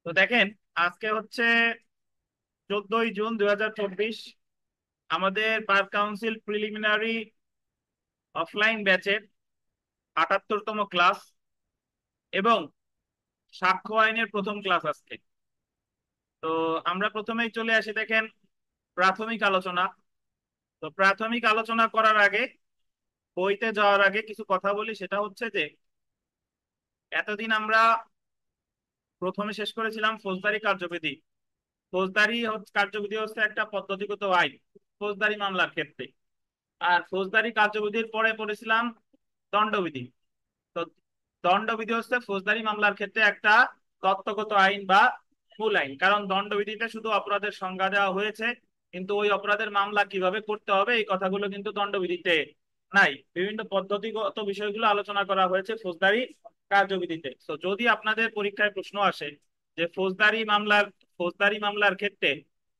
তো দেখেন, আজকে হচ্ছে 14ই জুন 2024। আমাদের বার কাউন্সিল প্রিলিমিনারি অফলাইন ব্যাচের 78তম ক্লাস এবং সাক্ষ্য আইনের প্রথম ক্লাস আজকে। তো আমরা প্রথমেই চলে আসি, দেখেন, প্রাথমিক আলোচনা। তো প্রাথমিক আলোচনা করার আগে, বইতে যাওয়ার আগে কিছু কথা বলি। সেটা হচ্ছে যে এতদিন আমরা প্রথমে শেষ করেছিলাম ফৌজদারি কার্যবিধি। কার্যবিধি হচ্ছে একটা পদ্ধতিগত আইন ফৌজদারি মামলার ক্ষেত্রে। আর ফৌজদারি কার্যবিধির পরে পড়েছিলাম দণ্ডবিধি। তো দণ্ডবিধি হচ্ছে ফৌজদারি মামলার ক্ষেত্রে একটা তত্ত্বগত আইন বা মূল আইন। কারণ দণ্ডবিধিতে শুধু অপরাধের সংজ্ঞা দেওয়া হয়েছে, কিন্তু ওই অপরাধের মামলা কিভাবে করতে হবে এই কথাগুলো কিন্তু দণ্ডবিধিতে নাই। বিভিন্ন পদ্ধতিগত বিষয়গুলো আলোচনা করা হয়েছে ফৌজদারি কার্যবিধিতে। তো যদি আপনাদের পরীক্ষায় প্রশ্ন আসে যে ফৌজদারি মামলার ক্ষেত্রে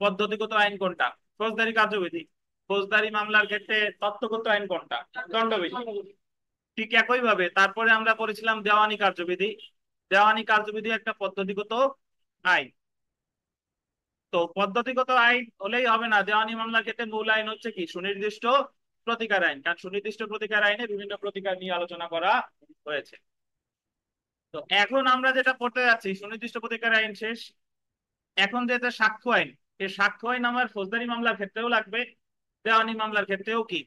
পদ্ধতিগত আইন কোনটা, ফৌজদারি কার্যবিধি। ফৌজদারি মামলার ক্ষেত্রে তত্ত্বগত আইন কোনটা, দণ্ডবিধি। ঠিক একই ভাবে তারপরে আমরা পড়েছিলাম দেওয়ানি কার্যবিধি। দেওয়ানি কার্যবিধি একটা পদ্ধতিগত আইন। তো পদ্ধতিগত আইন হলেই হবে না, দেওয়ানি মামলার ক্ষেত্রে মূল আইন হচ্ছে কি সুনির্দিষ্ট প্রতিকার আইন। কারণ সুনির্দিষ্ট প্রতিকার আইনে বিভিন্ন প্রতিকার নিয়ে আলোচনা করা হয়েছে। তো এখন আমরা যেটা পড়তে যাচ্ছি, সুনির্দিষ্ট প্রতিকার আইন শেষ। এখন যেটা সাক্ষ্য আইন, এই সাক্ষ্য আইন আমার ফৌজদারি মামলার ক্ষেত্রেও লাগবে, দেওয়ানি মামলার ক্ষেত্রেও কি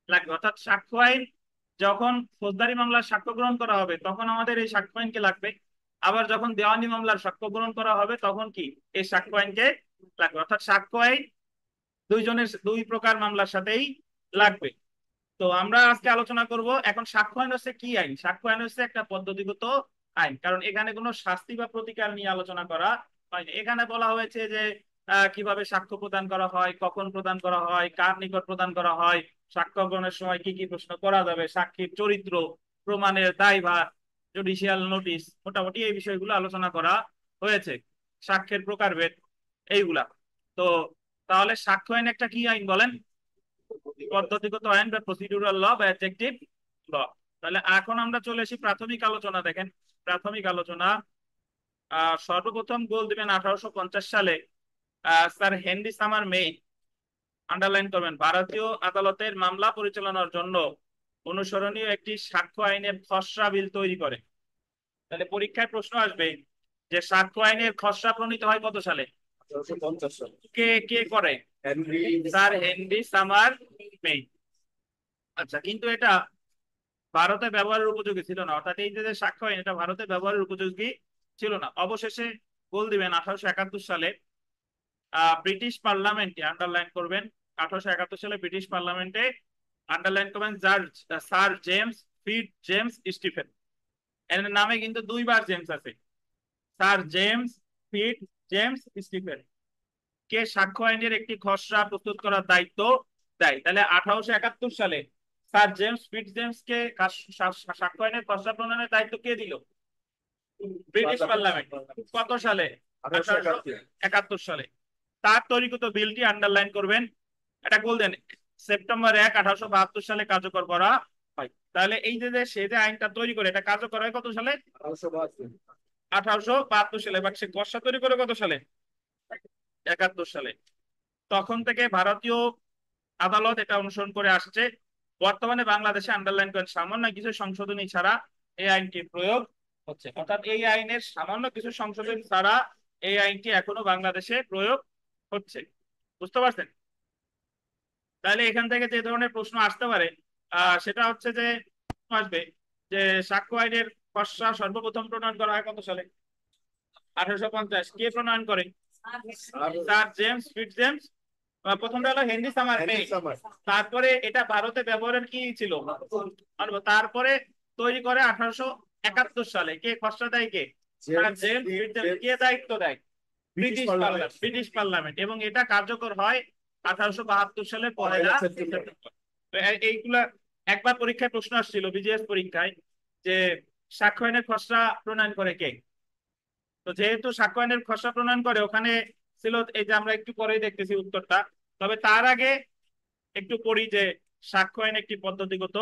লাগবে। অর্থাৎ সাক্ষ্য আইন যখন ফৌজদারি মামলার সাক্ষ্য গ্রহণ করা হবে তখন আমাদের এই সাক্ষ্য আইনকে লাগবে। আবার যখন দেওয়ানি মামলার সাক্ষ্য গ্রহণ করা হবে তখন কি এই সাক্ষ্য আইনকে লাগবে। অর্থাৎ সাক্ষ্য আইন দুইজনের দুই প্রকার মামলার সাথেই লাগবে। তো আমরা আজকে আলোচনা করব এখন সাক্ষ্য আইন হচ্ছে কি আইন। সাক্ষ্য আইন হচ্ছে একটা পদ্ধতিগত আইন, কারণ এখানে কোনো শাস্তি বা প্রতিকার নিয়ে আলোচনা করা হয়নি। এখানে বলা হয়েছে যে কিভাবে সাক্ষ্য প্রদান করা হয়, কখন প্রদান করা হয়, কার নিকট প্রদান করা হয়, সাক্ষ্য গ্রহণের সময় কি কি প্রশ্ন করা যাবে, সাক্ষীর চরিত্র, প্রমাণের দায়ভার, জুডিশিয়াল নোটিশ, মোটামুটি এই বিষয়গুলো আলোচনা করা হয়েছে। সাক্ষ্যের প্রকারভেদ, এইগুলা। তো তাহলে সাক্ষ্য আইন একটা কি আইন বলেন? পদ্ধতিগত আইন বা প্রসিডিউরাল ল বা অ্যাডজেক্টিভ ল। তাহলে এখন আমরা চলে আসি প্রাথমিক আলোচনা। দেখেন, প্রাথমিক আলোচনা সর্বপ্রথম গোল দিবেন 1850 সালে sir Henry summer main. Underline করবেন, ভারতীয় আদালতের মামলা পরিচালনার জন্য অনুসরণীয় একটি সাক্ষ্য আইনের খসড়া বিল তৈরি করে। তাহলে পরীক্ষায় প্রশ্ন আসবে যে সাক্ষ্য আইনের খসড়া প্রণীত হয় কত সালে? 1850 সাল। কে কে করে? Henry sir Henry summer main. আচ্ছা, কিন্তু এটা ভারতে ব্যবহারের উপযোগী ছিল না। অর্থাৎ এই যে সাক্ষ্য আইন, এটা ভারতে ব্যবহারের উপযোগী ছিল না। অবশেষে গোল দিবেন 1871 সালে ব্রিটিশ পার্লামেন্টে, আন্ডারলাইন করবেন, 1871 সালে ব্রিটিশ পার্লামেন্টে আন্ডারলাইন করবেন sir James fit James Stephen. এর নামে কিন্তু দুইবার জেমস আছে। Sir James fit James Stephen কে সাক্ষ্য আইনের একটি খসড়া প্রস্তুত করার দায়িত্ব দেয়। তাহলে 1871 সালে স্যার জেমস ফিট জেমস কে সাক্ষ্য আইনের খসড়া প্রণয়নের দায়িত্ব কে দিল? British parliament. কত সালে? 1871 সালে। তার তৈরিকৃত বিলটি আন্ডারলাইন করবেন, এটা গোল দেন, সেপ্টেম্বর 1, 1872 সালে কার্যকর করা হয়। তাহলে এই যে সে যে আইনটা তৈরি করে এটা কার্যকর হয় কত সালে? 1872 সালে। বাট সে খসড়া তৈরি করে কত সালে? 71 সালে। তখন থেকে ভারতীয় আদালত এটা অনুসরণ করে আসছে। বর্তমানে বাংলাদেশে আন্ডারলাইন করেন সামান্য কিছু সংশোধনী ছাড়া এই আইনটি প্রয়োগ হচ্ছে। অর্থাৎ এই আইনের সামান্য কিছু সংশোধন ছাড়া এই আইনটি এখনো বাংলাদেশে প্রয়োগ হচ্ছে। বুঝতে পারছেন? তাহলে এখান থেকে যে ধরনের প্রশ্ন আসতে পারে সেটা হচ্ছে যে আসবে যে সাক্ষ্য আইনের খসড়া সর্বপ্রথম প্রণয়ন করা হয় কত সালে? 1850। কে প্রণয়ন করে? Sir James ফিটজ James. প্রথমটা হলো হেনরি সামার মে। তারপরে এটা ভারতে ব্যবহারের কি ছিল, তারপরে তৈরি করে 1871 সালে। কে খসড়া দেয়? কে? Sir James ফিটজ। কে দায়িত্ব দেয়? British parliament. এবং এটা কার্যকর হয় 1872 সালে 1 সেপ্টেম্বর। এইগুলা একবার পরীক্ষায় প্রশ্ন আসছিল, বিজিএস পরীক্ষায়, যে সাক্ষ্য আইনের খসড়া প্রণয়ন করে কে। তো যেহেতু সাক্ষ্য আইনের খসড়া প্রণয়ন করে, ওখানে ছিল এই যে আমরা একটু পরেই দেখতেছি উত্তরটা। তবে তার আগে একটু পড়ি যে সাক্ষ্য আইন একটি পদ্ধতিগত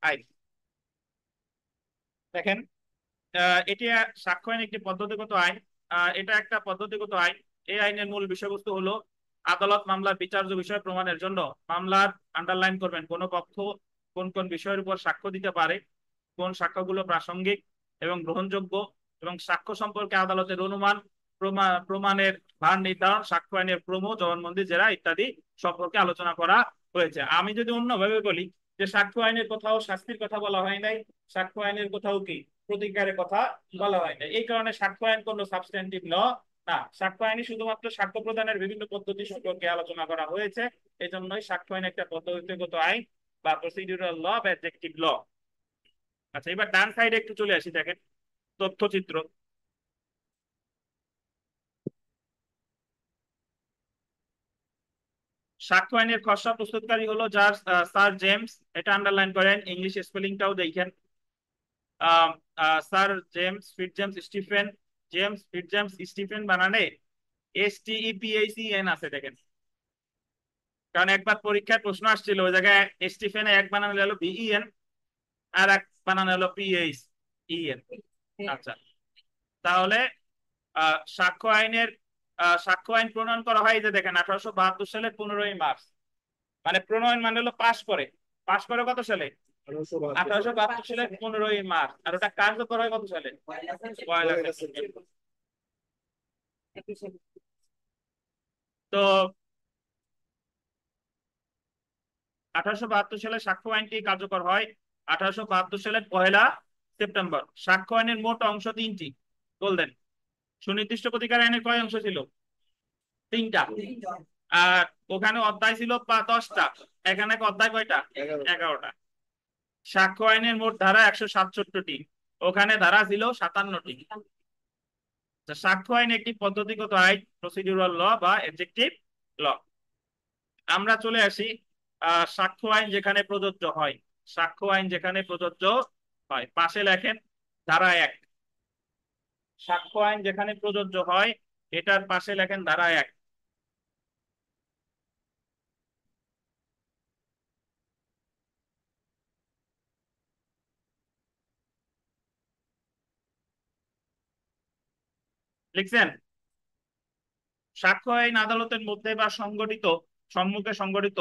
আইন। দেখেন, এটি সাক্ষ্য আইন একটি পদ্ধতিগত আইন এটা একটা পদ্ধতিগত আইন। এই আইনের মূল বিষয়বস্তু হলো আদালত মামলার বিচার্য বিষয় প্রমাণের জন্য মামলার আন্ডারলাইন করবেন কোন পক্ষ কোন কোন বিষয়ের উপর সাক্ষ্য দিতে পারে, কোন সাক্ষ্যগুলো প্রাসঙ্গিক এবং গ্রহণযোগ্য, এবং সাক্ষ্য সম্পর্কে আদালতের অনুমান, প্রমাণের ভার নির্ধারণ, সাক্ষ্য আইনের ক্রম, জবানবন্দি, জেরা ইত্যাদি সম্পর্কে আলোচনা করা হয়েছে। আমি যদি অন্যভাবে বলি যে সাক্ষ্য আইনের কোথাও শাস্তির কথা বলা হয় নাই, সাক্ষ্য আইনের কোথাও কি প্রতিকারের কথা বলা হয় নাই। এই কারণে সাক্ষ্য আইন কোনো সাবস্ট্যান্টিভ ল না, সাক্ষ্য আইনে শুধুমাত্র সাক্ষ্য প্রদানের বিভিন্ন পদ্ধতি সম্পর্কে আলোচনা করা হয়েছে। এই জন্যই সাক্ষ্য আইন একটা পদ্ধতিগত আইন বা প্রসিডিউরাল ল বা অবজেক্টিভ ল। আচ্ছা, এবার ডান সাইডে একটু চলে আসি, দেখেন তথ্যচিত্র। সাক্ষ্য আইনের খসড়া প্রস্তুতকারী হলো যার স্যার জেমস, এটা আন্ডারলাইন করেন, ইংলিশ স্পেলিংটাও দেখেন। Sir James Fitzjames Stephen, James Fitzjames Stephen বানানে STEPHEN আছে, দেখেন। কারণ একবার পরীক্ষায় প্রশ্ন আসছিল, ওই জায়গায় স্টিফেনে এক বানানো গেল BEN, আর এক বানানো হলো PHEN। আচ্ছা, তাহলে সাক্ষ্য আইনের সাক্ষ্য আইন প্রণয়ন করা হয়, এই যে দেখেন 1872 সালের 15ই মার্চ। মানে প্রণয়ন মানে হলো পাশ করে, পাশ করে কত সালে? 1872 সালের 15ই মার্চ। আর ওটা কার্যকর হয় কত সালে? 1 সেপ্টেম্বর। তো 1872 সালে সাক্ষ্য আইনটি কার্যকর হয় 1872 সালের 1 সেপ্টেম্বর। সাক্ষ্য আইনের মোট অংশ 3টি, বললেন। সুনির্দিষ্ট প্রতিকার আইনের কয় অংশ ছিল? 3টা। আর ওখানে অধ্যায় ছিল 10টা, এখানে অধ্যায় কয়টা? 11টা। সাক্ষ্য আইনের মোট ধারা 167টি, ওখানে ধারা ছিল 57টি। সাক্ষ্য আইন একটি পদ্ধতিগত আইন, প্রসিডিউরাল ল বা অবজেক্টিভ ল। আমরা চলে আসি সাক্ষ্য আইন যেখানে প্রযোজ্য হয়। সাক্ষ্য আইন যেখানে প্রযোজ্য হয়, পাশে লেখেন ধারা 1। সাক্ষ্য আইন যেখানে প্রযোজ্য হয়, এটার পাশে লেখেন ধারা 1। লিখছেন? সাক্ষ্য আইন আদালতের মধ্যে বা সম্মুখে সংগঠিত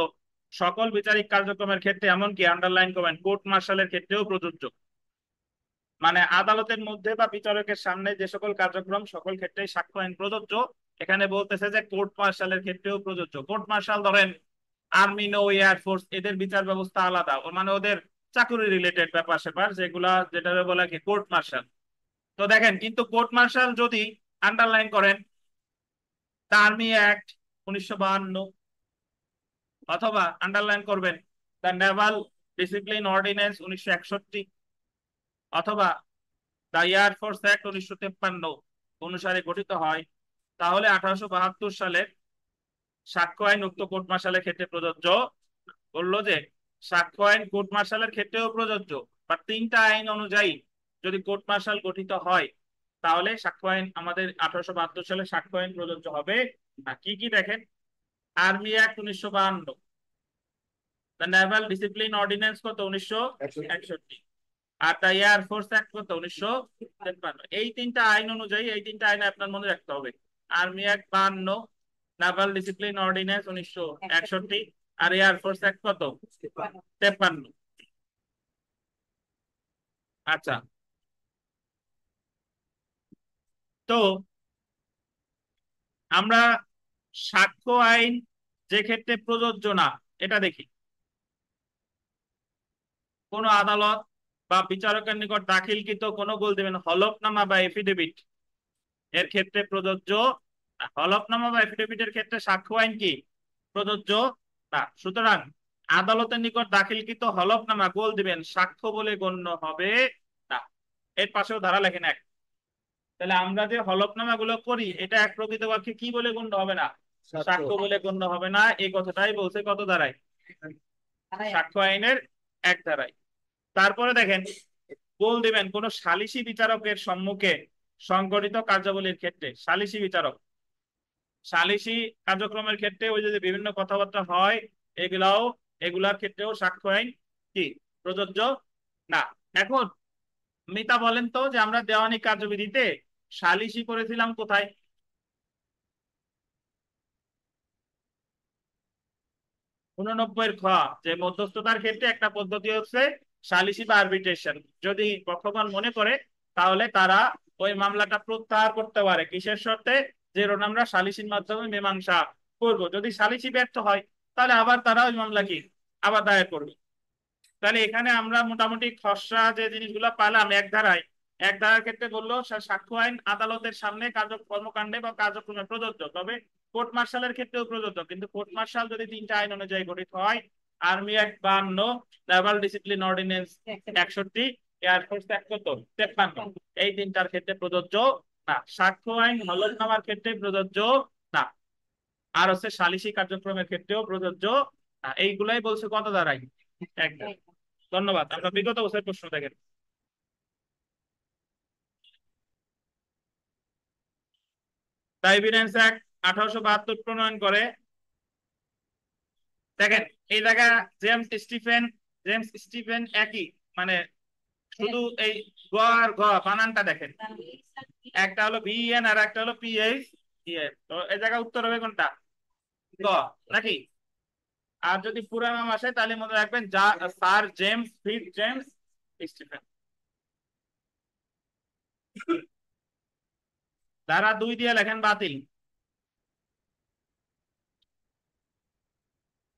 সকল বিচারিক কার্যক্রমের ক্ষেত্রে, এমনকি আন্ডারলাইন করবেন কোর্ট মার্শালের ক্ষেত্রেও প্রযোজ্য। মানে আদালতের মধ্যে বা বিচারকের সামনে যে সকল কার্যক্রম, সকল ক্ষেত্রেই সাক্ষ্য আইন প্রযোজ্য। এখানে বলতেছে যে কোর্ট মার্শালের ক্ষেত্রেও প্রযোজ্য। কোর্ট মার্শাল ধরেন আর্মি, নৌ, এয়ারফোর্স, এদের বিচার ব্যবস্থা আলাদা, মানে ওদের চাকুরি রিলেটেড ব্যাপার স্যাপার, যেগুলা যেটা বলা কি কোর্ট মার্শাল। তো দেখেন, কিন্তু কোর্ট মার্শাল যদি আন্ডারলাইন করেন দ্য আর্মি অ্যাক্ট 1952, অথবা আন্ডারলাইন করবেন দ্য নেভাল ডিসিপ্লিন অর্ডিন্যান্স 1961, অথবা দ্য এয়ারফোর্স অ্যাক্ট 1953 অনুসারে গঠিত হয়, তাহলে 1872 সালের সাক্ষ্য আইন উক্ত কোর্ট মার্শালের ক্ষেত্রে প্রযোজ্য। বললো যে সাক্ষ্য আইন কোর্ট মার্শালের ক্ষেত্রেও প্রযোজ্য, বা 3টা আইন অনুযায়ী যদি কোর্ট মার্শাল গঠিত হয়, তাহলে সাক্ষ্য আইন আমাদের 1872 সালে সাক্ষ্য আইন প্রযোজ্য হবে। কি কি দেখেন, army act 1952, the Naval discipline ordinance কত? 1961। আর দ্য এয়ারফোর্স অ্যাক্ট কত? 1953। এই 3টা আইন অনুযায়ী, এই 3টা আইন আপনার মনে রাখতে হবে। Army act 52, Naval discipline ordinance 1961, আর এয়ারফোর্স অ্যাক্ট কত? 53। আচ্ছা, তো আমরা সাক্ষ্য আইন যে ক্ষেত্রে প্রযোজ্য না, এটা দেখি। কোন আদালত বা বিচারকের নিকট দাখিলকৃত কোনো, বল দেবেন, হলফনামা বা এফিডেভিট এর ক্ষেত্রে প্রযোজ্য না। হলফনামা বা এফিডেভিটের ক্ষেত্রে সাক্ষ্য আইন কি প্রযোজ্য না। সুতরাং আদালতের নিকট দাখিলকৃত হলফনামা, গোল দিবেন, সাক্ষ্য বলে গণ্য হবে না। এর পাশেও ধারা লেখেন 1। তাহলে আমরা যে হলফনামা গুলো করি, এটা এক প্রকৃতপক্ষে কি বলে গণ্য হবে না? সাক্ষ্য বলে গণ্য হবে না। এই কথাটাই বলছে কত ধারায়? সাক্ষ্য আইনের 1 ধারায়। তারপরে দেখেন, বল দিবেন কোন সালিসী বিচারকের সম্মুখে সংগঠিত কার্যাবলীর ক্ষেত্রে, সালিসী বিচারক, সালিসী কার্যক্রমের ক্ষেত্রে ওই যে বিভিন্ন কথাবার্তা হয়, এগুলার ক্ষেত্রেও সাক্ষ্য আইন কি প্রযোজ্য না। এখন মিতা বলেন তো যে আমরা দেওয়ানি কার্যবিধিতে সালিসি করেছিলাম কোথায়? 89 খ, যে মধ্যস্থতার ক্ষেত্রে একটা পদ্ধতি হচ্ছে সালিসি বা আরবিট্রেশন। যদি পক্ষগণ মনে করে তাহলে তারা ওই মামলাটা প্রত্যাহার করতে পারে, কিসের শর্তে? যে আমরা সালিসির মাধ্যমে মীমাংসা করব। যদি সালিসি ব্যর্থ হয় তাহলে আবার তারা ওই মামলা কি আবার দায়ের করবে। তাহলে এখানে আমরা মোটামুটি খসড়া যে জিনিসগুলো পেলাম এক ধারায়। এক ধারার ক্ষেত্রে বললো সাক্ষ্য আইন আদালতের সামনে কর্মকাণ্ডে বা কার্যক্রমে প্রযোজ্য, তবে কোর্ট মার্শালের ক্ষেত্রেও প্রযোজ্য। কিন্তু কোর্ট মার্শাল যদি তিনটা আইন অনুযায়ী গঠিত হয়, army act 52, Naval discipline ordinance 61, air force act কত 53, এই তিনটার ক্ষেত্রে প্রযোজ্য না। সাক্ষ্য আইন হলফনামার ক্ষেত্রে প্রযোজ্য না, আর হচ্ছে সালিসি কার্যক্রমের ক্ষেত্রেও প্রযোজ্য না। এইগুলাই বলছে কত ধারায়? একদম। ধন্যবাদ। আমরা বিগত বছরের প্রশ্ন দেখেন। ডাইভিডেন্স অ্যাক্ট 1872 প্রণয়ন করে। দেখেন এই জায়গা জেমস স্টিফেন একই, মানে শুধু এই গ আর ঘ বানানটা দেখেন, একটা হলো বিএন আর একটা হলো পিএইচ। তো এই জায়গা উত্তর হবে কোনটা? গ নাকি? আর যদি পুরা নাম আসে তাহলে মনে রাখবেন sir James fit James Stephen. ধারা 2 দিয়ে লেখেন বাতিল।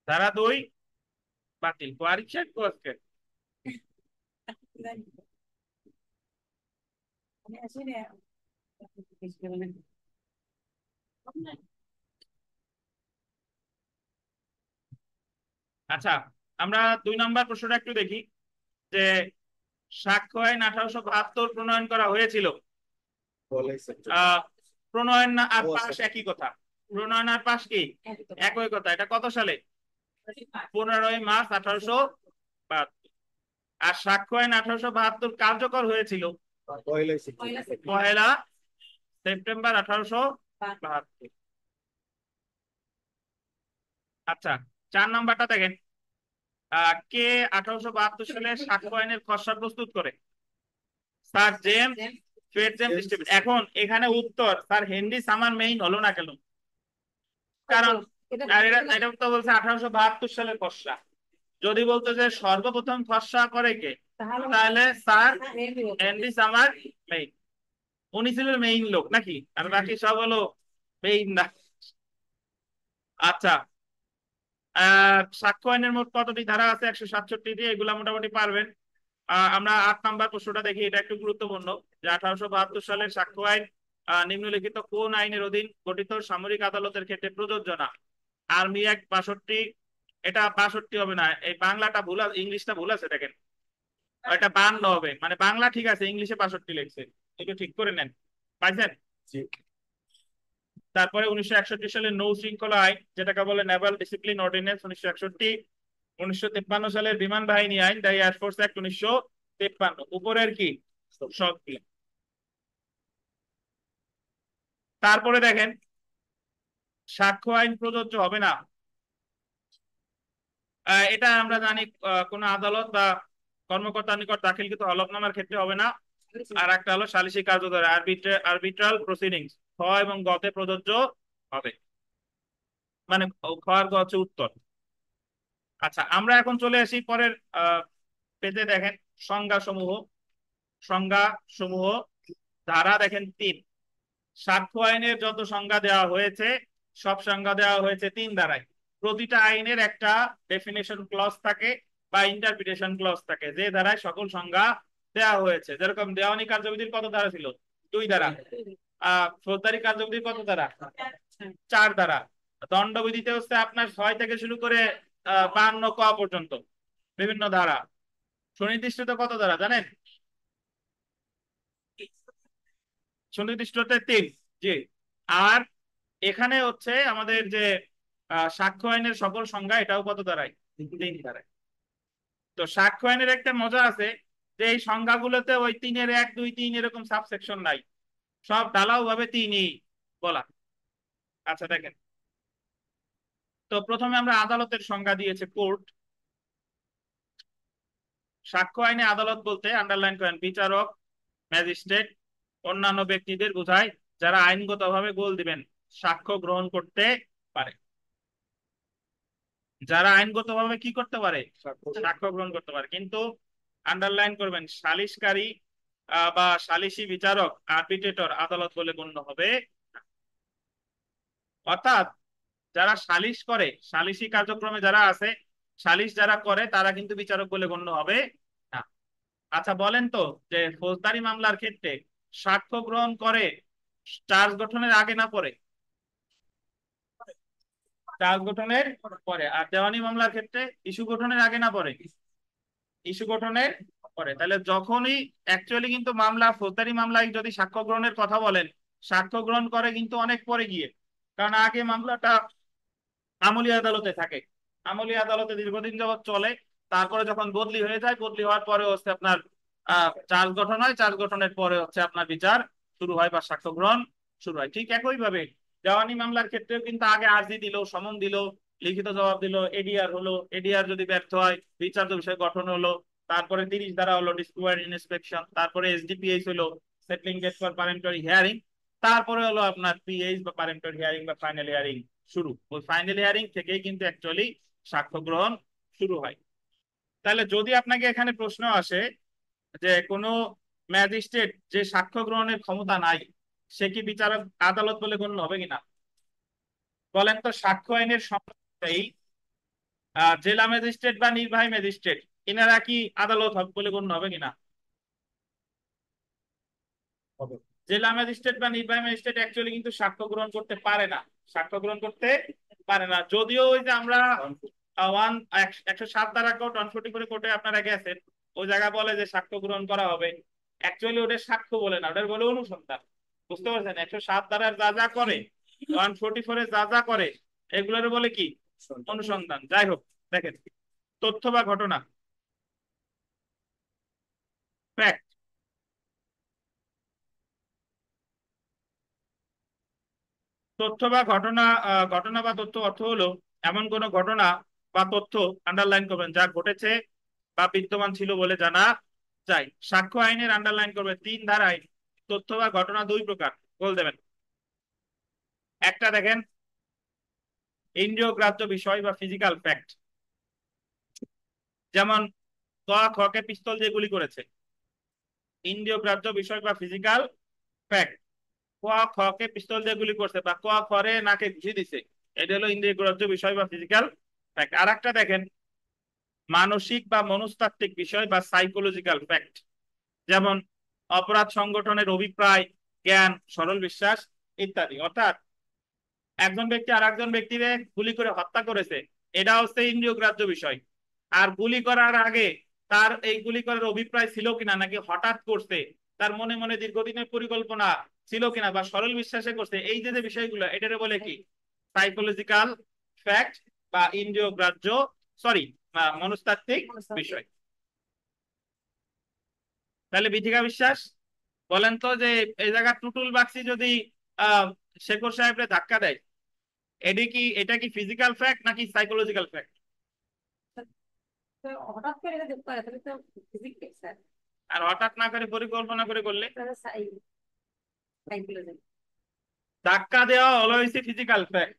ধারা 2 বাতিল। পরীক্ষা কোর্সকে আচ্ছা, আমরা 2 নম্বর প্রশ্নটা একটু দেখি। যে সাক্ষ্য আইন 1872 প্রণয়ন করা হয়েছিল। আহ প্রণয়ন আর পাশ একই কথা। প্রণয়ন আর পাশ কি একই কথা। এটা কত সালে? 15 মার্চ 1872। আর সাক্ষ্য আইন 1872 কার্যকর হয়েছিল 1 সেপ্টেম্বর 1872। আচ্ছা, 4 নাম্বারটা দেখেন। কে 1872 সালে সাক্ষ্য আইনের খসড়া প্রস্তুত করে? Sir James fit James Stephen. এখন এখানে উত্তর স্যার হেনরি সামার মেইন হলো না কেন? কারণ আর এটা তো বলছে 1872 সালের খসড়া। যদি বলতো যে সর্বপ্রথম খসড়া করে কে, তাহলে স্যার হেনরি সামার মেইন। উনি ছিলেন মেইন লোক নাকি, আর বাকি সব হলো মেইন না। আচ্ছা, সাক্ষ্য আইনের মোট কতটি ধারা আছে? 167টি। এগুলা মোটামুটি পারবেন। আমরা 8 নাম্বার প্রশ্নটা দেখি, এটা একটু গুরুত্বপূর্ণ। যে 1872 সালের সাক্ষ্য আইন নিম্নলিখিত কোন আইনের অধীন গঠিত সামরিক আদালতের ক্ষেত্রে প্রযোজ্য না? Army act 62। এটা 62 হবে না, এই বাংলাটা ভুল, ইংলিশটা ভুল আছে দেখেন। এটা 52 হবে, মানে বাংলা ঠিক আছে, ইংলিশে 62 লিখছে। একটু ঠিক করে নেন। পাইছেন? তারপরে 1961 সালের নৌ শৃঙ্খলা আইন, যেটাকে বলে নেভাল ডিসিপ্লিন অর্ডিন্যান্স 1961। 1953 সালের বিমান বাহিনী আইন, দ্য এয়ারফোর্স অ্যাক্ট 1953। উপরের কি সবগুলো। তারপরে দেখেন সাক্ষ্য আইন প্রযোজ্য হবে না। এটা আমরা জানি কোন আদালত বা কর্মকর্তার নিকট দাখিলকৃত হলফনামার ক্ষেত্রে হবে না। আর একটা হলো সালিসি কার্যধারা, আরবিট্রাল প্রসিডিংস, খ এবং গতে প্রযোজ্য হবে। মানে খ আর গ হচ্ছে উত্তর। আচ্ছা, আমরা এখন চলে আসি পরের পেজে। দেখেন সংজ্ঞা সমূহ। সংজ্ঞা সমূহ ধারা দেখেন 3। সাক্ষ্য আইনের যত সংজ্ঞা দেওয়া হয়েছে সব সংজ্ঞা দেওয়া হয়েছে 3 ধারায়। প্রতিটা আইনের একটা ডেফিনেশন ক্লজ থাকে বা ইন্টারপ্রিটেশন ক্লজ থাকে, যে ধারায় সকল সংজ্ঞা দেওয়া হয়েছে। যেরকম দেওয়ানি কার্যবিধির কত ধারা ছিল? 2 ধারা। ফৌজদারি কার্যবিধির কত ধারা? 4 ধারা। দণ্ডবিধিতে হচ্ছে আপনার 6 থেকে শুরু করে 52 ক পর্যন্ত বিভিন্ন ধারা। সুনির্দিষ্ট কত ধারা জানেন? সুনির্দিষ্টতে 3। জি। আর এখানে হচ্ছে আমাদের যে সাক্ষ্য আইনের সকল সংজ্ঞা, এটাও কত ধারায়? 3 ধারায়। তো সাক্ষ্য আইনের একটা মজা আছে, যে এই সংজ্ঞাগুলোতে ওই 3-এর 1, 2, 3 এরকম সাবসেকশন নাই, সব ঢালাও ভাবে 3ই বলা। আচ্ছা দেখেন, তো প্রথমে আমরা আদালতের সংজ্ঞা দিয়েছে কোর্ট। সাক্ষ্য আইনে আদালত বলতে আন্ডারলাইন করেন বিচারক, ম্যাজিস্ট্রেট, অন্যান্য ব্যক্তিদের বোঝায় যারা আইনগতভাবে গোল দিবেন, সাক্ষ্য গ্রহণ করতে পারে। যারা আইনগতভাবে কি করতে পারে, সাক্ষ্য গ্রহণ করতে পারে। কিন্তু আন্ডারলাইন করবেন, সালিসকারী বা সালিসী বিচারক, আরবিট্রেটর আদালত বলে গণ্য হবে। অর্থাৎ যারা সালিশ করে, সালিসী কার্যক্রমে যারা আছে, সালিশ যারা করে তারা কিন্তু বিচারক বলে গণ্য হবে না। আচ্ছা বলেন তো, যে ফৌজদারি মামলার ক্ষেত্রে সাক্ষ্য গ্রহণ করে চার্জ গঠনের আগে না পরে? চার্জ গঠনের পরে। আর দেওয়ানি মামলার ক্ষেত্রে ইস্যু গঠনের আগে না পরে? ইস্যু গঠনের পরে। তাহলে যখনই অ্যাকচুয়ালি কিন্তু মামলা, ফৌজদারি মামলায় যদি সাক্ষ্য গ্রহণের কথা বলেন, সাক্ষ্য গ্রহণ করে কিন্তু অনেক পরে গিয়ে, কারণ আগে মামলাটা আমলি আদালতে থাকে, আমলি আদালতে দীর্ঘদিন যাবত চলে। তারপরে যখন বদলি হয়ে যায়, বদলি হওয়ার পরে হচ্ছে আপনার চার্জ গঠন হয়, চার্জ গঠনের পরে হচ্ছে আপনার বিচার শুরু হয় বা সাক্ষ্য গ্রহণ শুরু হয়। ঠিক একই ভাবে দেওয়ানি মামলার ক্ষেত্রেও কিন্তু আগে আর্জি দিল, সমন দিল, লিখিত জবাব দিল, এডিআর হলো, এডিআর যদি ব্যর্থ হয় বিচার্য বিষয় গঠন হলো, তারপরে 30 ধারা হলো ডিসক্লোজার ইন্সপেকশন, তারপরে এসডিপিএইচ হলো সেটলিং ডেট ফর পারেন্টরি হিয়ারিং, তারপরে হলো আপনার পিএইচ বা পারেন্টরি হিয়ারিং বা ফাইনাল হিয়ারিং শুরু। ওই ফাইনাল হিয়ারিং থেকেই কিন্তু অ্যাকচুয়ালি সাক্ষ্য গ্রহণ শুরু হয়। তাহলে যদি আপনাকে এখানে প্রশ্ন আসে যে কোনো ম্যাজিস্ট্রেট যে সাক্ষ্য গ্রহণের ক্ষমতা নাই, সে কি বিচারক আদালত বলে গণ্য হবে কিনা? বলেন তো, সাক্ষ্য আইনের সম্পর্কে জেলা ম্যাজিস্ট্রেট বা নির্বাহী ম্যাজিস্ট্রেট এনারা কি আদালত হবে বলে গণ্য হবে কিনা? হবে। জেলা ম্যাজিস্ট্রেট বা নির্বাহী ম্যাজিস্ট্রেট অ্যাকচুয়ালি কিন্তু সাক্ষ্য গ্রহণ করতে পারে না, সাক্ষ্য গ্রহণ করতে পারে না। যদিও ওই যে আমরা 107 ধারা কোর্ট 140 করে কোর্টে আপনারা গেছেন, ওই জায়গা বলে যে সাক্ষ্য গ্রহণ করা হবে, অ্যাকচুয়ালি ওটা সাক্ষ্য বলে না, ওটা বলে অনুসন্ধান। বুঝতে পারছেন? 107 ধারার যা যা করে, 144 যা যা করে, এগুলোর বলে কি? অনুসন্ধান। যাই হোক, দেখেন, তথ্য বা ঘটনা, ফ্যাক্ট। তথ্য বা ঘটনা, ঘটনা বা তথ্য অর্থ হলো এমন কোন ঘটনা বা তথ্য, আন্ডারলাইন করবেন, যা ঘটেছে বা বিদ্যমান ছিল বলে জানা যায়। সাক্ষ্য আইনের আন্ডারলাইন করবেন 3 ধারায় তথ্য বা ঘটনা 2 প্রকার, বল দেবেন। একটা দেখেন, ইন্দ্রিয় গ্রাহ্য বিষয় বা ফিজিক্যাল ফ্যাক্ট, যেমন ক খ কে পিস্তল দিয়ে গুলি করেছে, ইন্দ্রিয় গ্রাহ্য বিষয় বা ফিজিক্যাল ফ্যাক্ট। ক খ কে পিস্তল দিয়ে গুলি করছে বা ক খ রে নাকে ঘুষি দিছে, এটা হলো ইন্দ্রিয় গ্রাহ্য বিষয় বা ফিজিক্যাল ফ্যাক্ট। আর একটা দেখেন, মানসিক বা মনস্তাত্ত্বিক বিষয় বা সাইকোলজিক্যাল ফ্যাক্ট, যেমন অপরাধ সংগঠনের অভিপ্রায়, জ্ঞান, সরল বিশ্বাস ইত্যাদি। অর্থাৎ একজন ব্যক্তি আর একজন ব্যক্তিকে গুলি করে হত্যা করেছে, এটা হচ্ছে ইন্দ্রিয় গ্রাহ্য বিষয়। আর গুলি করার আগে তার এই গুলি করার অভিপ্রায় ছিল কিনা, নাকি হঠাৎ করছে, তার মনে মনে দীর্ঘদিনের পরিকল্পনা ছিল কিনা, বা সরল বিশ্বাসে করছে, এই যে যে বিষয়গুলো, এটারে বলে কি? সাইকোলজিক্যাল ফ্যাক্ট বা ইন্দ্রিয় গ্রাহ্য, সরি, মনস্তাত্ত্বিক বিষয়। তাহলে বিথিকা বিশ্বাস, বলেন তো, যে এই জায়গা টুটুল বাক্সি যদি আহ শেখর সাহেবরে ধাক্কা দেয়, এটা কি ফিজিক্যাল ফ্যাক্ট নাকি সাইকোলজিক্যাল ফ্যাক্ট? হঠাৎ করে এটা দেখতে পারে তাহলে তো ফিজিক্স স্যার। আর হঠাৎ না করে পরিকল্পনা করে করলে? ধাক্কা দেওয়া হলো হচ্ছে ফিজিক্যাল ফ্যাক্ট।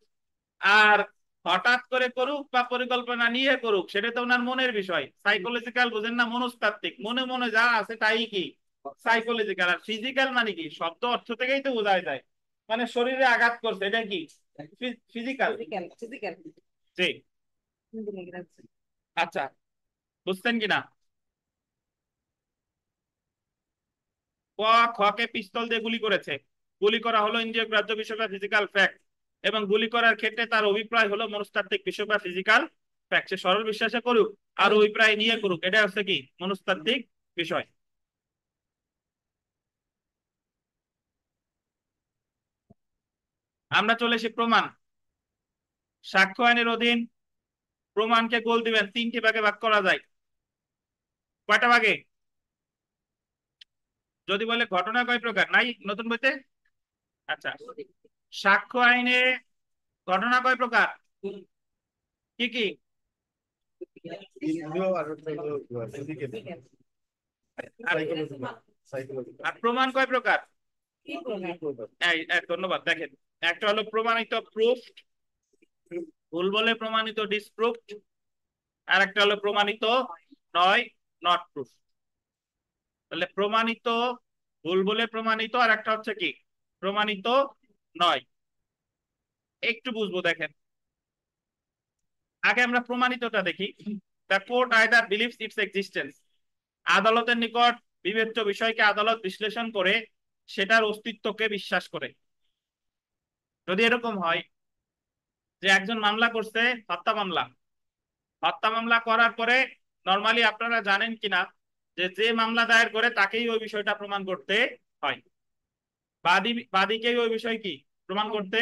আর হঠাৎ করে করুক বা পরিকল্পনা নিয়ে করুক, সেটা তো ওনার মনের বিষয়। সাইকোলজিক্যাল বুঝেন না, মনস্তাত্ত্বিক, মনে মনে যা আছে তাই কি সাইকোলজিক্যাল। আর ফিজিক্যাল মানে কি? শব্দ অর্থ থেকেই তো বোঝা যায়, মানে শরীরে আঘাত করছে, এটা কি? ফিজিক্যাল। Physical physical. জি। আচ্ছা, বুঝছেন কিনা? ক খ কে পিস্তল দিয়ে গুলি করেছে, গুলি করা হলো ইন্দ্রিয় গ্রাহ্য বিষয় বা ফিজিক্যাল ফ্যাক্ট, এবং গুলি করার ক্ষেত্রে তার অভিপ্রায় হলো মনস্তাত্ত্বিক বিষয় বা ফিজিক্যাল ফ্যাক্ট। সে সরল বিশ্বাসে করুক আর অভিপ্রায় নিয়ে করুক, এটা হচ্ছে কি? মনস্তাত্ত্বিক বিষয়। আমরা চলে এসে প্রমাণ। সাক্ষ্য আইনের অধীন প্রমাণকে গোল দিবেন 3টি ভাগে ভাগ করা যায়। কয়টা ভাগে? যদি বলে ঘটনা কয় প্রকার, নাই নতুন বইতে? আচ্ছা, সাক্ষ্য আইনে ঘটনা কয় প্রকার, কি কি? আর আর প্রমাণ কয় প্রকার? কি প্রমাণ? ধন্যবাদ। দেখেন, একটা হলো প্রমাণিত প্রুফ, ভুল বলে প্রমাণিত ডিসপ্রুফ, আর একটা হলো প্রমাণিত নয় নট প্রুফ। তাহলে প্রমাণিত ভুল বলে প্রমাণিত, আর একটা হচ্ছে কি প্রমাণিত নয়। একটু বুঝবো, দেখেন আগে আমরা প্রমাণিতটা দেখি। The court either believes it's existence, আদালতের নিকট বিবেচ্য বিষয়কে আদালত বিশ্লেষণ করে সেটার অস্তিত্বকে বিশ্বাস করে। যদি এরকম হয় যে একজন মামলা করছে, হত্যা মামলা, হত্যা মামলা করার পরে নর্মালি আপনারা জানেন কিনা যে যে মামলা দায়ের করে তাকেই ওই বিষয়টা প্রমাণ করতে হয়, বাদীকেই ওই বিষয় কি প্রমাণ করতে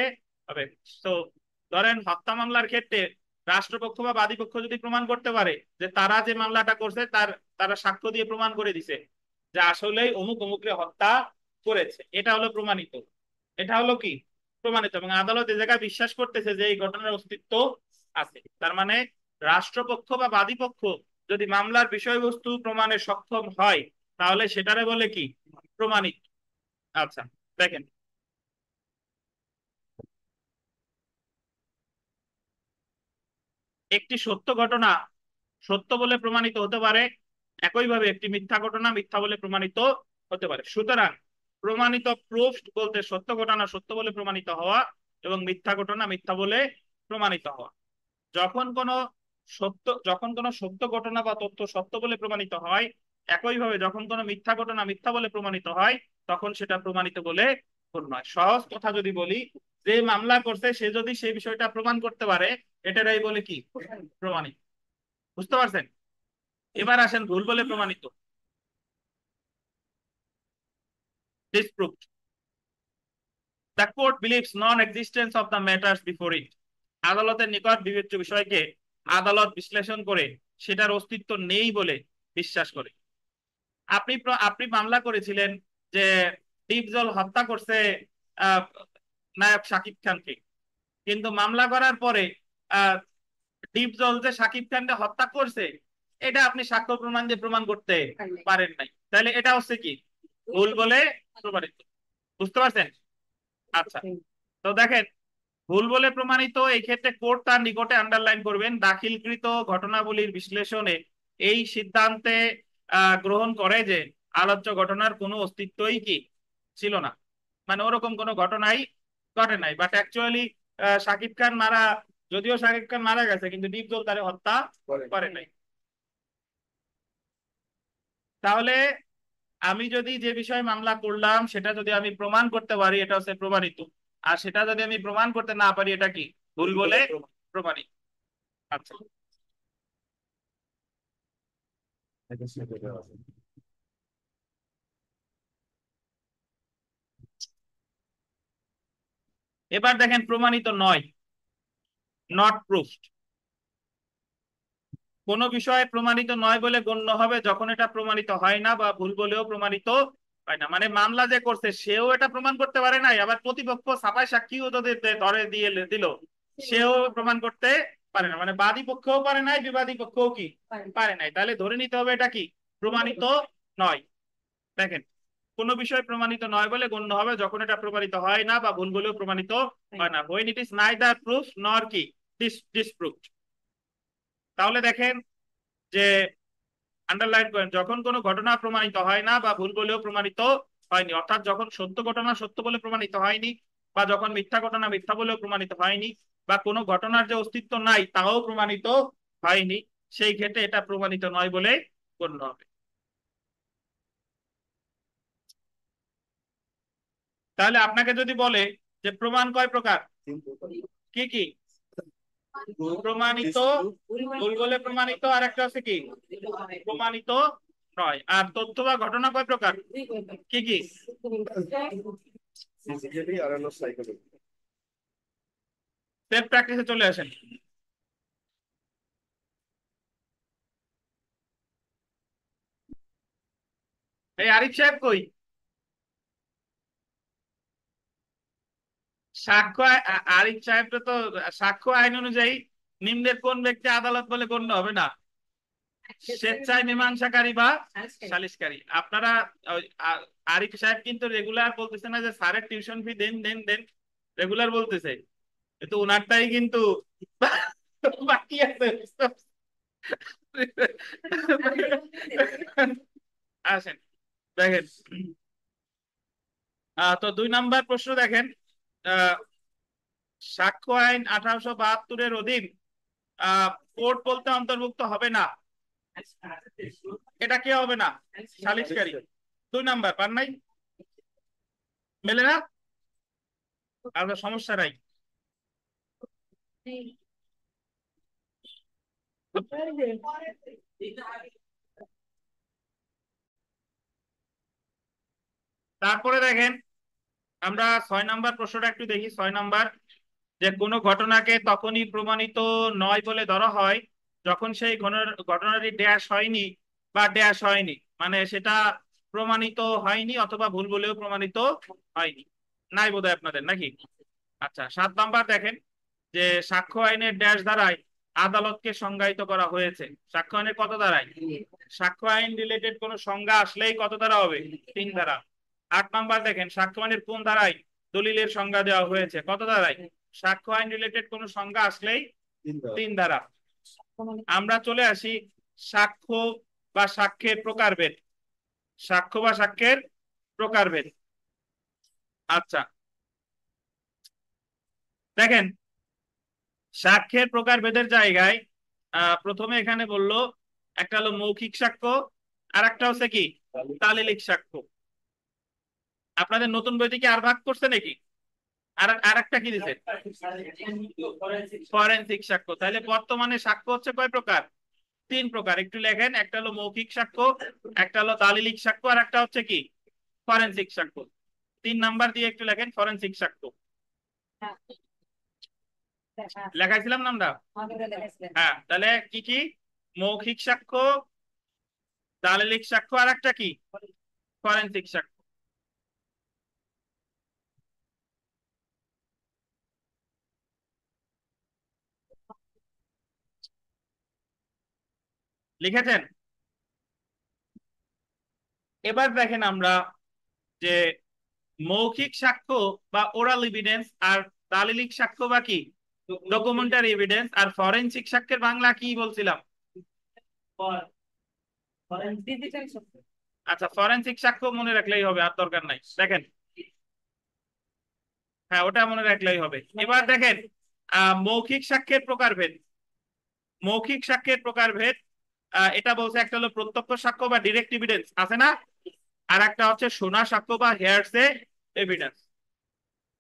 হবে। তো ধরেন হত্যা মামলার ক্ষেত্রে রাষ্ট্রপক্ষ বা বাদীপক্ষ যদি প্রমাণ করতে পারে যে তারা যে মামলাটা করছে তারা সাক্ষ্য দিয়ে প্রমাণ করে দিছে যে আসলেই অমুক অমুকরে হত্যা করেছে, এটা হলো প্রমাণিত। এটা হলো কি প্রমাণিত, এবং আদালত এ জায়গায় বিশ্বাস করতেছে যে এই ঘটনার অস্তিত্ব আছে। তার মানে রাষ্ট্রপক্ষ বা বাদীপক্ষ যদি মামলার বিষয়বস্তু প্রমাণে সক্ষম হয় তাহলে সেটারে বলে কি প্রমাণিত। আচ্ছা, দেখেন একটি সত্য ঘটনা সত্য বলে প্রমাণিত হতে পারে, একইভাবে একটি মিথ্যা ঘটনা মিথ্যা বলে প্রমাণিত হতে পারে। সুতরাং প্রমাণিত প্রুফ বলতে সত্য ঘটনা সত্য বলে প্রমাণিত হওয়া এবং মিথ্যা ঘটনা মিথ্যা বলে প্রমাণিত হওয়া। যখন কোনো সত্য ঘটনা বা তথ্য সত্য বলে প্রমাণিত হয়, একইভাবে যখন কোনো মিথ্যা ঘটনা মিথ্যা বলে প্রমাণিত হয় তখন সেটা প্রমাণিত বলে গণ্য হয়। সহজ কথা যদি বলি, যে মামলা করছে সে যদি সেই বিষয়টা প্রমাণ করতে পারে এটারাই বলে কি প্রমাণিত। বুঝতে পারছেন? এবার আসেন ভুল বলে প্রমাণিত, disproved. The court believes non existence of the matters before it, আদালতের নিকট বিবেচ্য বিষয়কে আদালত বিশ্লেষণ করে সেটার অস্তিত্ব নেই বলে বিশ্বাস করে। আপনি মামলা করেছিলেন যে ডিপজল হত্যা করছে আহ, নায়ক শাকিব খানকে, কিন্তু মামলা করার পরে আহ, ডিপজল যে শাকিব খানকে হত্যা করছে এটা আপনি সাক্ষ্য প্রমাণ দিয়ে প্রমাণ করতে পারেন নাই, তাহলে এটা হচ্ছে কি ভুল বলে প্রমাণিত। বুঝতে পারছেন? আচ্ছা, তো দেখেন ভুল বলে প্রমাণিত এই ক্ষেত্রে কোর্ট তার নিকটে আন্ডারলাইন করবেন দাখিলকৃত ঘটনাবলীর বিশ্লেষণে এই সিদ্ধান্তে গ্রহণ করে যে আলোচ্য ঘটনার কোনো অস্তিত্বই কি ছিল না, মানে ওরকম কোনো ঘটনাই ঘটে নাই। বাট অ্যাকচুয়ালি শাকিব খান মারা, যদিও শাকিব খান মারা গেছে কিন্তু ডিপজল তারে হত্যা করে নাই। তাহলে আমি যদি যে বিষয়ে মামলা করলাম সেটা যদি আমি প্রমাণ করতে পারি এটা হচ্ছে প্রমাণিত, আর সেটা যদি আমি প্রমাণ করতে না পারি এটা কি ভুল বলে প্রমাণিত। আচ্ছা, এবার দেখেন প্রমাণিত নয়, নট প্রুফড। কোন বিষয় প্রমাণিত নয় বলে গণ্য হবে যখন এটা প্রমাণিত হয় না বা ভুল বলেও প্রমাণিত হয় না। মানে মামলা যে করছে সেও এটা প্রমাণ করতে পারে নাই, আবার প্রতিপক্ষ ছাপায় সাক্ষীও যদি ধরে দিয়ে দিল সেও প্রমাণ করতে পারে না, মানে বাদী পক্ষও পারে নাই বিবাদী পক্ষও কি পারে নাই, তাহলে ধরে নিতে হবে এটা কি প্রমাণিত নয়। দেখেন কোন বিষয় প্রমাণিত নয় বলে গণ্য হবে যখন এটা প্রমাণিত হয় না বা ভুল বলেও প্রমাণিত হয় না, when it is neither proof nor কি disproved। তাহলে দেখেন যে আন্ডারলাইন করেন যখন কোনো ঘটনা প্রমাণিত হয় না বা ভুল বলেও প্রমাণিত হয়নি, অর্থাৎ যখন সত্য ঘটনা সত্য বলে প্রমাণিত হয়নি, বা যখন মিথ্যা ঘটনা মিথ্যা বলেও প্রমাণিত হয়নি, বা কোনো ঘটনার যে অস্তিত্ব নাই তাও প্রমাণিত হয়নি, সেই ক্ষেত্রে এটা প্রমাণিত নয় বলে গণ্য হবে। তাহলে আপনাকে যদি বলে যে প্রমাণ কয় প্রকার, কি কি? প্রমাণিত, ভুল বলে প্রমাণিত, আর একটা আছে কি প্রমাণিত নয়। আর তথ্য বা ঘটনা কয় প্রকার, কি কি? সেলফ প্র্যাকটিসে চলে আসেন। এই আরিফ সাহেব কই? সাক্ষ্য আরিফ সাহেবটা তো সাক্ষ্য আইন অনুযায়ী নিম্নের কোন ব্যক্তি আদালত বলে গণ্য হবে না? স্বেচ্ছায় মীমাংসাকারী বা সালিসকারী। সালিসকারী। আপনারা আরিফ সাহেব কিন্তু রেগুলার বলতেছে না যে স্যারের টিউশন ফি দেন দেন দেন, রেগুলার বলতেছে, কিন্তু ওনারটাই কিন্তু বাকি আছে। আসেন দেখেন, তো 2 নম্বর প্রশ্ন দেখেন, আহ, সাক্ষ্য আইন 1872-এর অধীন কোর্ট বলতে অন্তর্ভুক্ত হবে না, এটা কে হবে না? সালিসকারী। 2 নম্বর পার নাই, মেলে না, আর সমস্যা নাই। তারপরে দেখেন, আমরা 6 নম্বর প্রশ্নটা একটু দেখি। 6 নম্বর, যে কোনো ঘটনাকে তখনই প্রমাণিত নয় বলে ধরা হয় যখন সেই ঘটনাটি ড্যাশ হয়নি বা ড্যাশ হয়নি, মানে সেটা প্রমাণিত হয়নি অথবা ভুল বলেও প্রমাণিত হয়নি। নাই বোধহয় আপনাদের, নাকি? আচ্ছা, 7 নম্বর দেখেন, যে সাক্ষ্য আইনের ড্যাশ ধারায় আদালতকে সংজ্ঞায়িত করা হয়েছে। সাক্ষ্য আইনের কত ধারায়? সাক্ষ্য আইন রিলেটেড কোন সংজ্ঞা আসলেই কত ধারা হবে? 3 ধারা। 8 নম্বর দেখেন, সাক্ষ্য আইনের কোন ধারায় দলিলের সংজ্ঞা দেওয়া হয়েছে? কত ধারায়? সাক্ষ্য আইন রিলেটেড কোন সংজ্ঞা আসলেই 3 ধারা। আমরা চলে আসি সাক্ষ্য বা সাক্ষ্যের প্রকারভেদ। সাক্ষ্য বা সাক্ষ্যের প্রকারভেদ। আচ্ছা দেখেন, সাক্ষ্যের প্রকারভেদের জায়গায় প্রথমে এখানে বললো একটা হলো মৌখিক সাক্ষ্য, আর একটা হচ্ছে কি তালিলিক সাক্ষ্য। আপনাদের নতুন বই থেকে আর ভাগ করছে নাকি? আর আর একটা কি দিছে? ফরেনসিক সাক্ষ্য। তাহলে বর্তমানে সাক্ষ্য হচ্ছে কয় প্রকার? 3 প্রকার। একটু লেখেন, একটা হলো মৌখিক সাক্ষ্য, একটা হলো দালিলিক সাক্ষ্য, আর একটা হচ্ছে কি ফরেনসিক সাক্ষ্য। 3 নাম্বার দিয়ে একটু লেখেন ফরেনসিক সাক্ষ্য। লেখাইছিলাম না আমরা? হ্যাঁ, তাহলে কি কি? মৌখিক সাক্ষ্য, দালিলিক সাক্ষ্য, আর একটা কি ফরেনসিক সাক্ষ্য। লিখেছেন? এবার দেখেন আমরা যে মৌখিক সাক্ষ্য বা ওরাল এভিডেন্স, আর দালিলিক সাক্ষ্য বা কি ডকুমেন্টারি এভিডেন্স, আর ফরেনসিক সাক্ষ্যের বাংলা কি বলছিলাম? ডিজিটাল সত্য। আচ্ছা, ফরেনসিক সাক্ষ্য মনে রাখলেই হবে, আর দরকার নাই। দেখেন, হ্যাঁ ওটা মনে রাখলেই হবে। এবার দেখেন মৌখিক সাক্ষ্যের প্রকারভেদ। মৌখিক সাক্ষ্যের প্রকারভেদ, এটা বলছে একটা হলো প্রত্যক্ষ সাক্ষ্য বা ডিরেক্ট এভিডেন্স, আছে না? আর একটা হচ্ছে শোনা সাক্ষ্য বা হেয়ারসে এভিডেন্স।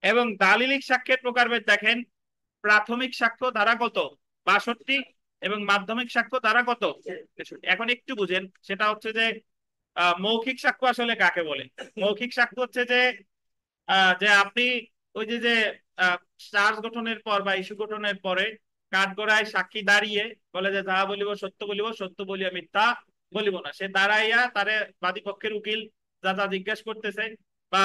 এবং দালিলিক সাক্ষ্যের প্রকারভেদ দেখেন, প্রাথমিক সাক্ষ্য ধারা কত? 62। এবং মাধ্যমিক সাক্ষ্য ধারা কত? 63। এখন একটু বুঝেন, সেটা হচ্ছে যে মৌখিক সাক্ষ্য আসলে কাকে বলে। মৌখিক সাক্ষ্য হচ্ছে যে যে আপনি ওই যে যে চার্জ গঠনের পর বা ইস্যু গঠনের পরে কাঠগড়ায় সাক্ষী দাঁড়িয়ে বলে যে যাহা বলিব সত্য বলিব, সত্য বলিয়া মিথ্যা বলিব না, সে দাঁড়াইয়া তারে বাদী পক্ষের উকিল যা যা জিজ্ঞাসা করতেছে বা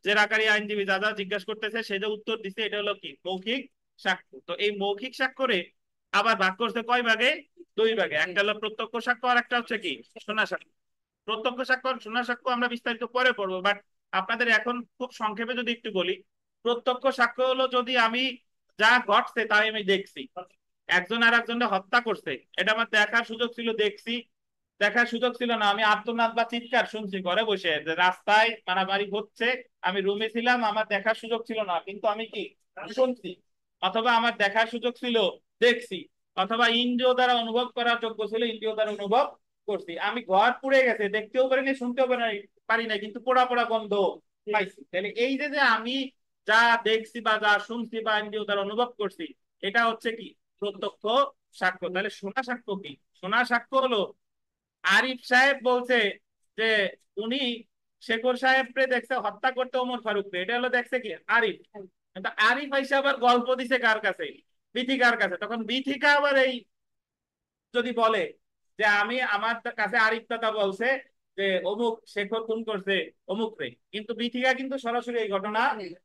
জেরাকারী আইনজীবী যা যা জিজ্ঞাসা করতেছে সে যে উত্তর দিছে, এটা হলো কি মৌখিক সাক্ষ্য। তো এই মৌখিক সাক্ষ্যরে আবার ভাগ করছে কয় ভাগে? 2 ভাগে। একটা হলো প্রত্যক্ষ সাক্ষ্য, আর একটা হচ্ছে কি শোনা সাক্ষ্য। প্রত্যক্ষ সাক্ষ্য আর শোনা সাক্ষ্য আমরা বিস্তারিত পরে পড়বো, বাট আপনাদের এখন খুব সংক্ষেপে যদি একটু বলি, প্রত্যক্ষ সাক্ষ্য হলো যদি আমি যা ঘটছে তাই আমি দেখছি, একজন আর একজনকে হত্যা করছে, এটা আমার দেখার সুযোগ ছিল, দেখছি। দেখার সুযোগ ছিল না, আমি আর্তনাদ বা চিৎকার শুনছি ঘরে বসে, যে রাস্তায় মারামারি হচ্ছে, আমি রুমে ছিলাম, আমার দেখার সুযোগ ছিল না, কিন্তু আমি কি শুনছি। অথবা আমার দেখার সুযোগ ছিল, দেখছি। অথবা ইন্দ্রিয় দ্বারা অনুভব করার যোগ্য ছিল, ইন্দ্রিয় দ্বারা অনুভব করছি। আমি ঘর পুড়ে গেছে, দেখতেও পারিনি, শুনতেও পারি না, কিন্তু পোড়া পোড়া গন্ধ পাইছি। তাহলে এই যে যে আমি যা দেখছি বা যা শুনছি বা ইন্দ্রিয় দ্বারা অনুভব করছি, এটা হচ্ছে কি প্রত্যক্ষ সাক্ষ্য। তাহলে শোনা সাক্ষ্য কি? শোনা সাক্ষ্য হলো আরিফ সাহেব বলছে যে উনি শেখর সাহেবকে দেখছে হত্যা করতে ওমর ফারুক, এটা হলো দেখছে কি আরিফ। কিন্তু আরিফ আইসা আবার গল্প দিছে কার কাছে? বিথিকার কাছে। তখন বিথিকা আবার এই যদি বলে যে আমি আমার কাছে আরিফ দাদা বলছে যে অমুক শেখর খুন করছে অমুক রে, কিন্তু বিথিকা কিন্তু সরাসরি এই ঘটনা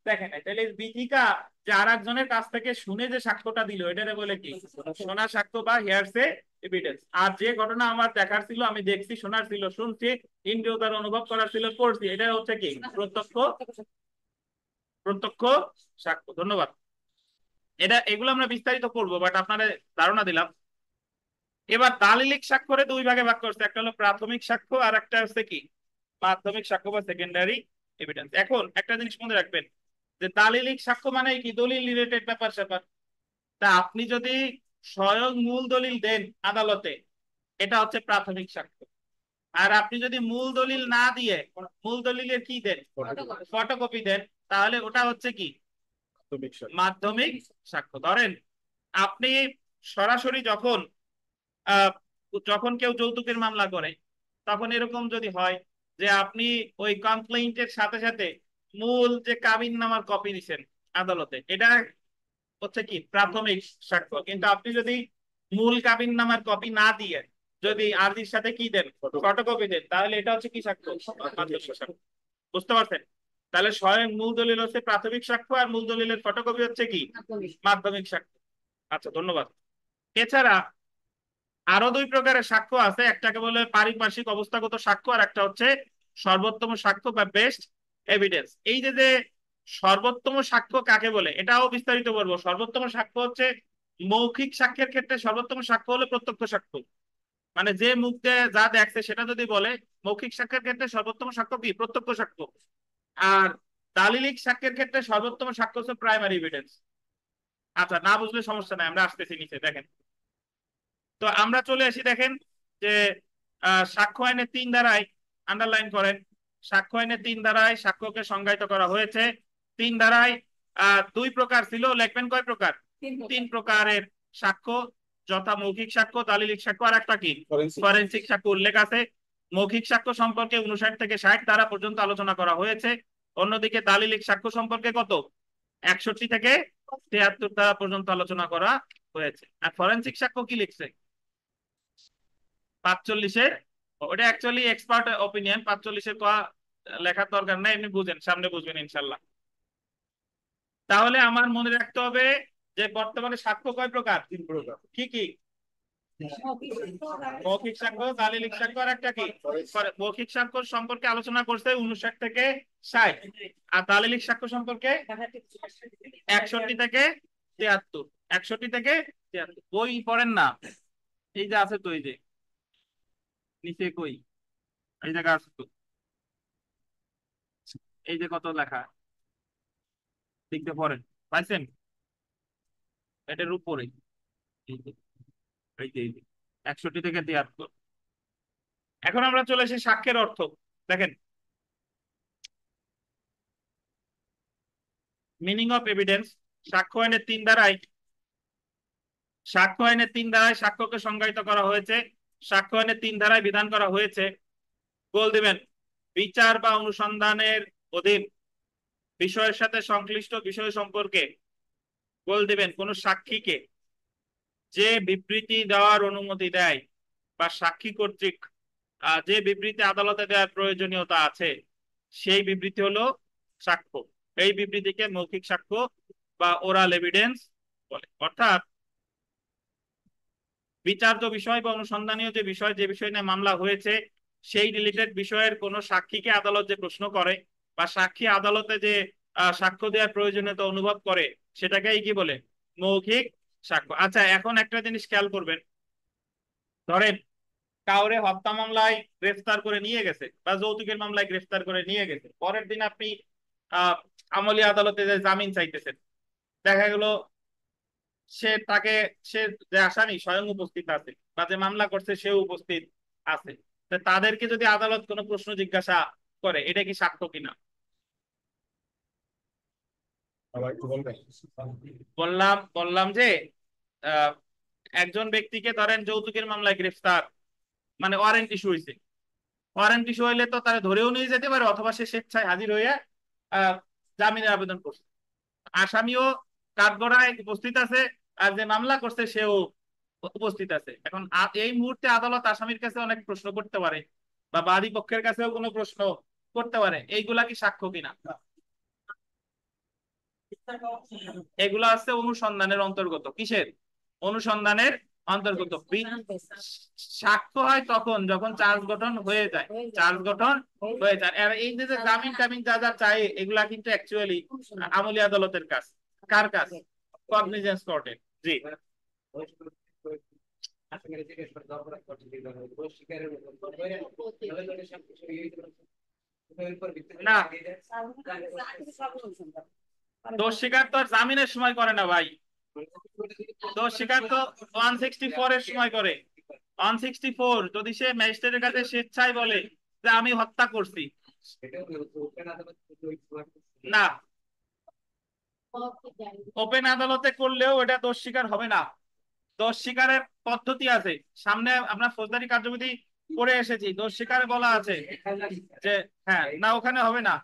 দেখে নাই। তাহলে বিথিকা যে আর একজনের কাছ থেকে শুনে যে সাক্ষ্যটা দিল এটারে বলে কি? শোনা সাক্ষ্য বা হিয়ারসে এভিডেন্স। আর যে ঘটনা আমার দেখার ছিল, আমি দেখছি, শোনার ছিল শুনছি, ইন্দ্রিয় দ্বারা অনুভব করার ছিল পড়ছি, এটা হচ্ছে কি? প্রত্যক্ষ প্রত্যক্ষ সাক্ষ্য। ধন্যবাদ। এগুলো আমরা বিস্তারিত পড়বো, বাট আপনাদের ধারণা দিলাম। এবার দালিলিক স্বাক্ষরে দুই ভাগে ভাগ করছে, একটা হলো প্রাথমিক সাক্ষ্য আর একটা হচ্ছে কি মাধ্যমিক সাক্ষ্য বা সেকেন্ডারি এভিডেন্স। এখন একটা জিনিস মনে রাখবেন যে দালিলিক সাক্ষ্য মানে কি? দলিল রিলেটেড ব্যাপার স্যাপার। তা আপনি যদি স্বয়ং মূল দলিল দেন আদালতে, এটা হচ্ছে প্রাথমিক সাক্ষ্য। আর আপনি যদি মূল দলিল না দিয়ে মূল দলিলের কি দেন, ফটোকপি দেন, তাহলে ওটা হচ্ছে কি? মাধ্যমিক সাক্ষ্য। ধরেন আপনি সরাসরি আহ যখন কেউ যৌতুকের মামলা করে, তখন এরকম যদি হয় যে আপনি ওই কমপ্লেইন্টের সাথে সাথে মূল যে কাবিন নামার কপি দিচ্ছেন আদালতে, এটা হচ্ছে কি? প্রাথমিক সাক্ষ্য। কিন্তু আপনি যদি মূল কাবিন নামার কপি না দিয়ে যদি আরজির সাথে কি দেন, ফটোকপি দেন, তাহলে এটা হচ্ছে কি সাক্ষ্য? মাধ্যমিক সাক্ষ্য। বুঝতে পারছেন? তাহলে স্বয়ং মূল দলিল হচ্ছে প্রাথমিক সাক্ষ্য, আর মূল দলিলের ফটোকপি হচ্ছে কি? মাধ্যমিক সাক্ষ্য। আচ্ছা, ধন্যবাদ। এছাড়া আরো দুই প্রকারের সাক্ষ্য আছে, একটাকে বলে পারিপার্শ্বিক অবস্থাগত সাক্ষ্য, আর একটা হচ্ছে সর্বোত্তম সাক্ষ্য বা বেস্ট এভিডেন্স। এই যে যে সর্বোত্তম সাক্ষ্য কাকে বলে এটাও বিস্তারিত বলবো। সর্বোত্তম সাক্ষ্য হচ্ছে মৌখিক সাক্ষ্যের ক্ষেত্রে সর্বোত্তম সাক্ষ্য হলো প্রত্যক্ষ সাক্ষ্য, মানে যে মুখ দিয়ে যা দেখছে সেটা যদি বলে। মৌখিক সাক্ষ্যের ক্ষেত্রে সর্বোত্তম সাক্ষ্য কি? প্রত্যক্ষ সাক্ষ্য। আর দালিলিক সাক্ষ্যের ক্ষেত্রে সর্বোত্তম সাক্ষ্য হচ্ছে প্রাইমারি এভিডেন্স। আচ্ছা, না বুঝলে সমস্যা নাই, আমরা আসতেছি নিচে দেখেন। তো আমরা চলে আসি, দেখেন যে সাক্ষ্য আইনের 3 ধারায়, আন্ডারলাইন করেন, সাক্ষ্য আইনের 3 ধারায় সাক্ষ্যকে সংজ্ঞায়িত করা হয়েছে। 3 ধারায় 2 প্রকার ছিল, লিখবেন কয় প্রকার? 3 প্রকারের সাক্ষ্য, যথা মৌখিক সাক্ষ্য, দালিলিক সাক্ষ্য, আর একটা কি ফরেনসিক সাক্ষ্য উল্লেখ আছে। মৌখিক সাক্ষ্য সম্পর্কে 59 থেকে 60 ধারা পর্যন্ত আলোচনা করা হয়েছে। অন্যদিকে দালিলিক সাক্ষ্য সম্পর্কে কত? 61 থেকে 73 ধারা পর্যন্ত আলোচনা করা হয়েছে। আর ফরেনসিক সাক্ষ্য কি লিখছে? 45-এর। ওটা অ্যাকচুয়ালি এক্সপার্ট ওপিনিয়ন, 45-এর লেখার দরকার নাই, এমনি বুঝেন, সামনে বুঝবেন ইনশাল্লাহ। তাহলে আমার মনে রাখতে হবে যে বর্তমানে সাক্ষ্য কয় প্রকার? 3 প্রকার। কি কি? মৌখিক সাক্ষ্য, দালিলিক সাক্ষ্য, আর একটা কি? মৌখিক সাক্ষ্য সম্পর্কে আলোচনা করছে 59 থেকে 60, আর দালিলিক সাক্ষ্য সম্পর্কে 61 থেকে 73। 61 থেকে 73 বই পড়েন না? এই যে আছে তো, এই যে নিচে কই, এই জায়গা আছে তো, এই যে কত লেখা, লিখতে পড়েন, পাইছেন? এটার উপরে এই যে, এই যে 61 থেকে 73। এখন আমরা চলে এসে সাক্ষ্যের অর্থ। দেখেন, মিনিং অফ এভিডেন্স। সাক্ষ্য আইনের 3 ধারায় সাক্ষ্যকে সংজ্ঞায়িত করা হয়েছে। সাক্ষ্য আইনের 3 ধারায় বিধান করা হয়েছে, বল দিবেন, বিচার বা অনুসন্ধানের অধীন বিষয়ের সাথে সংশ্লিষ্ট বিষয় সম্পর্কে বল দিবেন কোন সাক্ষীকে যে বিবৃতি দেওয়ার অনুমতি দেয় বা সাক্ষী কর্তৃক যে বিবৃতি আদালতে দেওয়ার প্রয়োজনীয়তা আছে, সেই বিবৃতি হলো সাক্ষ্য। এই বিবৃতিকে মৌখিক সাক্ষ্য বা ওরাল এভিডেন্স বলে। অর্থাৎ বিচার্য বিষয় বা অনুসন্ধানীয় যে বিষয়, যে বিষয় নিয়ে মামলা হয়েছে, সেই রিলেটেড বিষয়ের কোন সাক্ষীকে আদালত যে প্রশ্ন করে বা সাক্ষী আদালতে যে সাক্ষ্য দেওয়ার প্রয়োজনীয়তা অনুভব করে, সেটাকেই কি বলে? মৌখিক সাক্ষ্য। আচ্ছা, এখন একটা জিনিস খেয়াল করবেন। ধরেন কাউরে হত্যা মামলায় গ্রেফতার করে নিয়ে গেছে বা যৌতুকের মামলায় গ্রেফতার করে নিয়ে গেছে, পরের দিন আপনি আহ আমলি আদালতে যে জামিন চাইতেছেন, দেখা গেল সে তাকে সে যে আসামি স্বয়ং উপস্থিত আছে বা যে মামলা করছে সেও উপস্থিত আছে। তো তাদেরকে যদি আদালত কোনো প্রশ্ন জিজ্ঞাসা করে, এটা কি সাক্ষ্য কিনা? বললাম বললাম যে আহ, একজন ব্যক্তিকে ধরেন যৌতুকের মামলায় গ্রেফতার, মানে ওয়ারেন্ট ইস্যু হয়েছে। ওয়ারেন্ট ইস্যু হইলে তো তারা ধরেও নিয়ে যেতে পারে, অথবা সে স্বেচ্ছায় হাজির হয়ে আহ জামিনের আবেদন করছে। আসামিও কাঠগড়ায় উপস্থিত আছে, আর যে মামলা করছে সেও উপস্থিত আছে। এখন এই মুহূর্তে আদালত আসামির কাছে অনেক প্রশ্ন করতে পারে বা বাদী পক্ষের কাছেও কোনো প্রশ্ন করতে পারে, এইগুলা কি সাক্ষ্য কিনা? এগুলা হচ্ছে অনুসন্ধানের অন্তর্গত। কিসের? অনুসন্ধানের অন্তর্গত। সাক্ষ্য হয় তখন যখন চার্জ গঠন হয়ে যায়, চার্জ গঠন হয়ে যায়। আর এই যে যে জামিন টামিন যা যা চাই, এগুলা কিন্তু অ্যাকচুয়ালি আমলি আদালতের কাজ। কার কাজ? কগনিজেন্স কোর্টের। জি না, দোষ স্বীকার তো আর জামিনের সময় করে না ভাই। দোষ স্বীকার তো 164 এর সময় করে। 164 যদি সে ম্যাজিস্ট্রেটের কাছে স্বেচ্ছায় বলে যে আমি হত্যা করছি, না, ওপেন আদালতে করলেও এটা দোষ স্বীকার হবে না। দোষ স্বীকারের পদ্ধতি আছে। সামনে আমরা ফৌজদারি কার্যবিধি পড়ে এসেছি, দোষ স্বীকারে বলা আছে যে হ্যাঁ, না ওখানে হবে না।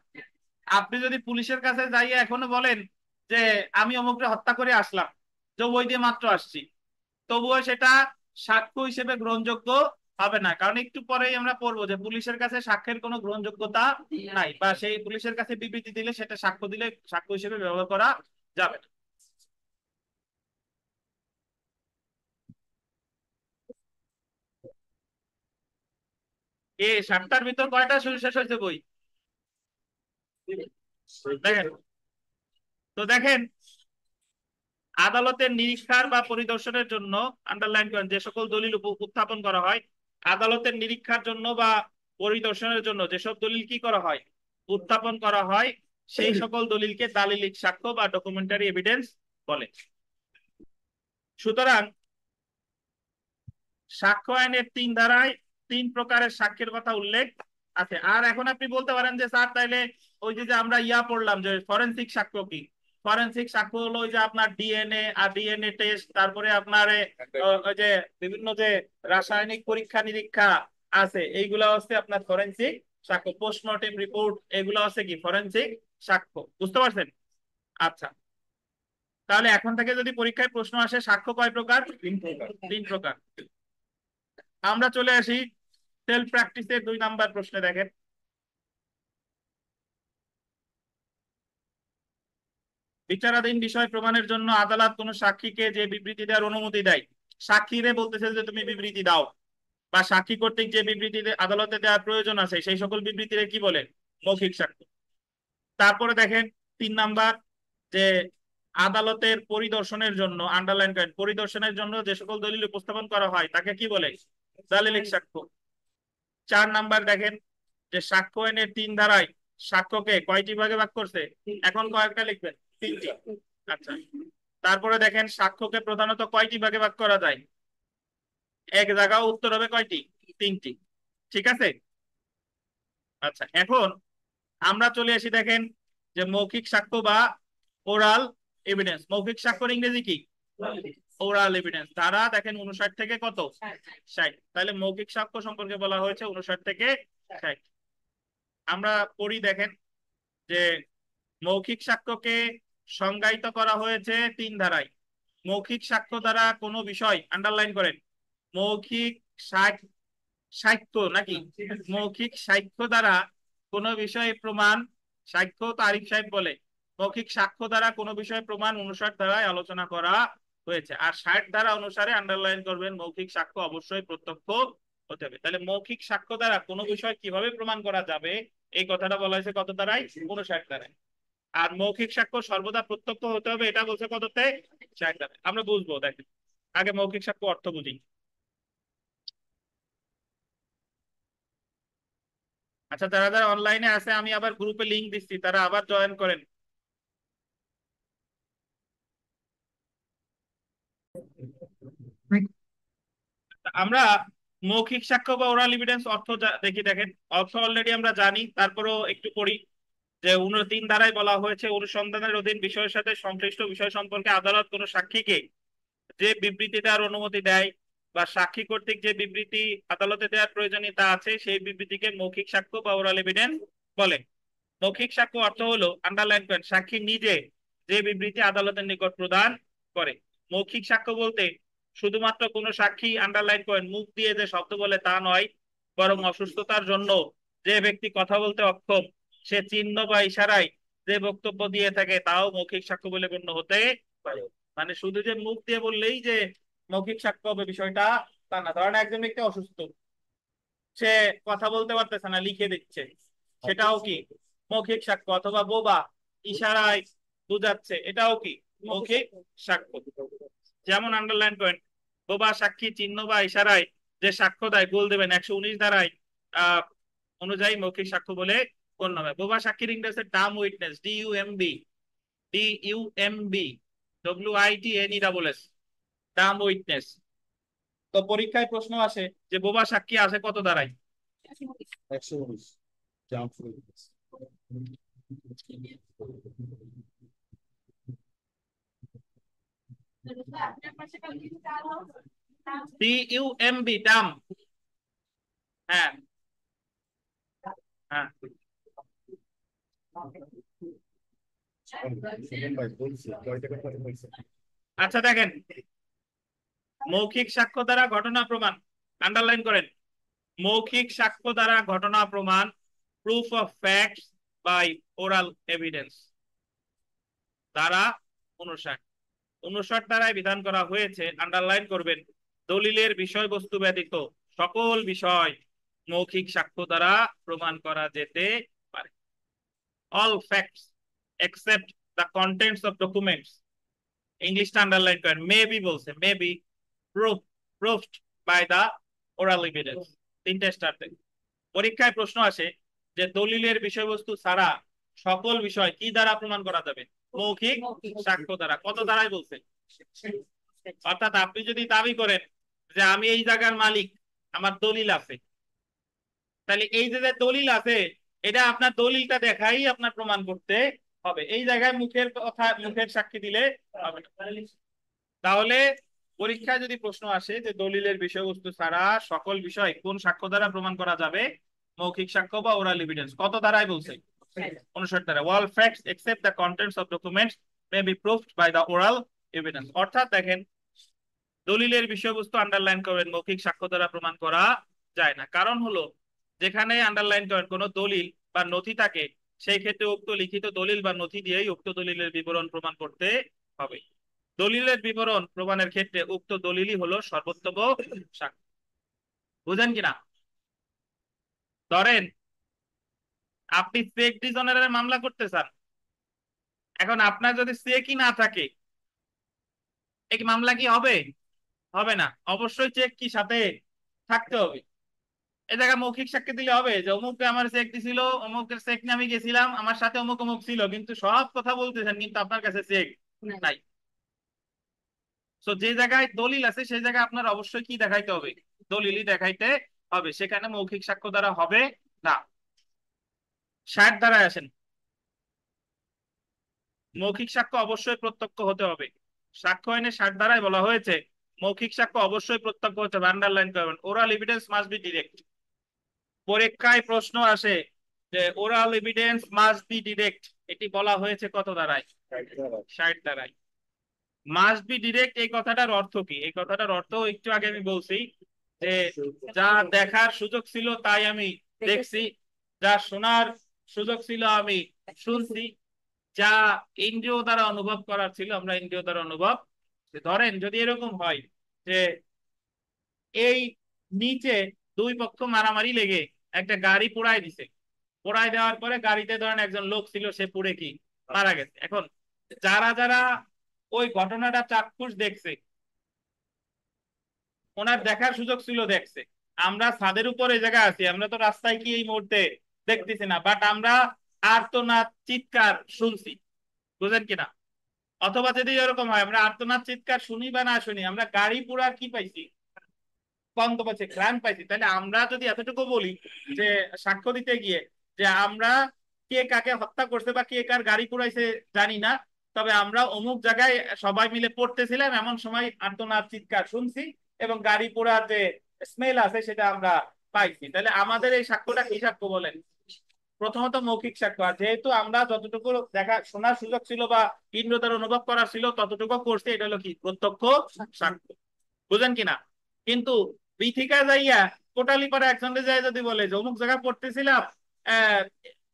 আপনি যদি পুলিশের কাছে যাইয়ে এখনো বলেন যে আমি অমুককে হত্যা করে আসলাম, যে বই দিয়ে মাত্র আসছি, তবুও সেটা সাক্ষ্য হিসেবে গ্রহণযোগ্য হবে না। কারণ একটু পরেই আমরা পড়বো যে পুলিশের কাছে সাক্ষ্যের কোনো গ্রহণযোগ্যতা নাই, বা সেই পুলিশের কাছে বিবৃতি দিলে সেটা সাক্ষ্য দিলে সাক্ষ্য হিসেবে ব্যবহার করা যাবে না। এ 7টার ভিতর কয়টা শুরু শেষ হয়েছে বই? দেখেন তো, দেখেন আদালতের নিরীক্ষার বা পরিদর্শনের জন্য, আন্ডারলাইন করেন, যে সকল দলিল উত্থাপন করা হয় আদালতের নিরীক্ষার জন্য বা পরিদর্শনের জন্য, যেসব দলিল কি করা হয়, উত্থাপন করা হয়, সেই সকল দলিলকে দালিলিক সাক্ষ্য বা ডকুমেন্টারি এভিডেন্স বলে। সুতরাং সাক্ষ্য আইনের 3 ধারায় 3 প্রকারের সাক্ষ্যের কথা উল্লেখ আছে। আর এখন আপনি বলতে পারেন যে স্যার তাইলে ওই যে আমরা পড়লাম যে ফরেনসিক সাক্ষ্য কি? ফরেনসিক সাক্ষ্য হলো ওই যে আপনার ডিএনএ আর ডিএনএ টেস্ট, তারপরে আপনার ওই যে বিভিন্ন যে রাসায়নিক পরীক্ষা নিরীক্ষা আছে, এইগুলা হচ্ছে আপনার ফরেনসিক সাক্ষ্য। পোস্টমর্টেম রিপোর্ট, এগুলা হচ্ছে কি ফরেনসিক সাক্ষ্য। বুঝতে পারছেন? আচ্ছা, তাহলে এখন থেকে যদি পরীক্ষায় প্রশ্ন আসে সাক্ষ্য কয় প্রকার? 3 প্রকার। 3 প্রকার। আমরা চলে আসি সেলফ প্র্যাকটিসের 2 নাম্বার প্রশ্নে। দেখেন, বিচারাধীন বিষয় প্রমাণের জন্য আদালত কোন সাক্ষীকে যে বিবৃতি দেওয়ার অনুমতি দেয়, সাক্ষীরে বলতেছে যে তুমি বিবৃতি দাও, বা সাক্ষী কর্তৃক যে বিবৃতি আদালতে দেওয়ার প্রয়োজন আছে সেই সকল বিবৃতিরে কি বলে? মৌখিক সাক্ষ্য। তারপরে দেখেন 3 নাম্বার, যে আদালতের পরিদর্শনের জন্য, আন্ডারলাইন করেন, পরিদর্শনের জন্য যে সকল দলিল উপস্থাপন করা হয় তাকে কি বলে? দালিলিক সাক্ষ্য। 4 নাম্বার দেখেন, যে সাক্ষ্য আইনের 3 ধারায় সাক্ষ্যকে কয়টি ভাগে ভাগ করছে? এখন কয়েকটা লিখবেন? 3টি। আচ্ছা, তারপরে দেখেন সাক্ষ্যকে প্রধানত কয়টি ভাগে ভাগ করা যায়? এক জায়গাও উত্তর হবে কয়টি? 3টি। ঠিক আছে। আচ্ছা, এখন আমরা চলে আসি, দেখেন যে মৌখিক সাক্ষ্য বা ওরাল এভিডেন্স। মৌখিক সাক্ষ্যের ইংরেজি কি? Oral evidence. ধারা দেখেন 59 থেকে কত? 60। তাহলে মৌখিক সাক্ষ্য সম্পর্কে বলা হয়েছে 59 থেকে 60। আমরা পড়ি, দেখেন যে মৌখিক সাক্ষ্যকে সংজ্ঞায়িত করা হয়েছে 3 ধারায়। মৌখিক সাক্ষ্য দ্বারা কোনো বিষয়, আন্ডারলাইন করেন, মৌখিক সাক্ষ্য নাকি মৌখিক সাক্ষ্য দ্বারা কোনো বিষয়ে প্রমাণ, সাক্ষ্য তো আরিফ সাহেব বলে, মৌখিক সাক্ষ্য দ্বারা কোনো বিষয়ে প্রমাণ 59 ধারায় আলোচনা করা হয়েছে। আর 60 ধারা অনুসারে আন্ডারলাইন করবেন, মৌখিক সাক্ষ্য অবশ্যই প্রত্যক্ষ হতে হবে। তাহলে মৌখিক সাক্ষ্য দ্বারা কোনো বিষয় কিভাবে প্রমাণ করা যাবে, এই কথাটা বলা হয়েছে কত ধারায়? 59 ধারায়। আর মৌখিক সাক্ষ্য সর্বদা প্রত্যক্ষ হতে হবে, এটা বলছে কততে? 60 ধারায়। আমরা বুঝবো, দেখেন আগে মৌখিক সাক্ষ্য অর্থ বুঝি। আচ্ছা, যারা যারা অনলাইনে আছে আমি আবার গ্রুপে লিংক দিচ্ছি, তারা আবার জয়েন করেন। আমরা মৌখিক সাক্ষ্য বা ওরাল এভিডেন্স অর্থ দেখি। দেখেন, অর্থ অলরেডি আমরা জানি, তারপরেও একটু পড়ি। যে 3 ধারায় বলা হয়েছে, অনুসন্ধানের অধীন বিষয়ের সাথে সংশ্লিষ্ট বিষয় সম্পর্কে আদালত কোনো সাক্ষীকে যে বিবৃতি দেওয়ার অনুমতি দেয়, বা সাক্ষী কর্তৃক যে বিবৃতি আদালতে দেওয়ার প্রয়োজনীয়তা আছে, সেই বিবৃতিকে মৌখিক সাক্ষ্য বা ওরাল এভিডেন্স বলে। মৌখিক সাক্ষ্য অর্থ হলো, আন্ডারলাইন করেন, সাক্ষী নিজে যে বিবৃতি আদালতের নিকট প্রদান করে। মৌখিক সাক্ষ্য বলতে শুধুমাত্র কোনো সাক্ষী, আন্ডারলাইন করেন, মুখ দিয়ে যে শব্দ বলে তা নয়, বরং অসুস্থতার জন্য যে ব্যক্তি কথা বলতে অক্ষম সে চিহ্ন বা ইশারায় যে বক্তব্য দিয়ে থাকে তাও মৌখিক সাক্ষ্য বলে গণ্য হতে পারে। মানে শুধু যে মুখ দিয়ে বললেই যে মৌখিক সাক্ষ্য হবে বিষয়টা তা না। ধরেন একজন ব্যক্তি অসুস্থ, সে কথা বলতে পারতেছে না, লিখে দিচ্ছে, সেটাও কি মৌখিক সাক্ষ্য। অথবা বোবা, ইশারায় বুঝাচ্ছে, এটাও কি মৌখিক সাক্ষ্য। যেমন আন্ডারলাইন করেন, বোবা সাক্ষী চিহ্ন বা ইশারায় যে সাক্ষ্য দেয় গোল দেবেন 119 ধারায় আহ অনুযায়ী মৌখিক সাক্ষ্য বলে গণ্য হবে। বোবা সাক্ষীর ইংরেজি Dam witness, DUMB, DUMB, WITNE, Dam witness. তো পরীক্ষায় প্রশ্ন আসে যে বোবা সাক্ষী আসে কত ধারায়? 119 jump free. DUMB, ডাম। হ্যাঁ, হ্যাঁ। আচ্ছা দেখেন, মৌখিক সাক্ষ্য দ্বারা ঘটনা প্রমাণ, আন্ডারলাইন করেন, মৌখিক সাক্ষ্য দ্বারা ঘটনা প্রমাণ, proof of facts by oral evidence, দ্বারা 59 59 দ্বারাই বিধান করা হয়েছে, আন্ডারলাইন করবেন, দলিলের বিষয়বস্তু ব্যতীত সকল বিষয় মৌখিক সাক্ষ্য দ্বারা প্রমাণ করা যেতে পারে। All facts except the contents of documents, ইংলিশটা আন্ডারলাইন করেন, মে বি বলছে, may be proved by the oral evidence. তিনটা স্টার দেন। পরীক্ষায় প্রশ্ন আসে যে দলিলের বিষয়বস্তু ছাড়া সকল বিষয় কি দ্বারা প্রমাণ করা যাবে? মৌখিক সাক্ষ্য দ্বারা। কত দ্বারাই বলছে? অর্থাৎ আপনি যদি দাবি করেন যে আমি এই জায়গার মালিক, আমার দলিল আছে, তাহলে এই যে যে দলিল আছে এটা আপনার দলিলটা দেখাই আপনার প্রমাণ করতে হবে। এই জায়গায় মুখের কথা, মুখের সাক্ষী দিলে হবে না। তাহলে পরীক্ষায় যদি প্রশ্ন আসে যে দলিলের বিষয়বস্তু ছাড়া সকল বিষয় কোন সাক্ষ্য দ্বারা প্রমাণ করা যাবে? মৌখিক সাক্ষ্য বা ওরাল এভিডেন্স। কত দ্বারাই বলছে? 59 দ্বারা। All facts except the contents of documents may be proved by the oral evidence. অর্থাৎ দেখেন, দলিলের বিষয়বস্তু আন্ডারলাইন করেন, মৌখিক সাক্ষ্য দ্বারা প্রমাণ করা যায় না। কারণ হলো যেখানে আন্ডারলাইন করেন কোন দলিল বা নথি থাকে, সেই ক্ষেত্রে উক্ত লিখিত দলিল বা নথি দিয়েই উক্ত দলিলের বিবরণ প্রমাণ করতে হবে। দলিলের বিবরণ প্রমাণের ক্ষেত্রে উক্ত দলিলই হলো সর্বোত্তম সাক্ষ্য। বুঝেন কিনা? ধরেন আপনি চেক ডিজনারের মামলা করতে চান, এখন আপনার যদি চেকই না থাকে, এই মামলা কি হবে? হবে না। অবশ্যই চেক কি সাথে থাকতে হবে। এই জায়গায় মৌখিক সাক্ষী দিলে হবে যে অমুক আমার চেক দিছিল, অমুকের চেক নিয়ে আমি গেছিলাম, আমার সাথে অমুক অমুক ছিল, কিন্তু সব কথা বলতেছেন কিন্তু আপনার কাছে চেক নাই। তো যে জায়গায় দলিল আছে সেই জায়গায় আপনার অবশ্যই কি দেখাইতে হবে? দলিলই দেখাইতে হবে। সেখানে মৌখিক সাক্ষ্য দ্বারা হবে না। 60 দ্বারায় আসেন, মৌখিক সাক্ষ্য অবশ্যই প্রত্যক্ষ হতে হবে। সাক্ষ্য আইনে 60 দ্বারায় বলা হয়েছে মৌখিক সাক্ষ্য অবশ্যই প্রত্যক্ষ হতে হবে। আন্ডারলাইন করবেন, oral evidence must be direct. পরীক্ষায় প্রশ্ন আসে যে oral evidence must be direct, এটি বলা হয়েছে কত দ্বারায়? 60 দ্বারায়। মাস্ট বি ডিরেক্ট এই কথাটার অর্থ কি? এই কথাটার অর্থ একটু আগে আমি বলছি যে যা দেখার সুযোগ ছিল তাই আমি দেখছি, যা শোনার সুযোগ ছিল আমি শুনছি, যা ইন্দ্রিয় দ্বারা অনুভব করার ছিল আমরা ইন্দ্রিয় দ্বারা অনুভব। ধরেন যদি এরকম হয় যে এই নিচে দুই পক্ষ মারামারি লেগে একটা গাড়ি পোড়ায় দিছে, পোড়ায় দেওয়ার পরে গাড়িতে ধরেন একজন লোক ছিল, সে পুড়ে কি মারা গেছে। এখন যারা যারা ওই ঘটনাটা চাক্ষুষ দেখছে, ওনার দেখার সুযোগ ছিল, দেখছে। আমরা ছাদের উপরে জায়গা আছি, আমরা তো রাস্তায় কি এই মুহূর্তে দেখতেছি না, বাট আমরা আর্তনাদ চিৎকার শুনছি। বুঝেন কিনা? অথবা যদি এরকম হয় আমরা আর্তনাদ চিৎকার শুনি বা না শুনি, আমরা গাড়ি পোড়ার কি পাইছি? গন্ধ পাইছি, ঘ্রাণ পাইছি। তাহলে আমরা যদি এতটুকু বলি যে সাক্ষ্য দিতে গিয়ে যে আমরা কে কাকে হত্যা করছে বা কে কার গাড়ি পোড়াইছে জানি না, তবে আমরা অমুক জায়গায় সবাই মিলে পড়তেছিলাম, এমন সময় আর্তনাদ চিৎকার শুনছি এবং গাড়ি পোড়ার যে স্মেল আছে সেটা আমরা পাইছি, তাহলে আমাদের এই সাক্ষ্যটা কি সাক্ষ্য বলেন? প্রথমত মৌখিক সাক্ষ্য। আর যেহেতু আমরা যতটুকু দেখা শোনার সুযোগ ছিল বা ইন্দ্রিয় দ্বারা অনুভব করার ছিল ততটুকু করছি, এটা হলো কি প্রত্যক্ষ সাক্ষ্য। বুঝেন কিনা? কিন্তু বিথিকা যাইয়া কোটালি পাড়া একজনে যায় যদি বলে যে অমুক জায়গায় পড়তেছিলাম, আহ,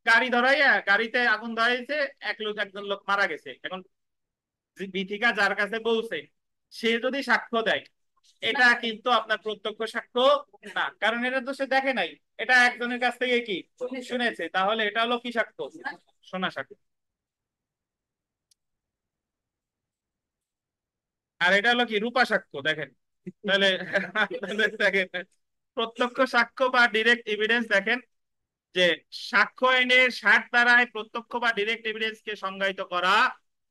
গাড়ি ধরাইয়া গাড়িতে আগুন ধরাইছে, একজন লোক মারা গেছে। এখন বিথিকা যার কাছে বলছে সে যদি সাক্ষ্য দেয়, এটা কিন্তু আপনার প্রত্যক্ষ সাক্ষ্য না, কারণ এটা তো সে দেখে নাই, এটা একজনের কাছ থেকে কি শুনেছে, তাহলে এটা হলো কি সাক্ষ্য? শোনা সাক্ষ্য। আর এটা হলো কি রূপা সাক্ষ্য। দেখেন তাহলে দেখেন প্রত্যক্ষ সাক্ষ্য বা ডিরেক্ট এভিডেন্স, দেখেন যে সাক্ষ্য আইনের 60 ধারায় প্রত্যক্ষ বা ডিরেক্ট এভিডেন্স কে সংজ্ঞায়িত করা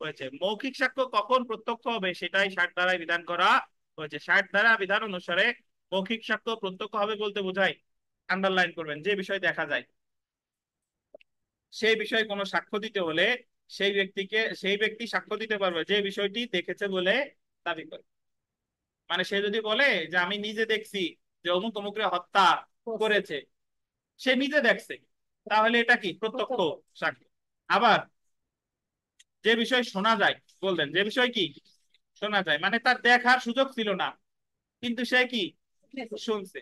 হয়েছে। মৌখিক সাক্ষ্য কখন প্রত্যক্ষ হবে সেটাই 60 ধারায় বিধান করা হয়েছে। 60 ধারা বিধান অনুসারে মৌখিক সাক্ষ্য প্রত্যক্ষ হবে বলতে বোঝায়, আন্ডারলাইন করবেন, যে বিষয় দেখা যায় সেই বিষয়ে কোনো সাক্ষ্য দিতে হলে সেই ব্যক্তি সাক্ষ্য দিতে পারবে যে বিষয়টি দেখেছে বলে দাবি করে। মানে সে যদি বলে যে আমি নিজে দেখছি যে অমুক অমুকরে হত্যা করেছে, সে নিজে দেখছে, তাহলে এটা কি প্রত্যক্ষ সাক্ষ্য। আবার যে বিষয় শোনা যায়, বললেন যে বিষয় কি শোনা যায়, মানে তার দেখার সুযোগ ছিল না কিন্তু সে কি শুনছে,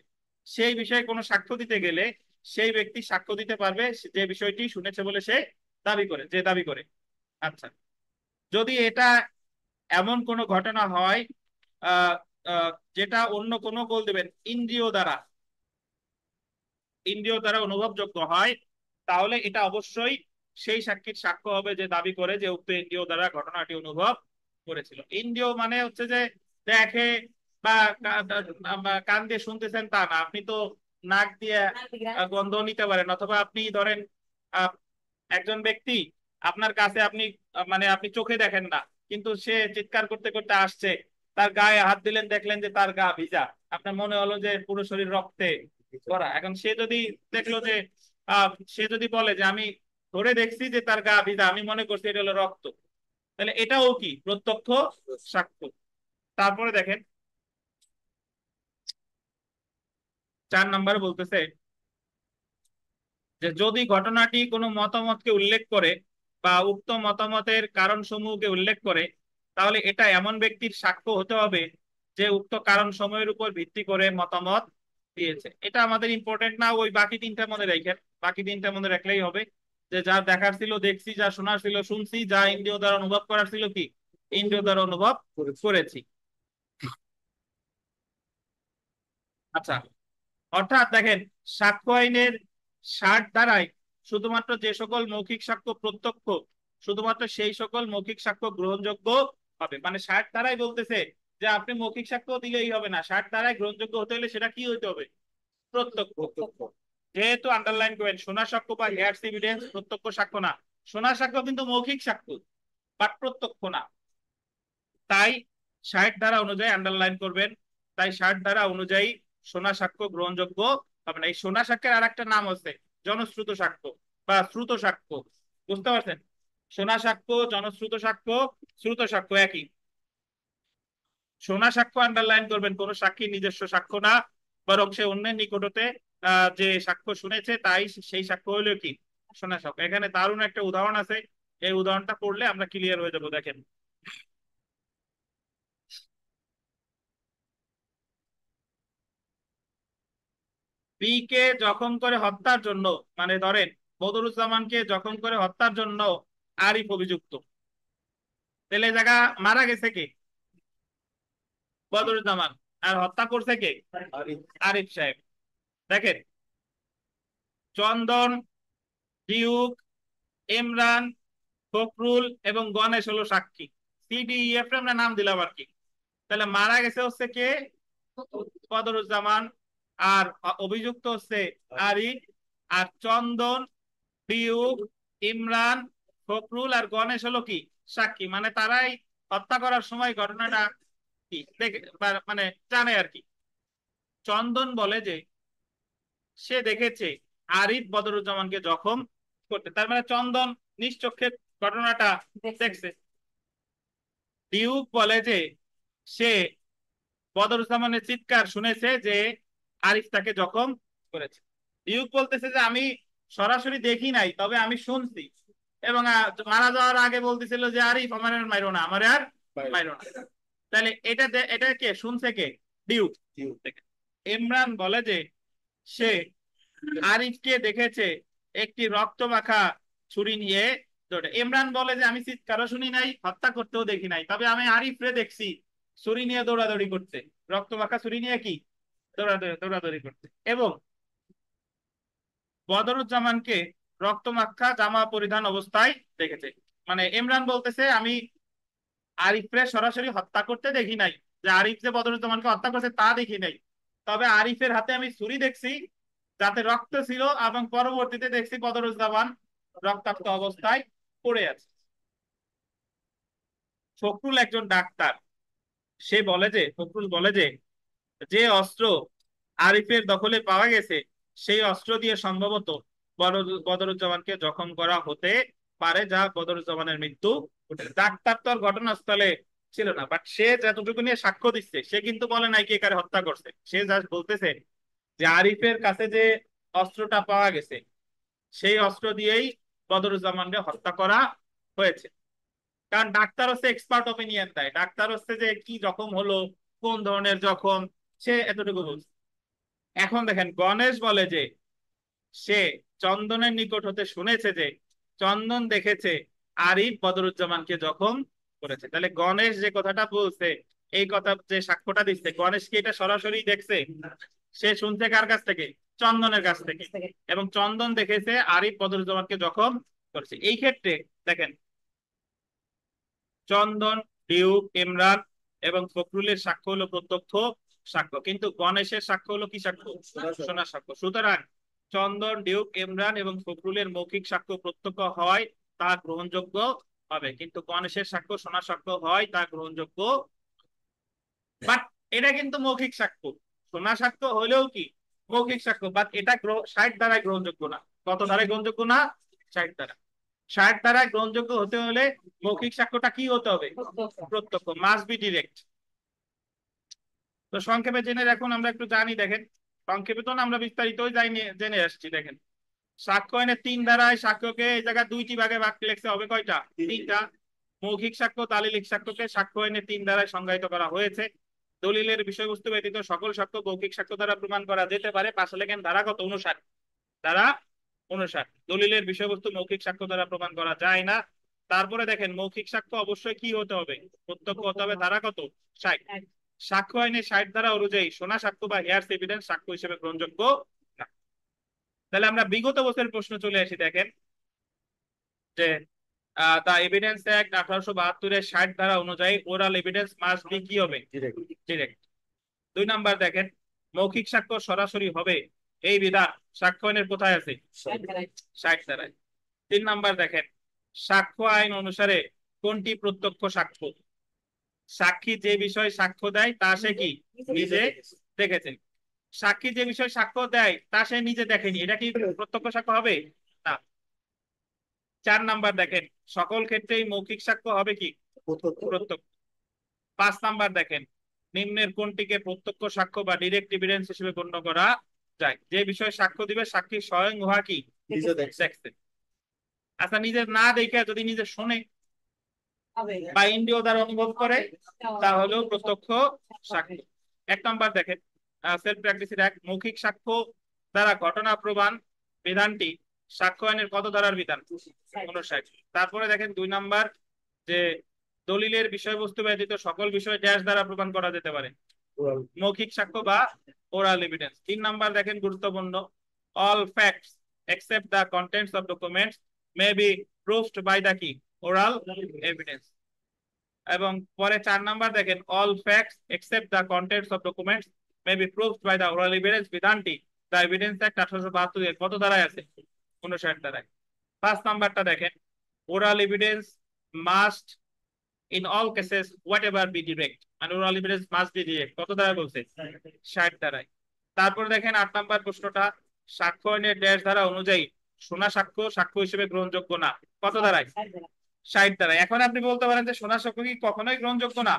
সেই বিষয়ে কোনো সাক্ষ্য দিতে গেলে সেই ব্যক্তি সাক্ষ্য দিতে পারবে যে বিষয়টি শুনেছে বলে সে দাবি করে। আচ্ছা, যদি এটা এমন কোনো ঘটনা হয় আহ আহ, যেটা অন্য কোনো, বল দেবেন, ইন্দ্রিয় দ্বারা অনুভবযোগ্য হয়, তাহলে এটা অবশ্যই সেই সাক্ষীর সাক্ষ্য হবে যে দাবি করে যে উক্ত ইন্দ্রিয় দ্বারা ঘটনাটি অনুভব করেছিল। ইন্দ্রিয় মানে হচ্ছে যে দেখে বা কান দিয়ে শুনতেছেন তা না, আপনি তো নাক দিয়ে গন্ধ নিতে পারেন, অথবা আপনি ধরেন আহ, একজন ব্যক্তি আপনার কাছে, মানে আপনি চোখে দেখেন না কিন্তু সে চিৎকার করতে করতে আসছে, তার গায়ে হাত দিলেন, দেখলেন যে তার গা ভিজা, আপনার মনে হলো যে পুরো শরীর রক্তে ভরা। এখন সে যদি দেখলো যে সে যদি বলে যে আমি ধরে দেখছি যে তার গা ভিজা, আমি মনে করছি এটা হলো রক্ত, তাহলে এটাও কি প্রত্যক্ষ সাক্ষ্য। তারপরে দেখেন 4 নম্বরে বলতেছে যে যদি ঘটনাটি কোনো মতামতকে উল্লেখ করে বা উক্ত মতামতের কারণ সমূহকে উল্লেখ করে, তাহলে এটা এমন ব্যক্তির সাক্ষ্য হতে হবে যে উক্ত কারণ সমূহের উপর ভিত্তি করে মতামত দিয়েছে। এটা আমাদের ইম্পর্টেন্ট না, ওই বাকি 3টা মনে রাখেন, বাকি 3টা মনে রাখলেই হবে যে যা দেখার ছিল দেখছি, যা শোনার ছিল শুনছি, যা ইন্দ্রিয় দ্বারা অনুভব করার ছিল কি ইন্দ্রিয় দ্বারা অনুভব করেছি। আচ্ছা, অর্থাৎ দেখেন সাক্ষ্য আইনের 60 ধারায় শুধুমাত্র যে সকল মৌখিক সাক্ষ্য প্রত্যক্ষ, শুধুমাত্র সেই সকল মৌখিক সাক্ষ্য গ্রহণযোগ্য হবে। মানে 60 ধারায় বলতেছে যে আপনি মৌখিক সাক্ষ্য দিলেই হবে না, 60 ধারায় গ্রহণযোগ্য হতে হলে সেটা কি হইতে হবে? প্রত্যক্ষ। যেহেতু আন্ডারলাইন করেন, শোনা সাক্ষ্য বা হেয়ার্স এভিডেন্স প্রত্যক্ষ সাক্ষ্য না, শোনা সাক্ষ্য কিন্তু মৌখিক সাক্ষ্য বাট প্রত্যক্ষ না। তাই 60 ধারা অনুযায়ী আন্ডারলাইন করবেন, তাই 60 ধারা অনুযায়ী শোনা সাক্ষ্য গ্রহণযোগ্য হবে না। এই শোনা সাক্ষ্যের আর একটা নাম আছে জনশ্রুত সাক্ষ্য বা শ্রুত সাক্ষ্য, বুঝতে পারছেন? শোনা সাক্ষ্য, জনশ্রুত সাক্ষ্য, শ্রুত সাক্ষ্য একই। শোনা সাক্ষ্য আন্ডারলাইন করবেন কোন সাক্ষীর নিজস্ব সাক্ষ্য না, বরং সে অন্যের নিকট হতে যে সাক্ষ্য শুনেছে তাই সেই সাক্ষ্য হলো কি শোনা সাক্ষ্য। এখানে দারুণ একটা উদাহরণ আছে, এই উদাহরণটা পড়লে আমরা ক্লিয়ার হয়ে যাবো। দেখেন, পি কে জখম করে হত্যার জন্য, মানে ধরেন বদরুজ্জামানকে জখম করে হত্যার জন্য আরিফ অভিযুক্ত, তাহলে এই জায়গা মারা গেছে কে? বদরুজ্জামান। আর হত্যা করছে কে? আরিফ সাহেব। দেখেন, চন্দন, ডিউক, ইমরান, ফখরুল এবং গণেশ হলো সাক্ষী, সিডিইএফ আমরা নাম দিলাম আর কি। তাহলে মারা গেছে হচ্ছে কে? বদরুজ্জামান। আর অভিযুক্ত হচ্ছে আরিফ। আর চন্দন, ডিউক, ইমরান, ফখরুল আর গণেশ হলো কি সাক্ষী, মানে তারাই হত্যা করার সময় ঘটনাটা কি দেখে মানে জানে আর কি। চন্দন বলে যে সে দেখেছে আরিফ বদরুজ্জামানকে জখম করতে, তার মানে চন্দন নিজ চোখে ঘটনাটা দেখছে। ডিউক বলে যে সে বদরুজ্জামানের চিৎকার শুনেছে যে আরিফ তাকে জখম করেছে। ডিউক বলতেছে যে আমি সরাসরি দেখি নাই, তবে আমি শুনছি, এবং মারা যাওয়ার আগে বলতেছিল যে আরিফ আমার আর মাইরো না, আমার আর মাইরো না। তাহলে এটা কে শুনছে? কে? ডিউক থেকে। ইমরান বলে যে সে আরিফকে দেখেছে একটি রক্তমাখা ছুরি নিয়ে দৌড়ে। ইমরান বলে যে আমি চিৎকারও শুনি নাই, হত্যা করতেও দেখি নাই, তবে আমি আরিফরে দেখছি ছুরি নিয়ে দৌড়াদৌড়ি করতে, রক্তমাখা ছুরি নিয়ে কি দৌড়াদৌড়ি করতে, এবং বদরুজ্জামানকে রক্তমাখা জামা পরিধান অবস্থায় দেখেছে। মানে ইমরান বলতেছে আমি আরিফরে সরাসরি হত্যা করতে দেখি নাই, যে আরিফ যে বদরুজ্জামানকে হত্যা করছে তা দেখি নাই, তবে আরিফের হাতে আমি ছুরি দেখছি যাতে রক্ত ছিল, এবং পরবর্তীতে দেখছি বদরুজ্জামান রক্তাক্ত অবস্থায় পড়ে আছে। ফখরুল একজন ডাক্তার, ফখরুল বলে যে যে অস্ত্র আরিফের দখলে পাওয়া গেছে সেই অস্ত্র দিয়ে সম্ভবত বদরুজ্জামানকে জখম করা হতে পারে, যা বদরুজ্জামানের মৃত্যু ঘটেছে। ডাক্তার তো আর ঘটনাস্থলে ছিল না, বাট সে যতটুকু নিয়ে সাক্ষ্য দিচ্ছে সে কিন্তু বলে নাই কে কারে হত্যা করছে। সে যা বলতেছে যে আরিফের কাছে যে অস্ত্রটা পাওয়া গেছে সেই অস্ত্র দিয়েই বদরুজ্জামানকে হত্যা করা হয়েছে। কারণ ডাক্তার হচ্ছে এক্সপার্ট ওপিনিয়ন দেয়, ডাক্তার হচ্ছে যে কি জখম হলো, কোন ধরনের জখম, সে এতটুকু বলছে। এখন দেখেন গণেশ বলে যে সে চন্দনের নিকট হতে শুনেছে যে চন্দন দেখেছে আরিফ বদরুজ্জামানকে জখম করেছে। তাহলে গণেশ যে কথাটা বলছে, এই কথা যে সাক্ষ্যটা দিচ্ছে, গণেশ কি এটা সরাসরি দেখছে? সে শুনছে কার কাছ থেকে? চন্দনের কাছ থেকে। এবং চন্দন দেখেছে আরিফ বদরুজ্জামানকে জখম করেছে। এই ক্ষেত্রে দেখেন চন্দন, ডিউক, ইমরান এবং ফখরুলের সাক্ষ্য হলো প্রত্যক্ষ সাক্ষ্য, কিন্তু গণেশের সাক্ষ্য হলো কি সাক্ষ্য? শোনা সাক্ষ্য। সুতরাং চন্দন, ডিউক, ইমরান এবং ফখরুলের মৌখিক সাক্ষ্য প্রত্যক্ষ হয় তা গ্রহণযোগ্য হবে, কিন্তু গণেশের সাক্ষ্য শোনা সাক্ষ্য হয় তা গ্রহণযোগ্য। বাট এটা কিন্তু মৌখিক সাক্ষ্য, শোনা সাক্ষ্য হলেও কি মৌখিক সাক্ষ্য, বাট এটা 60 ধারায় গ্রহণযোগ্য না। কত ধারায় গ্রহণযোগ্য না? 60 ধারা। 60 ধারায় গ্রহণযোগ্য হতে হলে মৌখিক সাক্ষ্যটা কি হতে হবে? প্রত্যক্ষ, মাস্ট বি ডিরেক্ট। তো সংক্ষেপে জেনে রাখুন, আমরা একটু জানি। দেখেন সংক্ষেপে তো না, আমরা বিস্তারিতই জেনে আসছি। দেখেন সাক্ষ্য আইনের 3 ধারায় সাক্ষ্যকে এই জায়গায় 2টি ভাগে ভাগ লেখছে, হবে কয়টা? 3টা। মৌখিক সাক্ষ্য, তালিলিক সাক্ষ্যকে সাক্ষ্য আইনের 3 ধারায় সংজ্ঞায়িত করা হয়েছে। দলিলের বিষয়বস্তু ব্যতীত সকল সাক্ষ্য মৌখিক সাক্ষ্য দ্বারা প্রমাণ করা যেতে পারে। 5 লেখেন ধারা কত? 59। ধারা 59। দলিলের বিষয়বস্তু মৌখিক সাক্ষ্য দ্বারা প্রমাণ করা যায় না। তারপরে দেখেন মৌখিক সাক্ষ্য অবশ্যই কি হতে হবে? প্রত্যক্ষ হতে হবে। ধারা কত? 60। সাক্ষ্য আইনে 60 ধারা অনুযায়ী শোনা সাক্ষ্য বা হেয়ার্স এভিডেন্স সাক্ষ্য হিসেবে গ্রহণযোগ্য না। তাহলে আমরা বিগত বছরের প্রশ্ন চলে আসি। দেখেন যে দা এভিডেন্স অ্যাক্ট 1872 60 ধারা অনুযায়ী ওরাল এভিডেন্স মাস্ট বি কি হবে? ডিরেক্ট। 2 নাম্বার দেখেন মৌখিক সাক্ষ্য সরাসরি হবে এই বিধান সাক্ষ্য আইনের কোথায় আছে? 60 ধারায়। 3 নাম্বার দেখেন সাক্ষ্য আইন অনুসারে কোনটি প্রত্যক্ষ সাক্ষ্য? সাক্ষী যে বিষয় সাক্ষ্য দেয় তা সে কি নিজে দেখেছে। সাক্ষী যে বিষয় সাক্ষ্য দেয় তা সে নিজে দেখেনি, এটা কি প্রত্যক্ষ সাক্ষ্য হবে? না। 4 নাম্বার দেখেন সকল ক্ষেত্রেই মৌখিক সাক্ষ্য হবে কি? প্রত্যক্ষ। 5 নাম্বার দেখেন নিম্নের কোনটিকে প্রত্যক্ষ সাক্ষ্য বা ডিরেক্ট এভিডেন্স হিসেবে গণ্য করা যায়? যে বিষয়ে সাক্ষ্য দিবে সাক্ষী স্বয়ং উহা কি দেখছে। আচ্ছা নিজে না দেখে যদি নিজে শোনে বা ইন্দ্রিয় দ্বারা অনুভব করে তাহলেও প্রত্যক্ষ সাক্ষ্য। 1 নাম্বার দেখেন সেলফ প্র্যাকটিসের এক মৌখিক সাক্ষ্য দ্বারা ঘটনা প্রমাণ বিধানটি সাক্ষ্য আইনের কত ধারার বিধান? 59। তারপরে দেখেন 2 নাম্বার যে দলিলের বিষয়বস্তু ব্যতীত সকল বিষয় ড্যাশ দ্বারা প্রমাণ করা যেতে পারে, মৌখিক সাক্ষ্য বা ওরাল এভিডেন্স। 3 নাম্বার দেখেন গুরুত্বপূর্ণ all facts except the contents of documents may be proved by the কি ওরাল এভিডেন্স। এবং পরে 4 নাম্বার দেখেন all facts except the contents of documents may be proved by the oral evidence বিধানটি the evidence act 1872 এর কত ধারায় আছে? 59 ধারায়। 5 নাম্বারটা দেখেন oral evidence must in all cases whatever be direct, and oral evidence must be direct, কত ধারায় বলছে? 60 ধারায়। তারপর দেখেন 8 নাম্বার প্রশ্নটা সাক্ষ্য আইনের ড্যাশ ধারা অনুযায়ী শোনা সাক্ষ্য সাক্ষ্য হিসেবে গ্রহণযোগ্য না, কত ধারায়? 60 ধারায়। এখন আপনি বলতে পারেন যে শোনা সাক্ষ্য কি কখনোই গ্রহণযোগ্য না?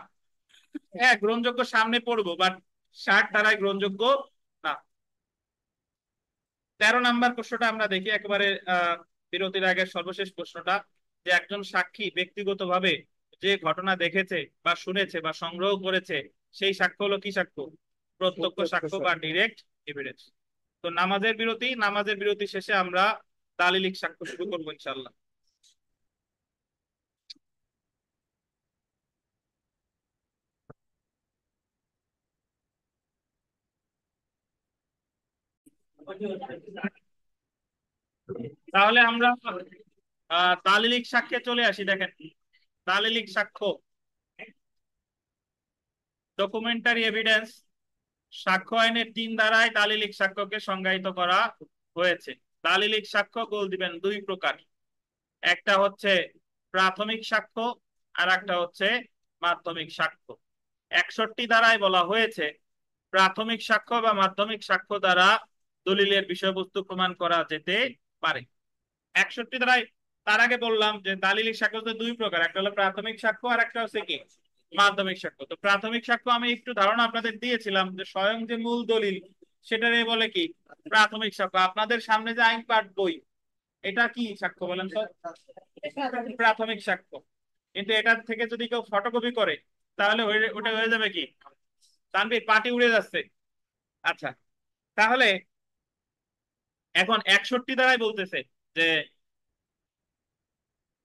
হ্যাঁ গ্রহণযোগ্য, সামনে পড়বো, বাট 60 ধারায় গ্রহণযোগ্য না। 13 নাম্বার প্রশ্নটা আমরা দেখি একেবারে বিরতির আগের সর্বশেষ প্রশ্নটা, যে একজন সাক্ষী ব্যক্তিগতভাবে যে ঘটনা দেখেছে বা শুনেছে বা সংগ্রহ করেছে সেই সাক্ষ্য হলো কি সাক্ষ্য? প্রত্যক্ষ সাক্ষ্য বা ডিরেক্ট এভিডেন্স। তো নামাজের বিরতি শেষে আমরা তালিলিক সাক্ষ্য শুরু করবো ইনশাল্লাহ। তাহলে আমরা তালিলিক সাক্ষ্যে চলে আসি। দেখেন, তালিলিক সাক্ষ্য, ডকুমেন্টারি এভিডেন্স, সাক্ষ্য আইনের 3 ধারায় তালিলিক সাক্ষ্যকে সংজ্ঞায়িত করা হয়েছে। তালিলিক সাক্ষ্য গোল দিবেন 2 প্রকার, একটা হচ্ছে প্রাথমিক সাক্ষ্য আর একটা হচ্ছে মাধ্যমিক সাক্ষ্য। 61 ধারায় বলা হয়েছে প্রাথমিক সাক্ষ্য বা মাধ্যমিক সাক্ষ্য দ্বারা দলিলের বিষয়বস্তু প্রমাণ করা যেতে পারে। 61 ধারায়, তার আগে বললাম যে তালিলিক সাক্ষ্য তো 2 প্রকার, একটা হলো প্রাথমিক সাক্ষ্য আর একটা হচ্ছে কি মাধ্যমিক সাক্ষ্য। তো প্রাথমিক সাক্ষ্য আমি একটু ধারণা আপনাদের দিয়েছিলাম যে স্বয়ং যে মূল দলিল সেটারে বলে কি প্রাথমিক সাক্ষ্য। আপনাদের সামনে যে আইন পাঠ বই, এটা কি সাক্ষ্য বলেন তো? প্রাথমিক সাক্ষ্য। কিন্তু এটার থেকে যদি কেউ ফটোকপি করে তাহলে ওটা হয়ে যাবে কি তানভীর, পাটি উড়ে যাচ্ছে। আচ্ছা, তাহলে এখন 61 ধারায় বলতেছে যে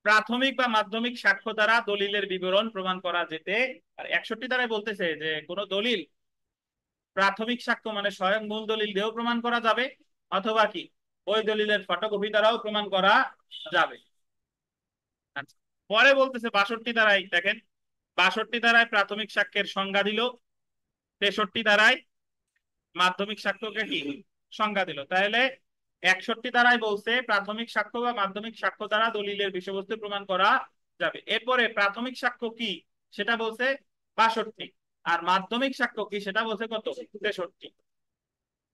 প্রাথমিক বা মাধ্যমিক সাক্ষ্য দ্বারা দলিলের বিবরণ প্রমাণ করা যেতে। আর 61 ধারায় বলতেছে যে কোন দলিল প্রাথমিক সাক্ষ্য মানে স্বয়ং মূল দলিল দিয়েও প্রমাণ করা যাবে, অথবা কি ওই দলিলের ফটোকপি দ্বারাও প্রমাণ করা যাবে। আচ্ছা, পরে বলতেছে 62 ধারায়, দেখেন 62 ধারায় প্রাথমিক সাক্ষ্যের সংজ্ঞা দিল, 63 ধারায় মাধ্যমিক সাক্ষ্যকে কি সংজ্ঞা দিল। তাহলে 61 ধারায় বলছে প্রাথমিক সাক্ষ্য বা মাধ্যমিক সাক্ষ্য দ্বারা দলিলের বিষয়বস্তু প্রমাণ করা যাবে। এরপরে প্রাথমিক সাক্ষ্য কি সেটা বলছে 62, আর মাধ্যমিক সাক্ষ্য কি সেটা বলছে কত 63।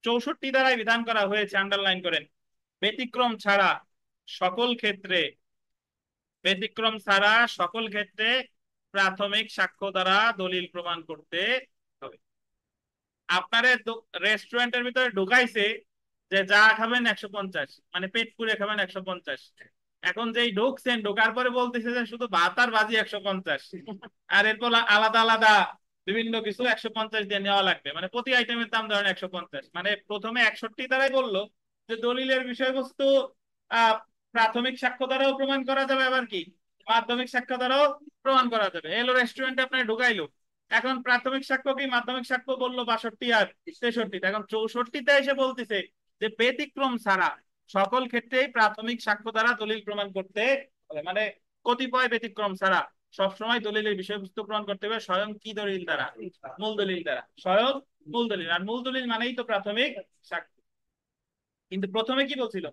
64 ধারায় বিধান করা হয়েছে, আন্ডারলাইন করেন, ব্যতিক্রম ছাড়া সকল ক্ষেত্রে প্রাথমিক সাক্ষ্য দ্বারা দলিল প্রমাণ করতে হবে। আপনারে রেস্টুরেন্টের ভিতরে ঢুকাইছে যে যা খাবেন 150, মানে পেট পুরে খাবেন 150। এখন যেই ঢুকছেন, ঢোকার পরে বলতেছে যে শুধু ভাত আর ভাজি 150, আর এরপর আলাদা আলাদা বিভিন্ন কিছু 150 দিয়ে নেওয়া লাগবে, মানে প্রতি আইটেমের দাম ধরেন 150। মানে প্রথমে 61 দ্বারাই বললো যে দলিলের বিষয়বস্তু আহ প্রাথমিক সাক্ষ্য দ্বারাও প্রমাণ করা যাবে, আবার কি মাধ্যমিক সাক্ষ্য দ্বারাও প্রমাণ করা যাবে। এলো রেস্টুরেন্টে আপনার ঢুকাইলো, এখন প্রাথমিক সাক্ষ্য কি মাধ্যমিক সাক্ষ্য বললো 62 আর 63, এখন 64তে এসে বলতেছে যে ব্যতিক্রম ছাড়া সকল ক্ষেত্রেই প্রাথমিক সাক্ষ্য দ্বারা দলিল প্রমাণ করতে হবে। মানে কতিপয় ব্যতিক্রম ছাড়া সবসময় দলিলের বিষয়বস্তু প্রমাণ করতে হবে স্বয়ং কি দলিল দ্বারা, মূল দলিল দ্বারা, স্বয়ং মূল দলিল। আর মূল দলিল মানেই তো প্রাথমিক সাক্ষ্য। কিন্তু প্রথমে কি বলছিল,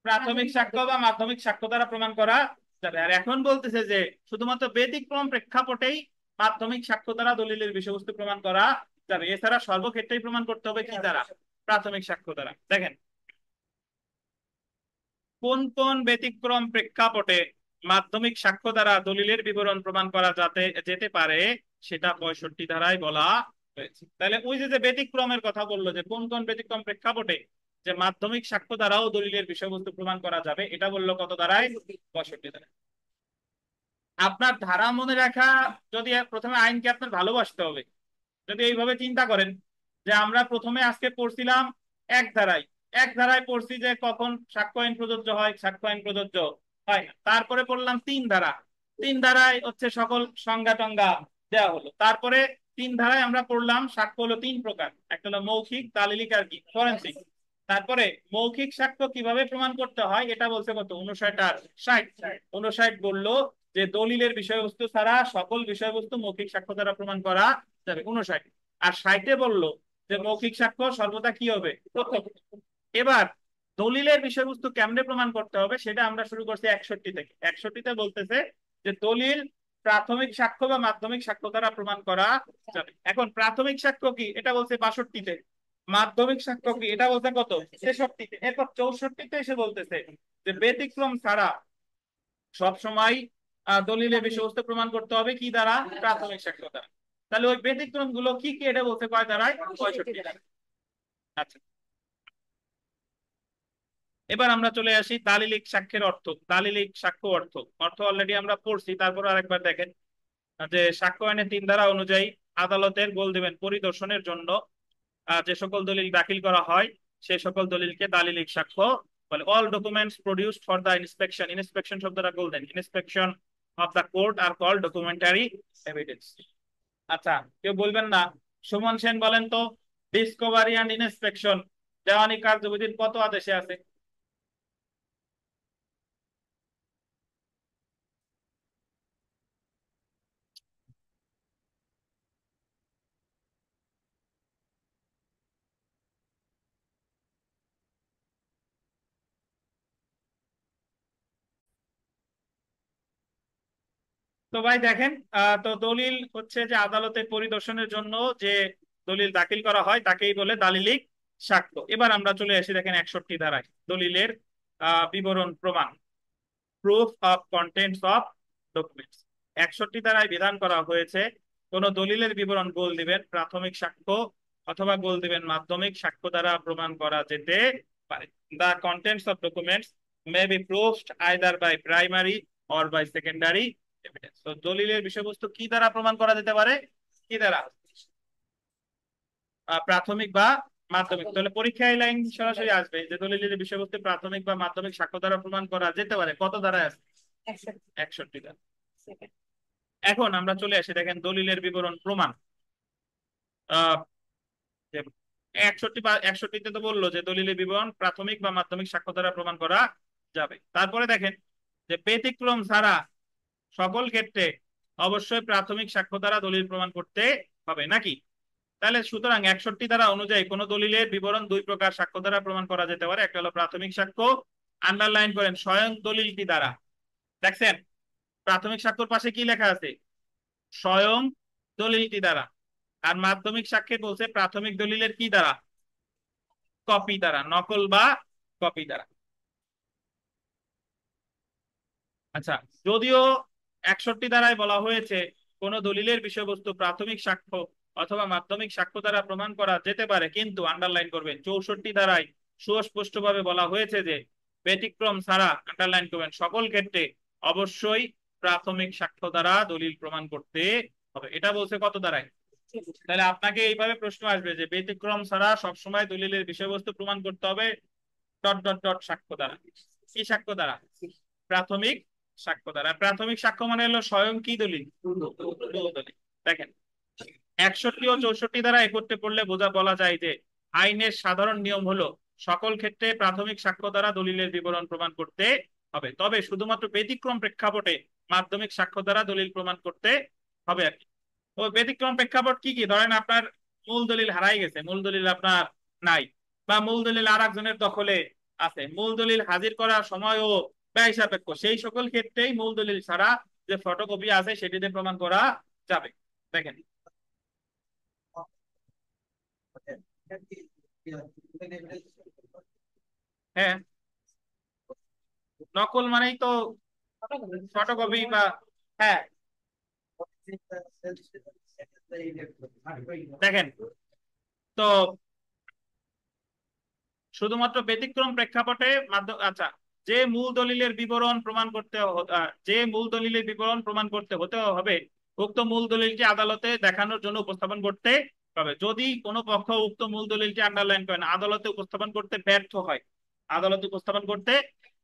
প্রাথমিক সাক্ষ্য বা মাধ্যমিক সাক্ষ্য দ্বারা প্রমাণ করা যাবে। আর এখন বলতেছে যে শুধুমাত্র ব্যতিক্রম প্রেক্ষাপটেই মাধ্যমিক সাক্ষ্য দ্বারা দলিলের বিষয়বস্তু প্রমাণ করা যাবে, এছাড়া সর্বক্ষেত্রেই প্রমাণ করতে হবে কি দ্বারা, প্রাথমিক সাক্ষ্য দ্বারা। দেখেন কোন কোন ব্যতিক্রম প্রেক্ষাপটে মাধ্যমিক সাক্ষ্য দ্বারা দলিলের বিবরণ প্রমাণ করা যেতে পারে সেটা 65 ধারায় বলা হয়েছে। তাহলে ওই যে ব্যতিক্রমের কথা বললো যে কোন কোন ব্যতিক্রম প্রেক্ষাপটে যে মাধ্যমিক সাক্ষ্য দ্বারাও দলিলের বিষয়বস্তু প্রমাণ করা যাবে, এটা বললো কত ধারায়, 65 ধারায়। আপনার ধারা মনে রাখা, যদি প্রথমে আইনকে আপনার ভালোবাসতে হবে। যদি এইভাবে চিন্তা করেন যে আমরা প্রথমে আজকে পড়ছিলাম এক ধারায় পড়ছি যে কখন সাক্ষ্য আইন প্রযোজ্য হয়, সাক্ষ্য আইন প্রযোজ্য হয় না। তারপরে পড়লাম 3 ধারায় হচ্ছে সকল সংজ্ঞা টঙ্গা দেওয়া হলো। তারপরে 3 ধারায় আমরা পড়লাম সাক্ষ্য হলো 3 প্রকার, একটা হলো মৌখিক, তালিলিক আর কি ফরেনসিক। তারপরে মৌখিক সাক্ষ্য কিভাবে প্রমাণ করতে হয় এটা বলছে কত 59 আর 60। 59 বললো যে দলিলের বিষয়বস্তু ছাড়া সকল বিষয়বস্তু মৌখিক সাক্ষ্য দ্বারা প্রমাণ করা যাবে 59। আর 60 বললো যে মৌখিক সাক্ষ্য সর্বদা কি হবে, প্রত্যক্ষ। এবার দলিলের বিষয়বস্তু কেমনে প্রমাণ করতে হবে সেটা আমরা শুরু করছি 61 থেকে। 61তে বলতেছে যে দলিল প্রাথমিক সাক্ষ্য বা মাধ্যমিক সাক্ষ্য দ্বারা প্রমাণ করা যাবে। এখন প্রাথমিক সাক্ষ্য কি এটা বলছে 62তে, মাধ্যমিক সাক্ষ্য কি এটা বলছে কত 63তে। এরপর 64তে এসে বলতেছে যে ব্যতিক্রম ছাড়া সব সময় দলিলের বিষয়বস্তু প্রমাণ করতে হবে কি দ্বারা, প্রাথমিক সাক্ষ্য দ্বারা। তাহলে ওই ব্যতিক্রম গুলো কি কি এটা বলতে কয় দ্বারায়, 65 দ্বারা। আচ্ছা, এবার আমরা চলে আসি তালিলিক সাক্ষ্যের অর্থ। তালিলিক সাক্ষ্য অর্থ অর্থ অলরেডি আমরা পড়ছি, তারপর আরেকবার দেখেন যে সাক্ষ্য আইনের 3 ধারা অনুযায়ী আদালতের গোল দিবেন পরিদর্শনের জন্য যে সকল দলিল দাখিল করা হয় সেই সকল দলিলকে দালিলিক সাক্ষ্য বলে। All documents produced for the inspection, inspection শব্দটা বলতেন, inspection of the court are called documentary evidence. আচ্ছা, কেউ বলবেন না, সুমন সেন বলেন তো, ডিসকভারি অ্যান্ড ইন্সপেকশন দেওয়ানি কার্যবিধির কত আদেশে আছে? তো ভাই দেখেন, তো দলিল হচ্ছে যে আদালতে পরিদর্শনের জন্য যে দলিল দাখিল করা হয় তাকেই বলে দালিলিক সাক্ষ্য। এবার আমরা চলে আসি দেখেন 61 ধারায় দলিলের বিবরণ প্রমাণ, proof of contents of documents. 61 ধারায় বিধান করা হয়েছে কোন দলিলের বিবরণ গোল দিবেন প্রাথমিক সাক্ষ্য অথবা গোল দিবেন মাধ্যমিক সাক্ষ্য দ্বারা প্রমাণ করা যেতে পারে। The contents of documents may be proved either by primary or by secondary evidence. তো দলিলের বিষয়বস্তু কি দ্বারা প্রমাণ করা যেতে পারে? কি দ্বারা? প্রাথমিক বা মাধ্যমিক। তাহলে পরীক্ষায় লাইন সরাসরি আসবে যে দলিলের বিষয়বস্তু প্রাথমিক বা মাধ্যমিক সাক্ষ্য দ্বারা প্রমাণ করা যেতে পারে। কত ধারায় আছে? 61 ধারা। এখন আমরা চলে আসি দেখেন দলিলের বিবরণ প্রমাণ। আহ 61তে তো বললো যে দলিলের বিবরণ প্রাথমিক বা মাধ্যমিক সাক্ষ্য দ্বারা প্রমাণ করা যাবে। তারপরে দেখেন যে ব্যতিক্রম ছাড়া সকল ক্ষেত্রে অবশ্যই প্রাথমিক সাক্ষ্য দ্বারা দলিল প্রমাণ করতে হবে নাকি? তাহলে সুতরাং 61 ধারা অনুযায়ী কোন দলিলের বিবরণ দুই প্রকার সাক্ষ্য দ্বারা প্রমাণ করা যেতে পারে। একটা হলো প্রাথমিক সাক্ষ্য, আন্ডারলাইন করেন, স্বয়ং দলিলটি দ্বারা। দেখছেন প্রাথমিক সাক্ষ্যর পাশে কি লেখা আছে? স্বয়ং দলিলটি দ্বারা। আর মাধ্যমিক সাক্ষ্যে বলছে প্রাথমিক দলিলের কি দ্বারা? কপি দ্বারা, নকল বা কপি দ্বারা। আচ্ছা, যদিও 61 ধারায় বলা হয়েছে কোন দলিলের বিষয়বস্তু প্রাথমিক সাক্ষ্য অথবা মাধ্যমিক সাক্ষ্য দ্বারা প্রমাণ করা যেতে পারে, কিন্তু আন্ডারলাইন করবেন 64 ধারায় সুস্পষ্টভাবে বলা হয়েছে যে ব্যতিক্রম ছাড়া, আন্ডারলাইন করবেন, সকল ক্ষেত্রে অবশ্যই প্রাথমিক সাক্ষ্য দ্বারা দলিল প্রমাণ করতে হবে। এটা বলছে কত ধারায়? তাহলে আপনাকে এইভাবে প্রশ্ন আসবে যে ব্যতিক্রম ছাড়া সবসময় দলিলের বিষয়বস্তু প্রমাণ করতে হবে ডট ডট ডট সাক্ষ্য দ্বারা। কি সাক্ষ্য দ্বারা? প্রাথমিক সাক্ষ্য দ্বারা। প্রাথমিক সাক্ষ্য মানে হলো স্বয়ং কি দলিল? দলিল। দেখেন 61 ও 64 দ্বারা একত্রে পড়লে বলা যায় যে আইনের সাধারণ নিয়ম হলো সকল ক্ষেত্রে প্রাথমিক সাক্ষ্য দ্বারা দলিলের বিবরণ প্রমাণ করতে হবে, তবে শুধুমাত্র ব্যতিক্রম প্রেক্ষাপটে মাধ্যমিক সাক্ষ্য দ্বারা দলিল প্রমাণ করতে হবে আর কি। তো ব্যতিক্রম প্রেক্ষাপট কি কি? ধরেন আপনার মূল দলিল হারাই গেছে, মূল দলিল আপনার নাই, বা মূল দলিল আর একজনের দখলে আছে, মূল দলিল হাজির করার সময়ও ব্যয় সাপেক্ষ, সেই সকল ক্ষেত্রেই মূল দলিল ছাড়া যে ফটোকপি আছে সেটিতে প্রমাণ করা যাবে। দেখেন হ্যাঁ, নকল মানেই তো ফটোকপি বা হ্যাঁ। দেখেন তো শুধুমাত্র ব্যতিক্রম প্রেক্ষাপটে মাধ্যম, আচ্ছা, যে মূল দলিলের বিবরণ প্রমাণ করতে যে মূল দলিলের বিবরণ প্রমাণ করতে হতে হবে উক্ত মূল দলিলটি আদালতে দেখানোর জন্য উপস্থাপন করতে হবে। যদি কোনো পক্ষ উক্ত মূল দলিলটি আন্ডারলাইন করেন আদালতে উপস্থাপন করতে ব্যর্থ হয়, আদালতে উপস্থাপন করতে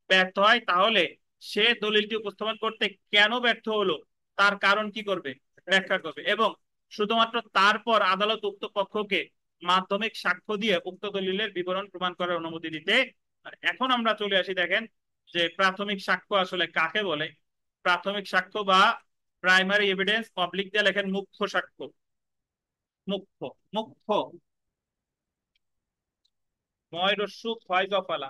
ব্যর্থ হয়, তাহলে সে দলিলটি উপস্থাপন করতে কেন ব্যর্থ হলো তার কারণ কি করবে? ব্যাখ্যা করবে, এবং শুধুমাত্র তারপর আদালত উক্ত পক্ষকে মাধ্যমিক সাক্ষ্য দিয়ে উক্ত দলিলের বিবরণ প্রমাণ করার অনুমতি দিতে পারে। এখন আমরা চলে আসি দেখেন যে প্রাথমিক সাক্ষ্য আসলে কাকে বলে। প্রাথমিক সাক্ষ্য বা প্রাইমারি এভিডেন্স, পাবলিক দিয়ে লেখেন মুখ্য সাক্ষ্য। মুখ্য, মুখ্য, ময় রস্যু ক্ষয় জফালা।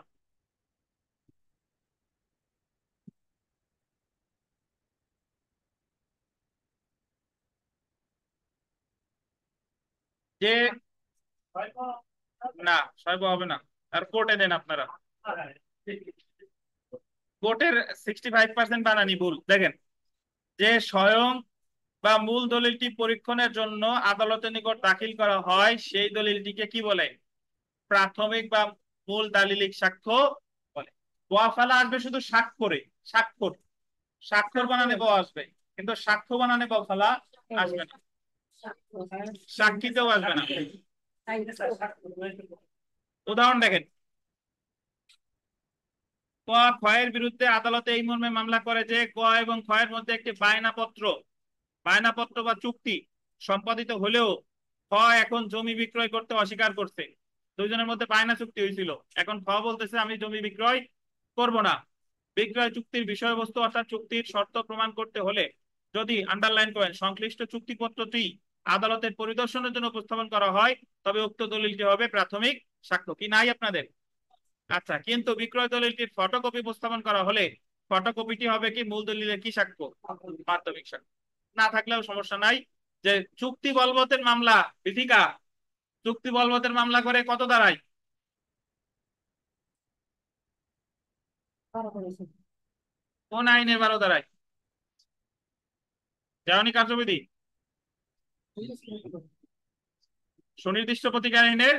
যে না, সর্ব হবে না, আর কোর্টে দেন আপনারা। কোর্টের 65% বানানি ভুল। দেখেন যে স্বয়ং বা মূল দলিলটি পরীক্ষণের জন্য আদালতের নিকট দাখিল করা হয় সেই দলিলটিকে কি বলে? প্রাথমিক বা মূল দালিলিক সাক্ষ্য বলে। ওয়াফালা আসবে শুধু স্বাক্ষরে, স্বাক্ষর, স্বাক্ষর বানানে ব আসবে, কিন্তু সাক্ষ্য বানানে বফালা আসবে না, সাক্ষীতেও আসবে না। উদাহরণ দেখেন, ক ক্ষয়ের বিরুদ্ধে আদালতে এই মর্মে মামলা করে যে ক এবং ক্ষয়ের মধ্যে একটি বায়নাপত্র বা চুক্তি সম্পাদিত হলেও খ এখন জমি বিক্রয় করতে অস্বীকার করছে। দুইজনের মধ্যে বায়না চুক্তি হয়েছিল, এখন খ বলতেছে আমি জমি বিক্রয় করব না। বিক্রয় চুক্তির বিষয়বস্তু অর্থাৎ চুক্তির শর্ত প্রমাণ করতে হলে যদি আন্ডারলাইন করেন সংশ্লিষ্ট চুক্তিপত্রটি আদালতের পরিদর্শনের জন্য উপস্থাপন করা হয় তবে উক্ত দলিলটি হবে প্রাথমিক সাক্ষ্য। কি নাই আপনাদের? আচ্ছা, কিন্তু বিক্রয় দলিলটির ফটোকপি উপস্থাপন করা হলে ফটোকপিটি হবে কি মূল দলিলের কি সাক্ষ্য? প্রাথমিক সাক্ষ্য। না থাকলেও সমস্যা নাই। যে চুক্তি বলবতের মামলা বিধিকা চুক্তি বলবতের মামলা করে কত দাঁড়ায়? কোন আইনের 12 দাঁড়ায়? দেওয়ানি কার্যবিধি সুনির্দিষ্ট প্রতিকার আইনের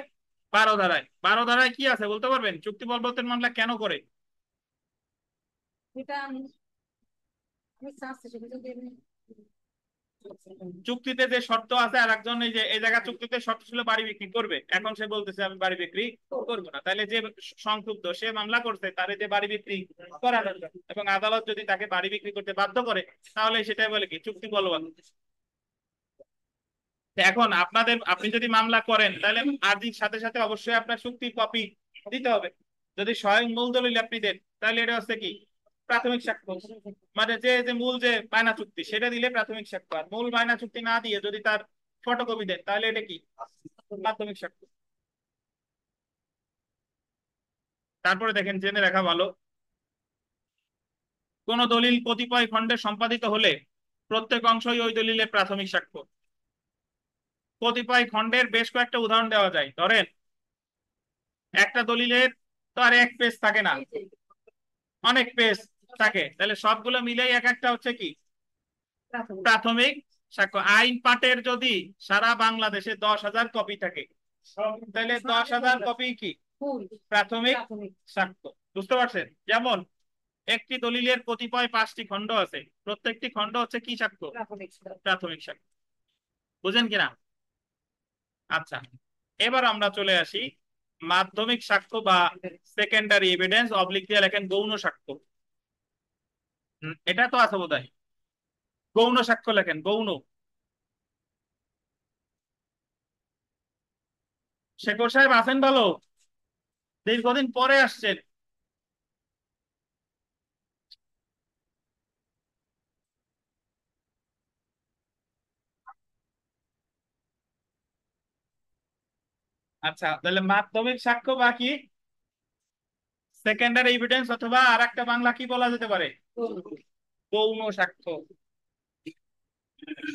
12 ধারায়। 12 ধারায় কি আছে বলতে পারবেন? চুক্তি বলবতের মামলা কেন করে? চুক্তিতে যে শর্ত আছে, আর একজন এই যে এই জায়গা চুক্তিতে শর্ত ছিল বাড়ি বিক্রি করবে, এখন সে বলতেছে আমি বাড়ি বিক্রি করবো না, তাহলে যে সংক্ষুব্ধ সে মামলা করছে তারে যে বাড়ি বিক্রি করা দরকার, এবং আদালত যদি তাকে বাড়ি বিক্রি করতে বাধ্য করে তাহলে সেটাই বলে কি চুক্তি বলবৎ। এখন আপনি যদি মামলা করেন তাহলে আর্জির সাথে সাথে অবশ্যই আপনার চুক্তির কপি দিতে হবে। যদি স্বয়ং মূল দলিল আপনি দেন তাহলে এটা হচ্ছে কি প্রাথমিক সাক্ষ্য। মানে যে যে মূল যে বায়না চুক্তি সেটা দিলে প্রাথমিক সাক্ষ্য, আর মূল বায়না চুক্তি না দিয়ে যদি তার ফটোকপি দেন তাহলে এটা কি প্রাথমিক সাক্ষ্য। তারপরে দেখেন, জেনে রাখা ভালো, কোন দলিল কতিপয় খণ্ডে সম্পাদিত হলে প্রত্যেক অংশই ওই দলিলের প্রাথমিক সাক্ষ্য। কতিপয় খণ্ডের বেশ কয়েকটা উদাহরণ দেওয়া যায়। ধরেন একটা দলিলের তো আর এক পেজ থাকে না, অনেক পেজ থাকে, তাহলে সবগুলো মিলেই এক একটা হচ্ছে কি প্রাথমিক সাক্ষ্য। আইন পাঠের যদি সারা বাংলাদেশে 10,000 কপি থাকে তাহলে 10,000 কপি কি প্রাথমিক সাক্ষ্য। বুঝতে পারছেন? যেমন একটি দলিলের কতিপয় 5টি খণ্ড আছে, প্রত্যেকটি খণ্ড হচ্ছে কি সাক্ষ্য? প্রাথমিক সাক্ষ্য। বুঝেন কিনা? আচ্ছা, এবার আমরা চলে আসি মাধ্যমিক সাক্ষ্য বা সেকেন্ডারি এভিডেন্স, অবলিক দিয়ে লেখেন গৌণ সাক্ষ্য। এটা তো আছে বোধহয়, গৌণ সাক্ষ্য লেখেন গৌণ। শেখর সাহেব আছেন ভালো? দীর্ঘদিন পরে আসছেন। আচ্ছা, তাহলে মাধ্যমিক সাক্ষ্য বাকি সেকেন্ডারি এভিডেন্স, অথবা আর একটা বাংলা কি বলা যেতে পারে? গৌণ সাক্ষ্য।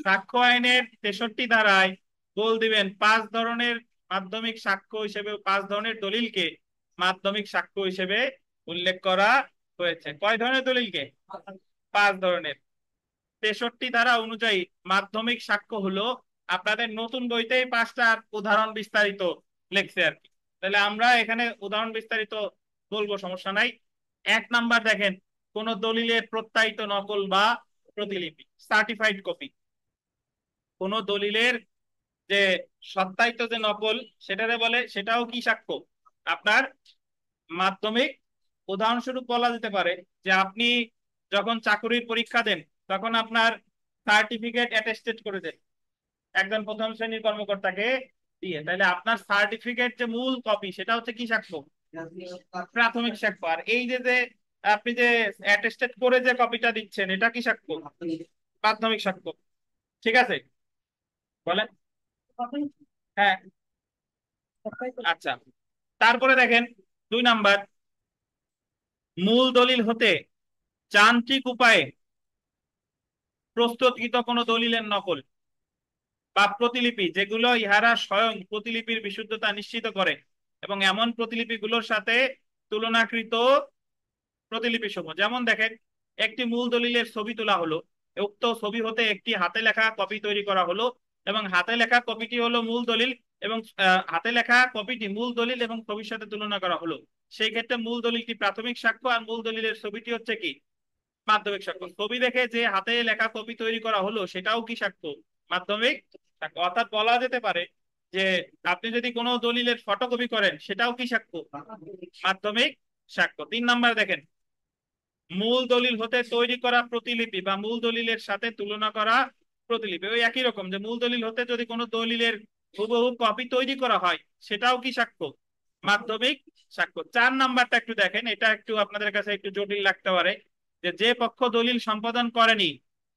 সাক্ষ্য আইনের 63 ধারায় বল দিবেন 5 ধরনের মাধ্যমিক সাক্ষ্য হিসেবে, 5 ধরনের দলিলকে মাধ্যমিক সাক্ষ্য হিসেবে উল্লেখ করা হয়েছে। কয় ধরনের দলিলকে? 5 ধরনের। 63 ধারা অনুযায়ী মাধ্যমিক সাক্ষ্য হলো, আপনাদের নতুন বইতেই 5টার উদাহরণ বিস্তারিত লেখছে আর কি, তাহলে আমরা এখানে উদাহরণ বিস্তারিত বলবো, সমস্যা নাই। 1 নাম্বার দেখেন, কোন দলিলের প্রত্যায়িত নকল বা প্রতিলিপি, সার্টিফাইড কপি। কোন দলিলের যে সত্যায়িত যে নকল সেটারে বলে, সেটাও কি সাক্ষ্য আপনার মাধ্যমিক। উদাহরণস্বরূপ বলা যেতে পারে যে আপনি যখন চাকরির পরীক্ষা দেন তখন আপনার সার্টিফিকেট অ্যাটেস্টেড করে দেন একজন প্রথম শ্রেণীর কর্মকর্তাকে দিয়ে, তাহলে আপনার সার্টিফিকেট যে মূল কপি সেটা হচ্ছে কি সাক্ষ্য? প্রাথমিক সাক্ষ্য। আর এই যে যে আপনি যে অ্যাটেস্টেড করে যে কপিটা দিচ্ছেন এটা কি সাক্ষ্য? প্রাথমিক সাক্ষ্য। ঠিক আছে, বলেন। হ্যাঁ, আচ্ছা। তারপরে দেখেন 2 নাম্বার, মূল দলিল হতে যান্ত্রিক উপায়ে প্রস্তুতকৃত কোন দলিলের নকল বা প্রতিলিপি, যেগুলো ইহারা স্বয়ং প্রতিলিপির বিশুদ্ধতা নিশ্চিত করে এবং এমন প্রতিলিপিগুলোর সাথে তুলনাকৃত প্রতিলিপি সমূহ। যেমন দেখেন, একটি মূল দলিলের ছবি তোলা হলো, উক্ত ছবি হতে একটি হাতে লেখা কপি তৈরি করা হলো এবং হাতে লেখা কপিটি হলো মূল দলিল, এবং হাতে লেখা কপিটি মূল দলিল এবং ছবির সাথে তুলনা করা হলো। সেই ক্ষেত্রে মূল দলিলটি প্রাথমিক সাক্ষ্য আর মূল দলিলের ছবিটি হচ্ছে কি মাধ্যমিক সাক্ষ্য। ছবি দেখে যে হাতে লেখা কপি তৈরি করা হলো সেটাও কি সাক্ষ্য? মাধ্যমিক সাক্ষ্য। অর্থাৎ বলা যেতে পারে যে আপনি যদি কোনো দলিলের ফটোকপি করেন সেটাও কি সাক্ষ্য? মাধ্যমিক সাক্ষ্য। 3 নাম্বার দেখেন, মূল দলিল হতে তৈরি করা প্রতিলিপি বা মূল দলিলের সাথে তুলনা করা প্রতিলিপি, ওই একই রকম যে মূল দলিল হতে যদি কোনো দলিলের হুবহু কপি তৈরি করা হয় সেটাও কি সাক্ষ্য? মাধ্যমিক সাক্ষ্য। 4 নাম্বারটা একটু দেখেন, এটা একটু আপনাদের কাছে একটু জটিল লাগতে পারে, যে যে পক্ষ দলিল সম্পাদন করেনি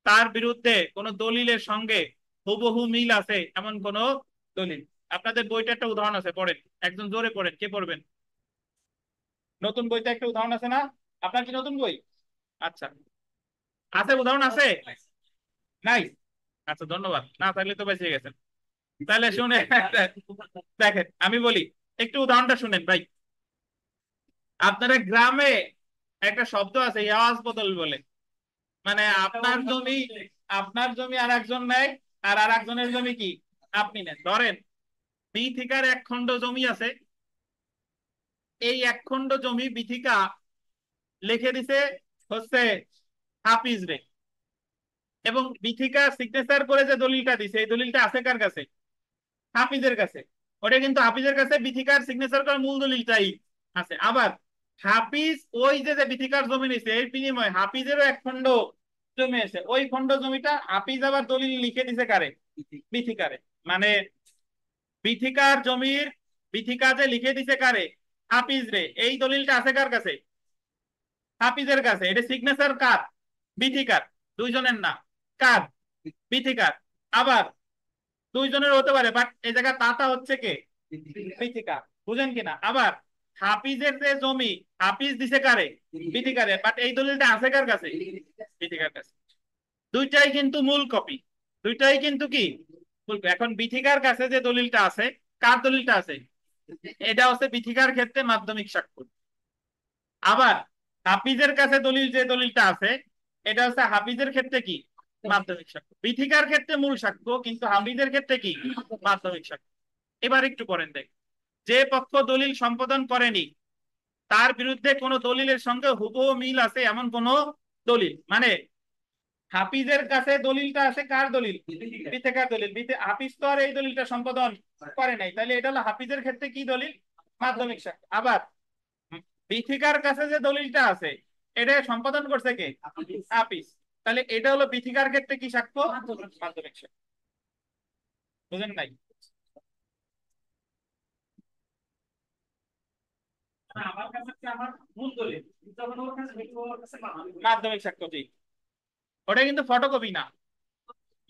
তার বিরুদ্ধে কোনো দলিলের সঙ্গে হুবহু মিল আছে এমন কোন দলিল। আপনাদের বইটা একটা উদাহরণ আছে, পড়েন, একজন জোরে পড়েন, কে পড়বেন? নতুন বইতে একটা উদাহরণ আছে না? আপনার কি নতুন বই? আচ্ছা, আছে, উদাহরণ আছে? নাই? আচ্ছা, ধন্যবাদ, না থাকলে তো বেঁচে গেছেন। তাহলে শুনে দেখেন আমি বলি, একটু উদাহরণটা শুনেন ভাই। আপনারা গ্রামে একটা শব্দ আছে আওয়াজ বদল বলে, মানে আপনার জমি আর একজন নেয়, আর একজনের জমি কি আপনি নেন। ধরেন বিথিকার 1 খণ্ড জমি আছে, এই 1 খণ্ড জমি বিথিকা লিখে দিছে হচ্ছে হাফিজ রে, এবং বিথিকা সিগনেচার করে যে দলিলটা দিছে এই দলিলটা আছে কার কাছে? হাফিজের কাছে। ওটা কিন্তু হাফিজের কাছে বিথিকার সিগনেচার করা মূল দলিলটাই আছে। আবার হাফিজ ওই যে যে বিথিকার জমি নিছে এর বিনিময়ে হাফিজেরও 1 খণ্ড জমি আছে, ওই খণ্ড জমিটা হাফিজ আবার দলিল লিখে দিছে কারে? বিথিকারে। মানে বিথিকার জমির বিথিকা যে লিখে দিছে কারে? হাফিজ রে, এই দলিলটা আছে কার কাছে? হাফিজের কাছে। এটা সিগনেচার কার? বিথিকার। দুইজনের না, কার? বিথিকার। আবার দুইজনের হতে পারে, বাট এই জায়গায় তাতা হচ্ছে কে? বিথিকা। বুঝেন কিনা? আবার হাফিজের যে জমি হাফিজ দিছে কারে? বিথিকারে, বাট এই দলিলটা আছে কার কাছে? বিথিকার কাছে। দুইটাই কিন্তু মূল কপি, দুইটাই কিন্তু কি মূল copy। এখন বিথিকার কাছে যে দলিলটা আছে, কার দলিলটা আছে? এটা হচ্ছে বিথিকার ক্ষেত্রে মাধ্যমিক সাক্ষ্য। আবার হাফিজের কাছে দলিল যে দলিলটা আছে এটা হচ্ছে হাফিজের ক্ষেত্রে কি মাধ্যমিক সাক্ষ্য। বিথিকার ক্ষেত্রে মূল সাক্ষ্য, কিন্তু হাফিজের ক্ষেত্রে কি মাধ্যমিক সাক্ষ্য। এবার একটু পড়েন দেখ, যে পক্ষ দলিল সম্পাদন করেনি তার বিরুদ্ধে কোন দলিলের সঙ্গে হুবহু মিল আছে এমন কোন দলিল, মানে হাফিজের কাছে দলিলটা আছে কার দলিল? বিথিকার দলিল। হাফিজ তো আর এই দলিলটা সম্পাদন করে নাই, তাহলে এটা হলো হাফিজের ক্ষেত্রে কি দলিল? মাধ্যমিক সাক্ষ্য। আবার বিথিকার কাছে যে দলিলটা আছে এটা সম্পাদন করছে কে? হাফিজ। তাহলে এটা হলো বিথিকার ক্ষেত্রে কি সাক্ষ্য? মাধ্যমিক সাক্ষ্য। বুঝেন নাই? আমার কাছে হচ্ছে আমার মূল দলিল, যখন ওর কাছে ওর কাছে মাধ্যমিক সাক্ষ্য, জি। ওটা কিন্তু ফটোকপি না,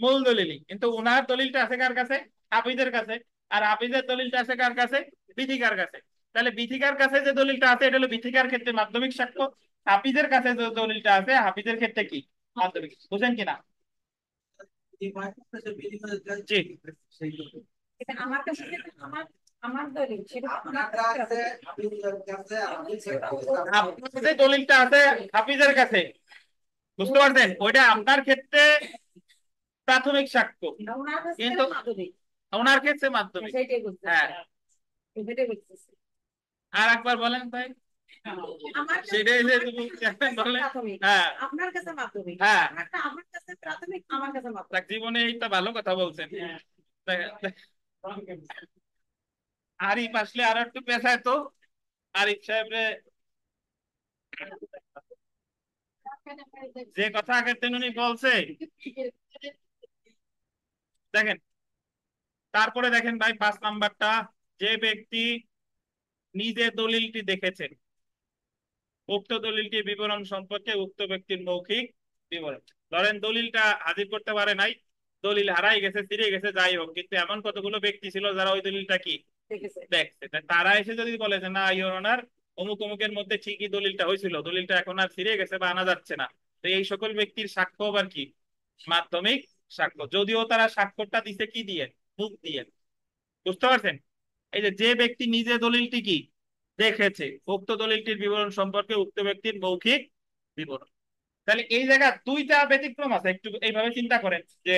মূল দলিলই, কিন্তু ওনার দলিলটা আছে কার কাছে? হাফিজের কাছে। আর হাফিজের দলিলটা আছে কার কাছে? বিথিকার কাছে। তাহলে বিথিকার কাছে যে দলিলটা আছে এটা হলো বিথিকার ক্ষেত্রে মাধ্যমিক সাক্ষ্য, হাফিজের কাছে যে দলিলটা আছে হাফিজের ক্ষেত্রে কি মাধ্যমিক। বুঝেন কিনা? জি। এটা আমার কাছে যেটা আমার আমার দলিল সেটা আমার কাছে আপনার যে দলিলটা আছে হাফিজের কাছে, বুঝতে পারছেন, ওইটা আপনার ক্ষেত্রে প্রাথমিক সাক্ষ্য, ওনার কাছে কিন্তু মাধ্যমিক। ওনার ক্ষেত্রে মাধ্যমিক। সেটাই বলতেছি, হ্যাঁ, সেটাই বলতেছি। আর একবার বলেন ভাই। আমার কাছে সেটাই যে তুমি বলেন। প্রাথমিক, হ্যাঁ, আপনার কাছে মাধ্যমিক। হ্যাঁ, আমারটা আমার কাছে প্রাথমিক, আমার কাছে মাধ্যমিক। দেখ, জীবনে এইটা ভালো কথা বলছেন। আরিফ আসলে আর একটু পেছায় তো, আরিফ সাহেবরে যে কথা আগের দিন উনি বলছে, দেখেন। তারপরে দেখেন ভাই 5 নাম্বারটা, যে ব্যক্তি নিজে দলিলটি দেখেছেন উক্ত দলিলটির বিবরণ সম্পর্কে উক্ত ব্যক্তির মৌখিক বিবরণ। ধরেন দলিলটা হাজির করতে পারে নাই, দলিল হারাই গেছে, ছিঁড়ে গেছে, যাই হোক, কিন্তু এমন কতগুলো ব্যক্তি ছিল যারা ওই দলিলটা কি দেখেছে। দেখছে, তারা এসে যদি বলে যে না ইওর অনার অমুক অমুকের মধ্যে ঠিকই দলিলটা হয়েছিল, দলিলটা এখন আর ছিঁড়ে গেছে বা আনা যাচ্ছে না, তো এই সকল ব্যক্তির সাক্ষ্য আবার কি মাধ্যমিক সাক্ষ্য, যদিও তারা স্বাক্ষরটা দিছে কি দিয়ে? মুখ দিয়ে। বুঝতে পারছেন? এই যে যে ব্যক্তি নিজে দলিলটি কি দেখেছে উক্ত দলিলটির বিবরণ সম্পর্কে উক্ত ব্যক্তির মৌখিক বিবরণ। তাহলে এই জায়গা দুইটা ব্যতিক্রম আছে, একটু এইভাবে চিন্তা করেন যে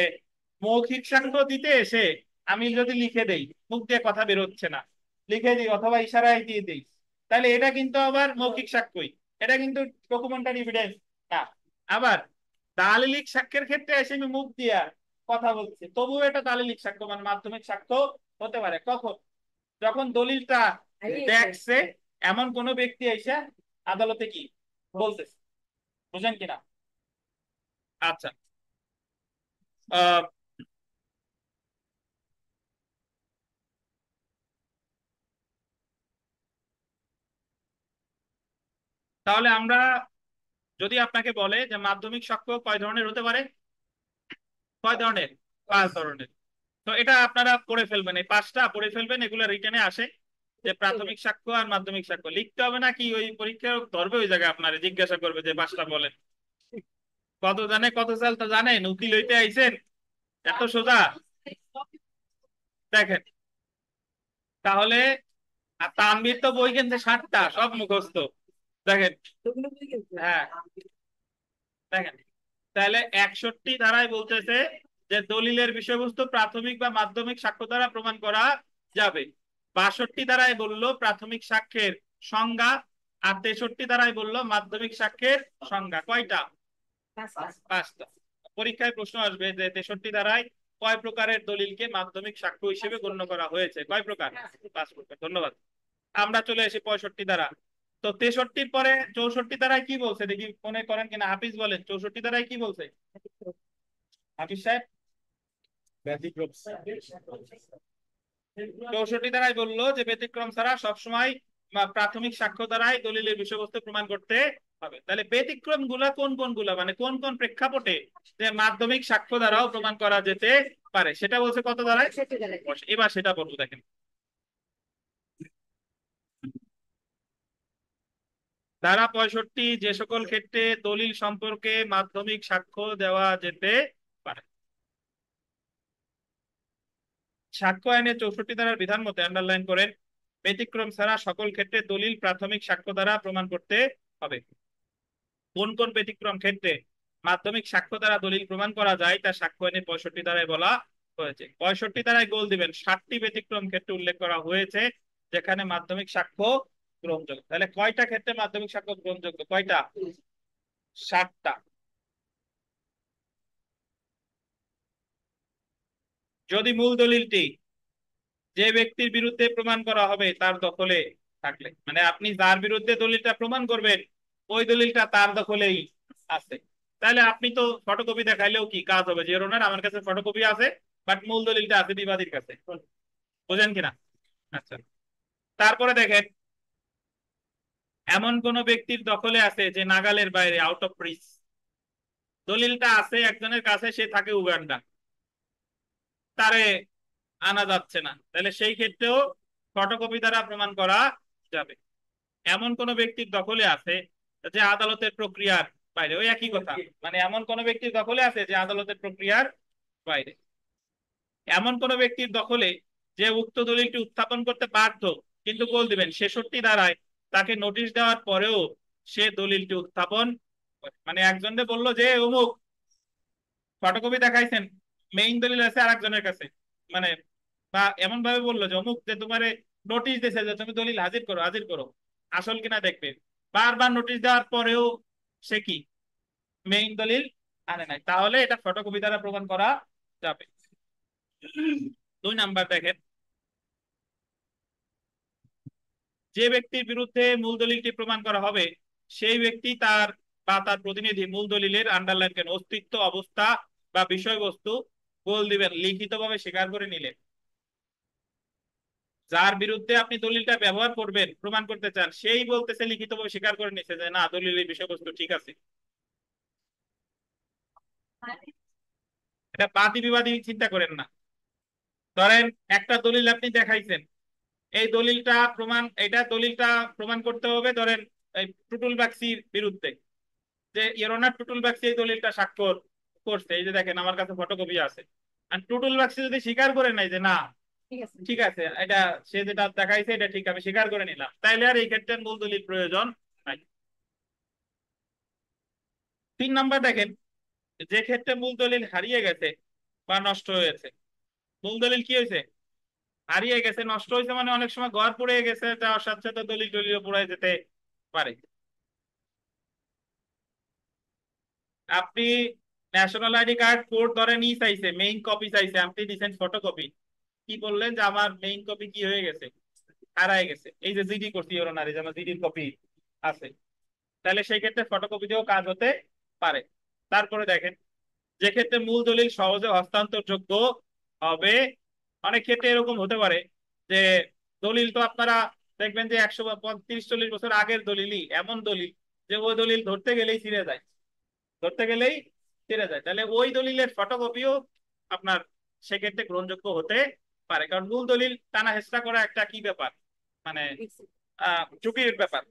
মৌখিক সাক্ষ্য দিতে এসে আমি যদি লিখে দেই, মুখ দিয়ে কথা বেরোচ্ছে না, লিখে দিই অথবা ইশারায় দিয়ে দিই, তাহলে এটা কিন্তু আবার মৌখিক সাক্ষ্যই, এটা কিন্তু ডকুমেন্টারি এভিডেন্স না। আবার দালিলিক সাক্ষ্যের ক্ষেত্রে এসে আমি মুখ দিয়া কথা বলছি, তবুও এটা দালিলিক সাক্ষ্য, মানে মাধ্যমিক সাক্ষ্য হতে পারে কখন? যখন দলিলটা দেখছে এমন কোন ব্যক্তি এসে আদালতে কি বলতেছে, বুঝেন কিনা? আচ্ছা, আহ তাহলে আমরা যদি আপনাকে বলে যে মাধ্যমিক সাক্ষ্য কয় ধরনের হতে পারে, কয় ধরনের? 5 ধরনের। তো এটা আপনারা পড়ে ফেলবেন, এই 5টা পড়ে ফেলবেন, এগুলো রিটেনে আসে যে প্রাথমিক সাক্ষ্য আর মাধ্যমিক সাক্ষ্য। লিখতে হবে না, কি ওই পরীক্ষা ধরবে ওই জায়গায় আপনারা জিজ্ঞাসা করবে যে 5টা বলেন। কত জানে কত সাল তো জানেন, উকিল হইতে আইছেন, এত সোজা দেখেন। তাহলে আর তানভীর তো বই কিনছে 60টা, সব মুখস্থ দেখেন। হ্যাঁ দেখেন, তাহলে 61 ধারায় বলতেছে যে দলিলের বিষয়বস্তু প্রাথমিক বা মাধ্যমিক সাক্ষ্য দ্বারা প্রমাণ করা যাবে। 62 ধারায় বললো প্রাথমিক সাক্ষ্যের সংজ্ঞা, আর 63 ধারায় বললো মাধ্যমিক সাক্ষ্যের সংজ্ঞা। কয়টা? 5টা। পরীক্ষায় প্রশ্ন আসবে যে 63 ধারায় কয় প্রকারের দলিলকে মাধ্যমিক সাক্ষ্য হিসেবে গণ্য করা হয়েছে, কয় প্রকার? 5 প্রকার। ধন্যবাদ। আমরা চলে আসি 65 ধারা। তো 63-র পরে 64 ধারায় কি বলছে দেখি, মনে করেন কিনা, হাফিজ বলেন 64 ধারায় কি বলছে? হাফিজ সাহেব, ব্যতিক্রম। 64 ধারায় বললো যে ব্যতিক্রম ছাড়া সবসময় প্রাথমিক সাক্ষ্য দ্বারাই দলিলের বিষয়বস্তু প্রমাণ করতে হবে। তাহলে ব্যতিক্রম গুলা কোন কোন গুলা, মানে কোন কোন প্রেক্ষাপটে যে মাধ্যমিক সাক্ষ্য দ্বারাও প্রমাণ করা যেতে পারে, সেটা বলছে কত ধারায়? এবার সেটা বলবো, দেখেন। ধারা 65, যে সকল ক্ষেত্রে দলিল সম্পর্কে মাধ্যমিক সাক্ষ্য দেওয়া যেতে পারে। সাক্ষ্য আইনের 64 ধারার বিধান মতে, আন্ডারলাইন করেন, ব্যতিক্রম ছাড়া সকল ক্ষেত্রে দলিল প্রাথমিক সাক্ষ্য দ্বারা প্রমাণ করতে হবে। কোন কোন ব্যতিক্রম ক্ষেত্রে মাধ্যমিক সাক্ষ্য দ্বারা দলিল প্রমাণ করা যায় তা সাক্ষ্য আইনের 65 ধারায় বলা হয়েছে। 65 ধারায় গোল দিবেন, 7টি ব্যতিক্রম ক্ষেত্রে উল্লেখ করা হয়েছে যেখানে মাধ্যমিক সাক্ষ্য গ্রহণযোগ্য। তাহলে কয়টা ক্ষেত্রে মাধ্যমিক সাক্ষ্য গ্রহণযোগ্য? কয়টা? 7টা। যদি মূল দলিলটি যে ব্যক্তির বিরুদ্ধে প্রমাণ করা হবে তার দখলে থাকলে, মানে আপনি যার বিরুদ্ধে দলিলটা প্রমাণ করবেন ওই দলিলটা তার দখলেই আছে, তাহলে আপনি তো ফটোকপি দেখাইলেও কি কাজ হবে, যে ওনার আমার কাছে ফটোকপি আছে বাট মূল দলিলটা আছে বিবাদীর কাছে। বুঝেন কিনা? আচ্ছা, তারপরে দেখেন, এমন কোন ব্যক্তির দখলে আছে যে নাগালের বাইরে, আউট অফ রিচ, দলিলটা আছে একজনের কাছে, সে থাকে উগান্ডা, তারে আনা যাচ্ছে না, তাহলে সেই ক্ষেত্রেও ফটোকপি দ্বারা প্রমাণ করা যাবে। এমন কোন ব্যক্তির দখলে আছে যে আদালতের প্রক্রিয়ার বাইরে, ওই একই কথা, মানে এমন কোন ব্যক্তির দখলে আছে যে আদালতের প্রক্রিয়ার বাইরে। এমন কোন ব্যক্তির দখলে যে উক্ত দলিলটি উত্থাপন করতে বাধ্য, কিন্তু বল দিবেন 66 ধারায় তাকে নোটিশ দেওয়ার পরেও সে দলিলটি উত্থাপন মানে একজনকে বললো যে অমুক ফটোকপি দেখাইছেন, মেইন দলিল আছে আরেকজনের কাছে, মানে বা এমন ভাবে বললো যে অমুক যে তোমার নোটিশ দিয়েছে যে তুমি দলিল হাজির করো, হাজির করো, আসল কিনা দেখবে। বারবার নোটিশ দেওয়ার পরেও সে কি মেইন দলিল আনে নাই, তাহলে এটা ফটোকপি দ্বারা প্রমাণ করা যাবে। 2 নাম্বার দেখেন, যে ব্যক্তির বিরুদ্ধে মূল দলিলটি প্রমাণ করা হবে সেই ব্যক্তি তার বা তার প্রতিনিধি মূল দলিলের, আন্ডারলাইন কেন, অস্তিত্ব, অবস্থা বা বিষয়বস্তু গোল দিবেন লিখিতভাবে স্বীকার করে নিলেন। যার বিরুদ্ধে আপনি দলিলটা ব্যবহার করবেন, প্রমাণ করতে চান, সেই বলতেছে লিখিতভাবে স্বীকার করে নিচ্ছে যে না দলিলের বিষয়বস্তু ঠিক আছে। এটা বাদী বিবাদী চিন্তা করেন না। ধরেন একটা দলিল আপনি দেখাইছেন, এই দলিলটা প্রমাণ, এটা দলিলটা প্রমাণ করতে হবে ধরেন এই টুটুল বাগচির বিরুদ্ধে, যে ইরোনার টুটুল বাগচি এই দলিলটা স্বাক্ষর করছে, এই যে দেখেন আমার কাছে ফটোকপি আছে। আর টুটুল বাগচি যদি স্বীকার করে নাই যে না ঠিক আছে। ঠিক আছে এটা সে যেটা দেখাইছে এটা ঠিক, আমি স্বীকার করে নিলাম, তাইলে আর এই ক্ষেত্রে মূল দলিল প্রয়োজন নাই। 3 নাম্বার দেখেন, যে ক্ষেত্রে মূল দলিল হারিয়ে গেছে বা নষ্ট হয়েছে। মূল দলিল কি হয়েছে? হারিয়ে গেছে, নষ্ট হয়েছে, মানে অনেক সময় ঘর পুড়ে গেছে, যাওয়ার সাথে সাথে দলিল টলিল পুড়ে যেতে পারে। আপনি ন্যাশনাল আইডি কার্ড কোড ধরেন ই চাইছে, মেইন কপি চাইছে, আপনি দিচ্ছেন ফটোকপি, কি বললেন যে আমার মেইন কপি কি হয়ে গেছে, হারায় গেছে, এই যে জিডি করছি ওনারে যে আমার জিডির কপি আছে, তাহলে সেই ক্ষেত্রে ফটোকপি দিয়েও কাজ হতে পারে। তারপরে দেখেন, যে ক্ষেত্রে মূল দলিল সহজে হস্তান্তরযোগ্য হবে, অনেক ক্ষেত্রে এরকম হতে পারে যে দলিল তো আপনারা দেখবেন যে 130-40 বছর আগের দলিলই, এমন দলিল যে ওই দলিল ধরতে গেলেই ছিঁড়ে যায়, ধরতে গেলেই ছিঁড়ে যায়, তাহলে ওই দলিলের ফটোকপিও আপনার সেক্ষেত্রে গ্রহণযোগ্য হতে পারে, কারণ মূল দলিল টানা হেঁচড়া করা একটা কি ব্যাপার, মানে ঝুঁকির ব্যাপার।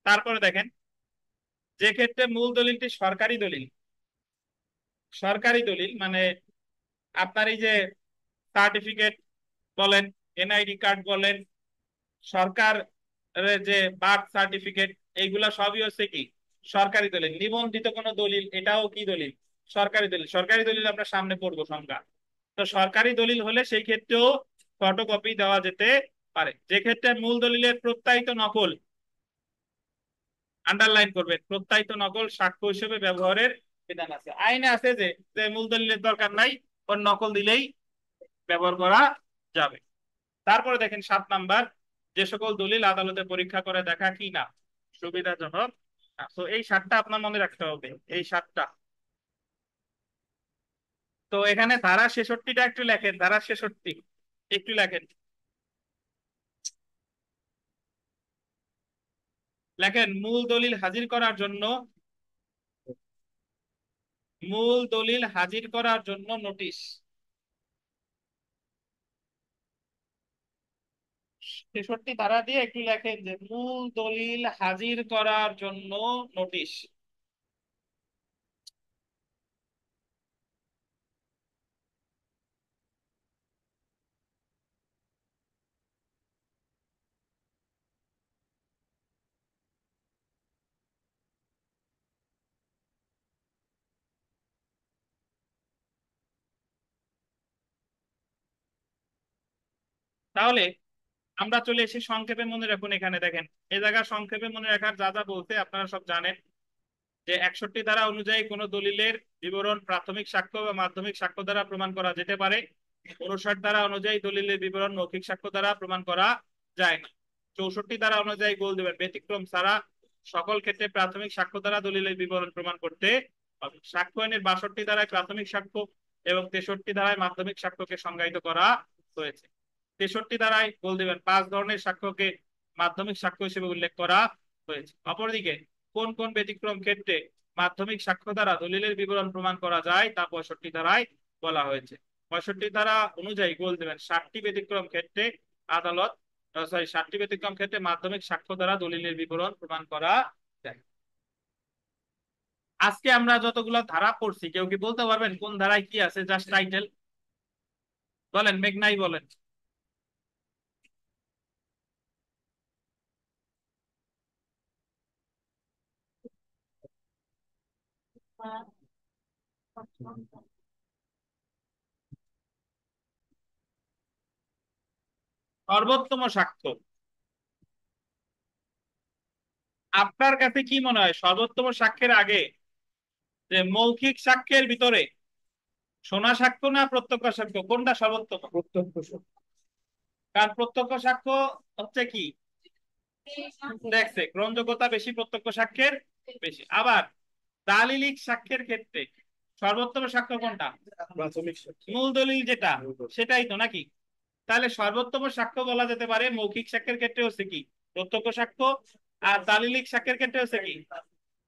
তারপরে দেখেন, যে ক্ষেত্রে মূল দলিলটি সরকারি দলিল, সরকারি দলিল মানে আপনার এই যে সার্টিফিকেট বলেন, এনআইডি কার্ড বলেন, সরকার যে বার্থ সার্টিফিকেট, এইগুলা সবই হচ্ছে কি সরকারি দলিল। নিবন্ধিত কোনো দলিল এটাও কি দলিল, সরকারি দলিল। সরকারি দলিল আমরা সামনে পড়বো সংজ্ঞা। তো সরকারি দলিল হলে সেই ক্ষেত্রেও ফটোকপি দেওয়া যেতে পারে। যে ক্ষেত্রে মূল দলিলের প্রত্যায়িত নকল, আন্ডারলাইন করবেন, প্রত্যায়িত নকল সাক্ষ্য হিসেবে ব্যবহারের বিধান আছে। আইনে আছে যে যে মূল দলিলের দরকার নাই, ওর নকল দিলেই ব্যবহার করা যাবে। তারপরে দেখেন 7 নাম্বার, যে সকল দলিল আদালতে পরীক্ষা করে দেখা কি না সুবিধাজনক। তো এই 7টা আপনার মনে রাখতে হবে, এই 7টা। তো এখানে ধারা 66টা একটু লেখেন, ধারা 66 একটু লেখেন, লেখেন মূল দলিল হাজির করার জন্য, মূল দলিল হাজির করার জন্য নোটিশ। 66 ধারা দিয়ে একটু লেখেন যে মূল দলিল হাজির করার জন্য নোটিশ। তাহলে আমরা চলে এসে সংক্ষেপে মনে রাখুন, এখানে দেখেন এই জায়গা সংক্ষেপে মনে রাখার যা যা বলতে আপনারা সব জানেন, যে 61 ধারা অনুযায়ী কোন দলিলের বিবরণ প্রাথমিক সাক্ষ্য বা মাধ্যমিক সাক্ষ্য দ্বারা প্রমাণ করা যেতে পারে। 59 ধারা অনুযায়ী দলিলের বিবরণ মৌখিক সাক্ষ্য দ্বারা প্রমাণ করা যায় না। 64 ধারা অনুযায়ী গোল দেবেন, ব্যতিক্রম ছাড়া সকল ক্ষেত্রে প্রাথমিক সাক্ষ্য দ্বারা দলিলের বিবরণ প্রমাণ করতে হবে। সাক্ষ্য আইনের 62 ধারায় প্রাথমিক সাক্ষ্য এবং 63 ধারায় মাধ্যমিক সাক্ষ্যকে সংজ্ঞায়িত করা হয়েছে। 63 ধারায় গোল দেবেন 5 ধরনের সাক্ষ্যকে মাধ্যমিক সাক্ষ্য হিসেবে উল্লেখ করা হয়েছে। অপরদিকে কোন কোন ব্যতিক্রম ক্ষেত্রে মাধ্যমিক সাক্ষ্য দ্বারা দলিলের বিবরণ প্রমাণ করা যায় তা 65 ধারায় বলা হয়েছে। 65 ধারা অনুযায়ী গোল দেবেন 60টি ব্যতিক্রম ক্ষেত্রে আদালত, 60টি ব্যতিক্রম ক্ষেত্রে মাধ্যমিক সাক্ষ্য দ্বারা দলিলের বিবরণ প্রমাণ করা যায়। আজকে আমরা যতগুলো ধারা পড়ছি, কেউ কি বলতে পারবেন কোন ধারায় কি আছে? জাস্ট টাইটেল বলেন, মেঘনাই বলেন। সর্বোত্তম সাক্ষ্য, আপনার কাছে কি মনে হয় সর্বোত্তম সাক্ষ্যের আগে যে মৌখিক সাক্ষ্যের ভিতরে শোনা সাক্ষ্য না প্রত্যক্ষ সাক্ষ্য, কোনটা সর্বোত্তম? প্রত্যক্ষ সত্য। কারণ প্রত্যক্ষ সাক্ষ্য হচ্ছে কি দেখছে গ্রহণযোগ্যতা বেশি, প্রত্যক্ষ সাক্ষ্যের বেশি। আবার দালিলিক সাক্ষ্যের ক্ষেত্রে সর্বোত্তম সাক্ষ্য কোনটা? প্রাথমিক সাক্ষ্য। মূল দলিল যেটা, সেটাই তো নাকি? তাহলে সর্বোত্তম সাক্ষ্য বলা যেতে পারে মৌখিক সাক্ষ্যের ক্ষেত্রে হচ্ছে কি প্রত্যক্ষ সাক্ষ্য, আর দালিলিক সাক্ষ্যের ক্ষেত্রে হচ্ছে কি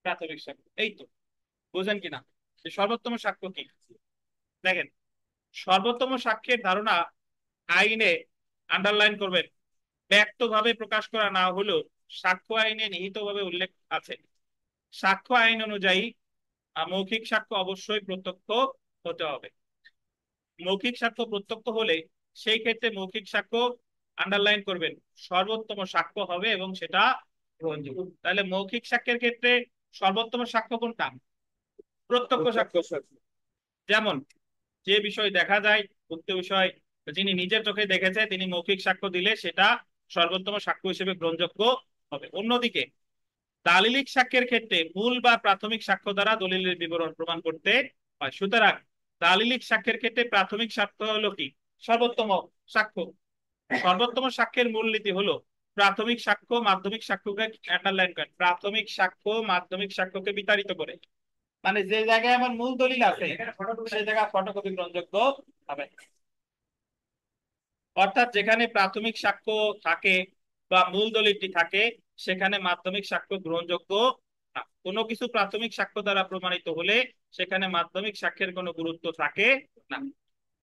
প্রাথমিক সাক্ষ্য। এই তো, বুঝেন কিনা যে সর্বোত্তম সাক্ষ্য কি? দেখেন, সর্বোত্তম সাক্ষ্যের ধারণা আইনে আন্ডারলাইন করবেন, ব্যক্তভাবে প্রকাশ করা না হলেও সাক্ষ্য আইনে নিহিতভাবে উল্লেখ আছে। সাক্ষ্য আইন অনুযায়ী মৌখিক সাক্ষ্য অবশ্যই প্রত্যক্ষ হতে হবে। মৌখিক সাক্ষ্য প্রত্যক্ষ হলে সেই ক্ষেত্রে মৌখিক সাক্ষ্য আন্ডারলাইন করবেন সর্বোত্তম সাক্ষ্য হবে এবং সেটা গ্রহণযোগ্য। তাহলে মৌখিক সাক্ষ্যের ক্ষেত্রে সর্বোত্তম সাক্ষ্য কোনটা? প্রত্যক্ষ সাক্ষ্য। যেমন যে বিষয় দেখা যায়, উক্ত বিষয় যিনি নিজের চোখে দেখেছে তিনি মৌখিক সাক্ষ্য দিলে সেটা সর্বোত্তম সাক্ষ্য হিসেবে গ্রহণযোগ্য হবে। অন্যদিকে দালিলিক সাক্ষ্যের ক্ষেত্রে মূল বা প্রাথমিক সাক্ষ্য দ্বারা দলিলের বিবরণ প্রমাণ করতে হয়। সুতরাং দালিলিক সাক্ষ্যের ক্ষেত্রে প্রাথমিক সাক্ষ্য হলো কি সর্বোত্তম সাক্ষ্য। সর্বোত্তম সাক্ষ্যের মূলনীতি হলো প্রাথমিক সাক্ষ্য মাধ্যমিক সাক্ষ্যকে আন্ডারলাইন করেন, প্রাথমিক সাক্ষ্য মাধ্যমিক সাক্ষ্যকে বিতাড়িত করে। মানে যে জায়গায় আমার মূল দলিল আছে সেই জায়গায় ফটোকপি গ্রহণযোগ্য হবে। অর্থাৎ যেখানে প্রাথমিক সাক্ষ্য থাকে বা মূল দলিলটি থাকে সেখানে মাধ্যমিক সাক্ষ্য গ্রহণযোগ্য না। কোনো কিছু প্রাথমিক সাক্ষ্য দ্বারা প্রমাণিত হলে সেখানে মাধ্যমিক সাক্ষ্যের কোনো গুরুত্ব থাকে না।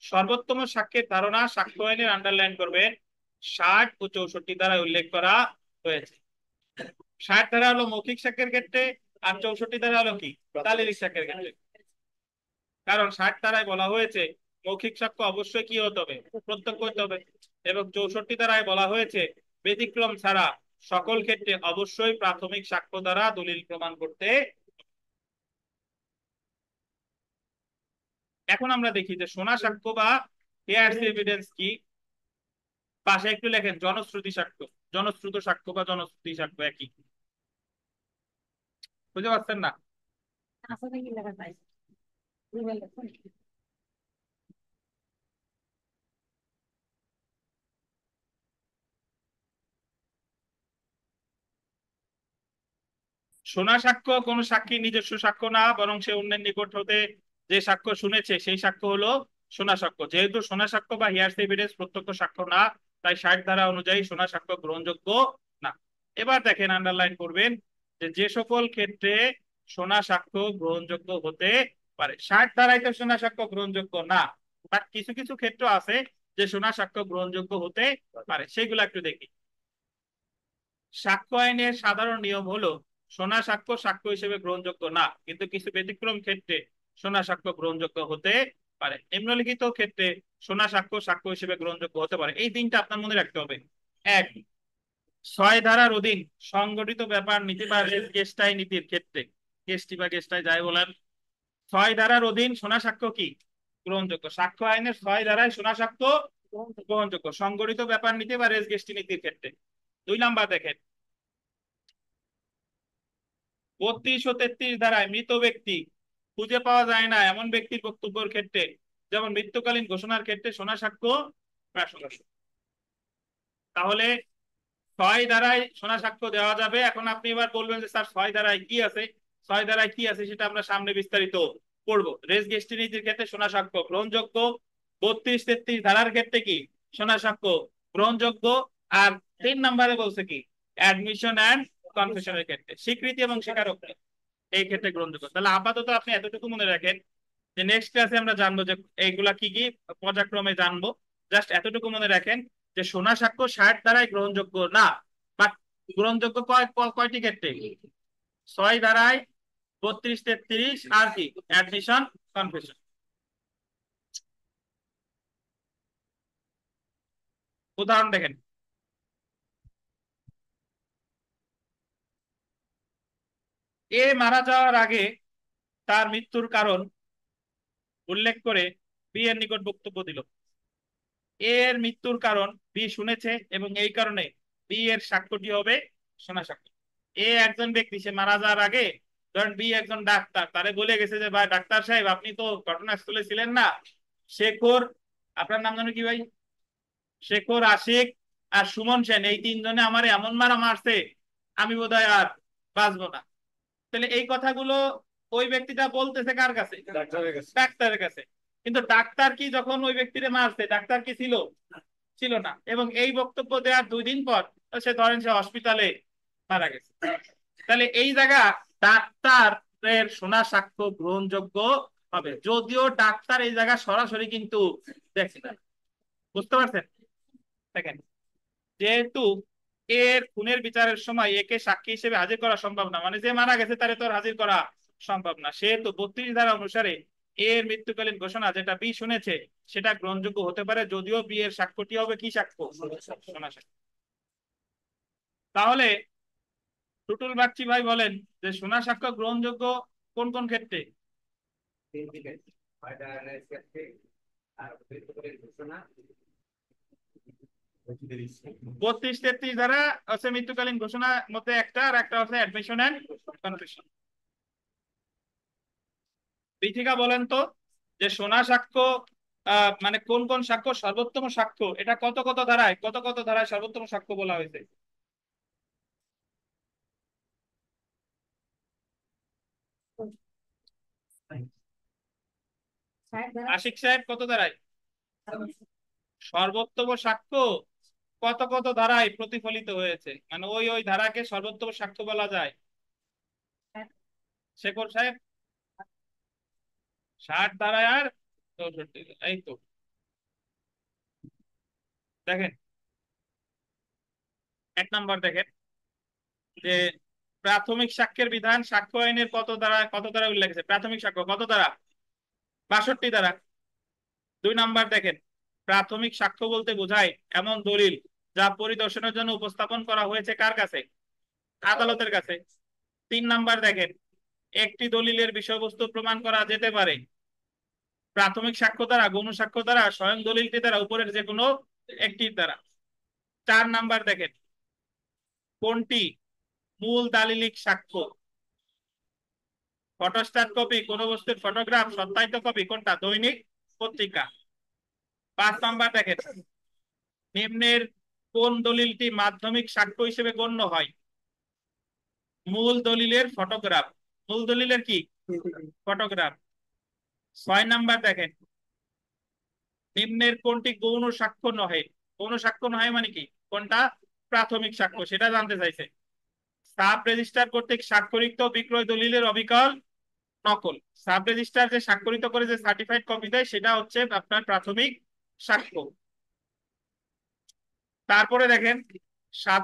সর্বোত্তম সাক্ষ্যের ধারণা সাক্ষ্য আইনের আন্ডারলাইন করবে 60 ও 64 দ্বারা উল্লেখ করা হয়েছে। 60 ধারা হলো মৌখিক সাক্ষ্যের ক্ষেত্রে, আর 64 ধারা হলো কি শারীরিক সাক্ষ্যের ক্ষেত্রে। কারণ 60 ধারায় বলা হয়েছে মৌখিক সাক্ষ্য অবশ্যই কি হতে হবে, প্রত্যক্ষ হতে হবে, এবং 64 ধারায় বলা হয়েছে ব্যতিক্রম ছাড়া সকল ক্ষেত্রে অবশ্যই প্রাথমিক সাক্ষ্য দ্বারা দলিল প্রমাণ করতে। এখন আমরা দেখি যে শোনা সাক্ষ্য বা হেয়ার্স এভিডেন্স কি। পাশে একটু লেখেন জনশ্রুতি সাক্ষ্য, জনশ্রুত সাক্ষ্য বা জনশ্রুতি সাক্ষ্য একই। বুঝতে পারছেন না? আসলে কি লেখা যায় বুঝবেন দেখুন। শোনা সাক্ষ্য কোন সাক্ষীর নিজস্ব সাক্ষ্য না, বরং সে অন্যের নিকট হতে যে সাক্ষ্য শুনেছে সেই সাক্ষ্য হলো শোনা সাক্ষ্য। যেহেতু শোনা সাক্ষ্য বা হিয়ার্স এভিডেন্স প্রত্যক্ষ সাক্ষ্য না, তাই 60 ধারা অনুযায়ী শোনা সাক্ষ্য গ্রহণযোগ্য না। এবার দেখেন আন্ডারলাইন করবেন যে যে সকল ক্ষেত্রে শোনা সাক্ষ্য গ্রহণযোগ্য হতে পারে। 60 ধারায় তো শোনা সাক্ষ্য গ্রহণযোগ্য না, বাট কিছু কিছু ক্ষেত্র আছে যে শোনা সাক্ষ্য গ্রহণযোগ্য হতে পারে, সেগুলো একটু দেখি। সাক্ষ্য আইনের সাধারণ নিয়ম হলো শোনা সাক্ষ্য সাক্ষ্য হিসেবে গ্রহণযোগ্য না, কিন্তু কিছু ব্যতিক্রম ক্ষেত্রে শোনা সাক্ষ্য গ্রহণযোগ্য হতে পারে। নিম্নলিখিত ক্ষেত্রে শোনা সাক্ষ্য সাক্ষ্য হিসেবে গ্রহণযোগ্য হতে পারে। এই দিনটা আপনার মনে রাখতে হবে। 1, 6 ধারার অধীন সংগঠিত ব্যাপার নীতি বা গেস্টাই নীতির ক্ষেত্রে, গেস্টি বা গেস্টাই যাই বলেন, 6 ধারার অধীন শোনা সাক্ষ্য কি গ্রহণযোগ্য। সাক্ষ্য আইনের 6 ধারায় শোনা সাক্ষ্য গ্রহণযোগ্য সংগঠিত ব্যাপার নীতি বা রেস গেস্টি নীতির ক্ষেত্রে। 2 নাম্বার দেখেন 32 ও 33 ধারায় মৃত ব্যক্তি খুঁজে পাওয়া যায় না এমন ব্যক্তির বক্তব্যের ক্ষেত্রে, যেমন মৃত্যুকালীন ঘোষণার ক্ষেত্রে শোনা সাক্ষ্য প্রাসঙ্গিক। তাহলে 6 ধারায় শোনা সাক্ষ্য দেওয়া যাবে। এখন আপনি এবার বলবেন যে স্যার 6 ধারায় কি আছে, 6 ধারায় কি আছে সেটা আমরা সামনে বিস্তারিত পড়বো। রেস গেস্টি নীতির ক্ষেত্রে শোনা সাক্ষ্য গ্রহণযোগ্য। 32-33 ধারার ক্ষেত্রে কি শোনা সাক্ষ্য গ্রহণযোগ্য। আর 3 নম্বরে বলছে কি অ্যাডমিশন এন্ড কনফেশনের ক্ষেত্রে স্বীকৃতি এবং স্বীকারোক্তি এই ক্ষেত্রে গ্রহণযোগ্য। তাহলে আপাতত আপনি এতটুকু মনে রাখেন যে নেক্সট ক্লাসে আমরা জানবো যে এইগুলা কি কি পর্যায়ক্রমে জানবো। জাস্ট এতটুকু মনে রাখেন যে শোনা সাক্ষ্য 60 ধারায় গ্রহণযোগ্য না, বাট গ্রহণযোগ্য কয়টি ক্ষেত্রে, 6 ধারায়, 32-33 আর কি অ্যাডমিশন কনফেশন। উদাহরণ দেখেন, এ মারা যাওয়ার আগে তার মৃত্যুর কারণ উল্লেখ করে বি এর নিকট বক্তব্য দিল। এ এর মৃত্যুর কারণ বি শুনেছে এবং এই কারণে বি এর সাক্ষ্যটি হবে শোনা সাক্ষ্য। এ একজন ব্যক্তি, সে মারা যাওয়ার আগে ধরেন বি একজন ডাক্তার, তারে বলে গেছে যে ভাই ডাক্তার সাহেব আপনি তো ঘটনাস্থলে ছিলেন না, শেখর, আপনার নাম জানো কি ভাই, শেখর, আশিক আর সুমন সেন, এই 3 জনে আমার এমন মারা মারছে আমি বোধহয় আর বাঁচবো না। তাহলে এই কথাগুলো ওই ব্যক্তিটা বলতেছে কার কাছে, ডাক্তারের কাছে। ডাক্তারের কাছে। কিন্তু ডাক্তার কি যখন ওই ব্যক্তিরে মারছে ডাক্তার কি ছিল, ছিল না। এবং এই বক্তব্য দেওয়ার 2 দিন পর সে ধরেন সে হসপিটালে মারা গেছে। তাহলে এই জায়গা ডাক্তারের শোনা সাক্ষ্য গ্রহণযোগ্য হবে, যদিও ডাক্তার এই জায়গা সরাসরি কিন্তু দেখছে না। বুঝতে পারছেন? দেখেন, যেহেতু এর খুনের বিচারের সময় একে সাক্ষী হিসেবে হাজির করা সম্ভব না, মানে যে মারা গেছে তারে তো আর হাজির করা সম্ভব না, সেহেতু 32 ধারা অনুসারে এর মৃত্যুকালীন ঘোষণা যেটা বি শুনেছে সেটা গ্রহণযোগ্য হতে পারে, যদিও বি এর সাক্ষ্যটি হবে কি সাক্ষ্য, শোনা সাক্ষ্য। তাহলে টুটুল বাগচি ভাই বলেন যে শোনা সাক্ষ্য গ্রহণযোগ্য কোন কোন ক্ষেত্রে। 32-33 ধারা হচ্ছে মৃত্যুকালীন ঘোষণার মধ্যে একটা, আর একটা হচ্ছে অ্যাডমিশন এন্ড কনফেশন। বিথিকা বলেন তো যে শোনা সাক্ষ্য মানে কোন কোন সাক্ষ্য সর্বোত্তম সাক্ষ্য, এটা কত কত ধারায় সর্বোত্তম সাক্ষ্য বলা হয়েছে? স্যার দ্বারা আশিক সাহেব কত ধারায়? সর্বোত্তম সাক্ষ্য কত কত ধারায় প্রতিফলিত হয়েছে, মানে ওই ওই ধারাকে সর্বোত্তম সাক্ষ্য বলা যায়? শেখর সাহেব 60 ধারায় আর 64, এই তো দেখেন। 1 নম্বর দেখেন যে প্রাথমিক সাক্ষ্যের বিধান সাক্ষ্য আইনের কত ধারা উল্লেখ আছে? প্রাথমিক সাক্ষ্য কত ধারা? 62 ধারা। 2 নম্বর দেখেন, প্রাথমিক সাক্ষ্য বলতে বোঝায় এমন দলিল যা পরিদর্শনের জন্য উপস্থাপন করা হয়েছে কার কাছে? আদালতের কাছে। 3 নম্বর দেখেন, একটি দলিলের বিষয়বস্তু প্রমাণ করা যেতে পারে প্রাথমিক সাক্ষ্য দ্বারা, গৌণ সাক্ষ্য দ্বারা, স্বয়ং দলিলটি দ্বারা, উপরের যে কোনো একটির দ্বারা। 4 নম্বর দেখেন, কোনটি মূল দালিলিক সাক্ষ্য? ফটোস্ট্যাট কপি, কোন বস্তুর ফটোগ্রাফ, সত্যায়িত কপি কোনটা? দৈনিক পত্রিকা। 5 নম্বর দেখেন, নিম্নের কোন দলিলটি মাধ্যমিক সাক্ষ্য হিসেবে গণ্য হয়? মূল দলিলের ফটোগ্রাফ। মূল দলিলের কি? ফটোগ্রাফ। 6 নম্বর দেখেন, নিম্নের কোনটি গৌণ সাক্ষ্য নহে? গৌণ সাক্ষ্য নহে মানে কি? কোনটা প্রাথমিক সাক্ষ্য সেটা জানতে চাইছে। সাব রেজিস্ট্রার কর্তৃক স্বাক্ষরিত বিক্রয় দলিলের অবিকল নকল। সাব রেজিস্ট্রার যে স্বাক্ষরিত করে যে সার্টিফাইড কপি দেয় সেটা হচ্ছে আপনার প্রাথমিক সাক্ষ্য। তারপরে দেখেন 7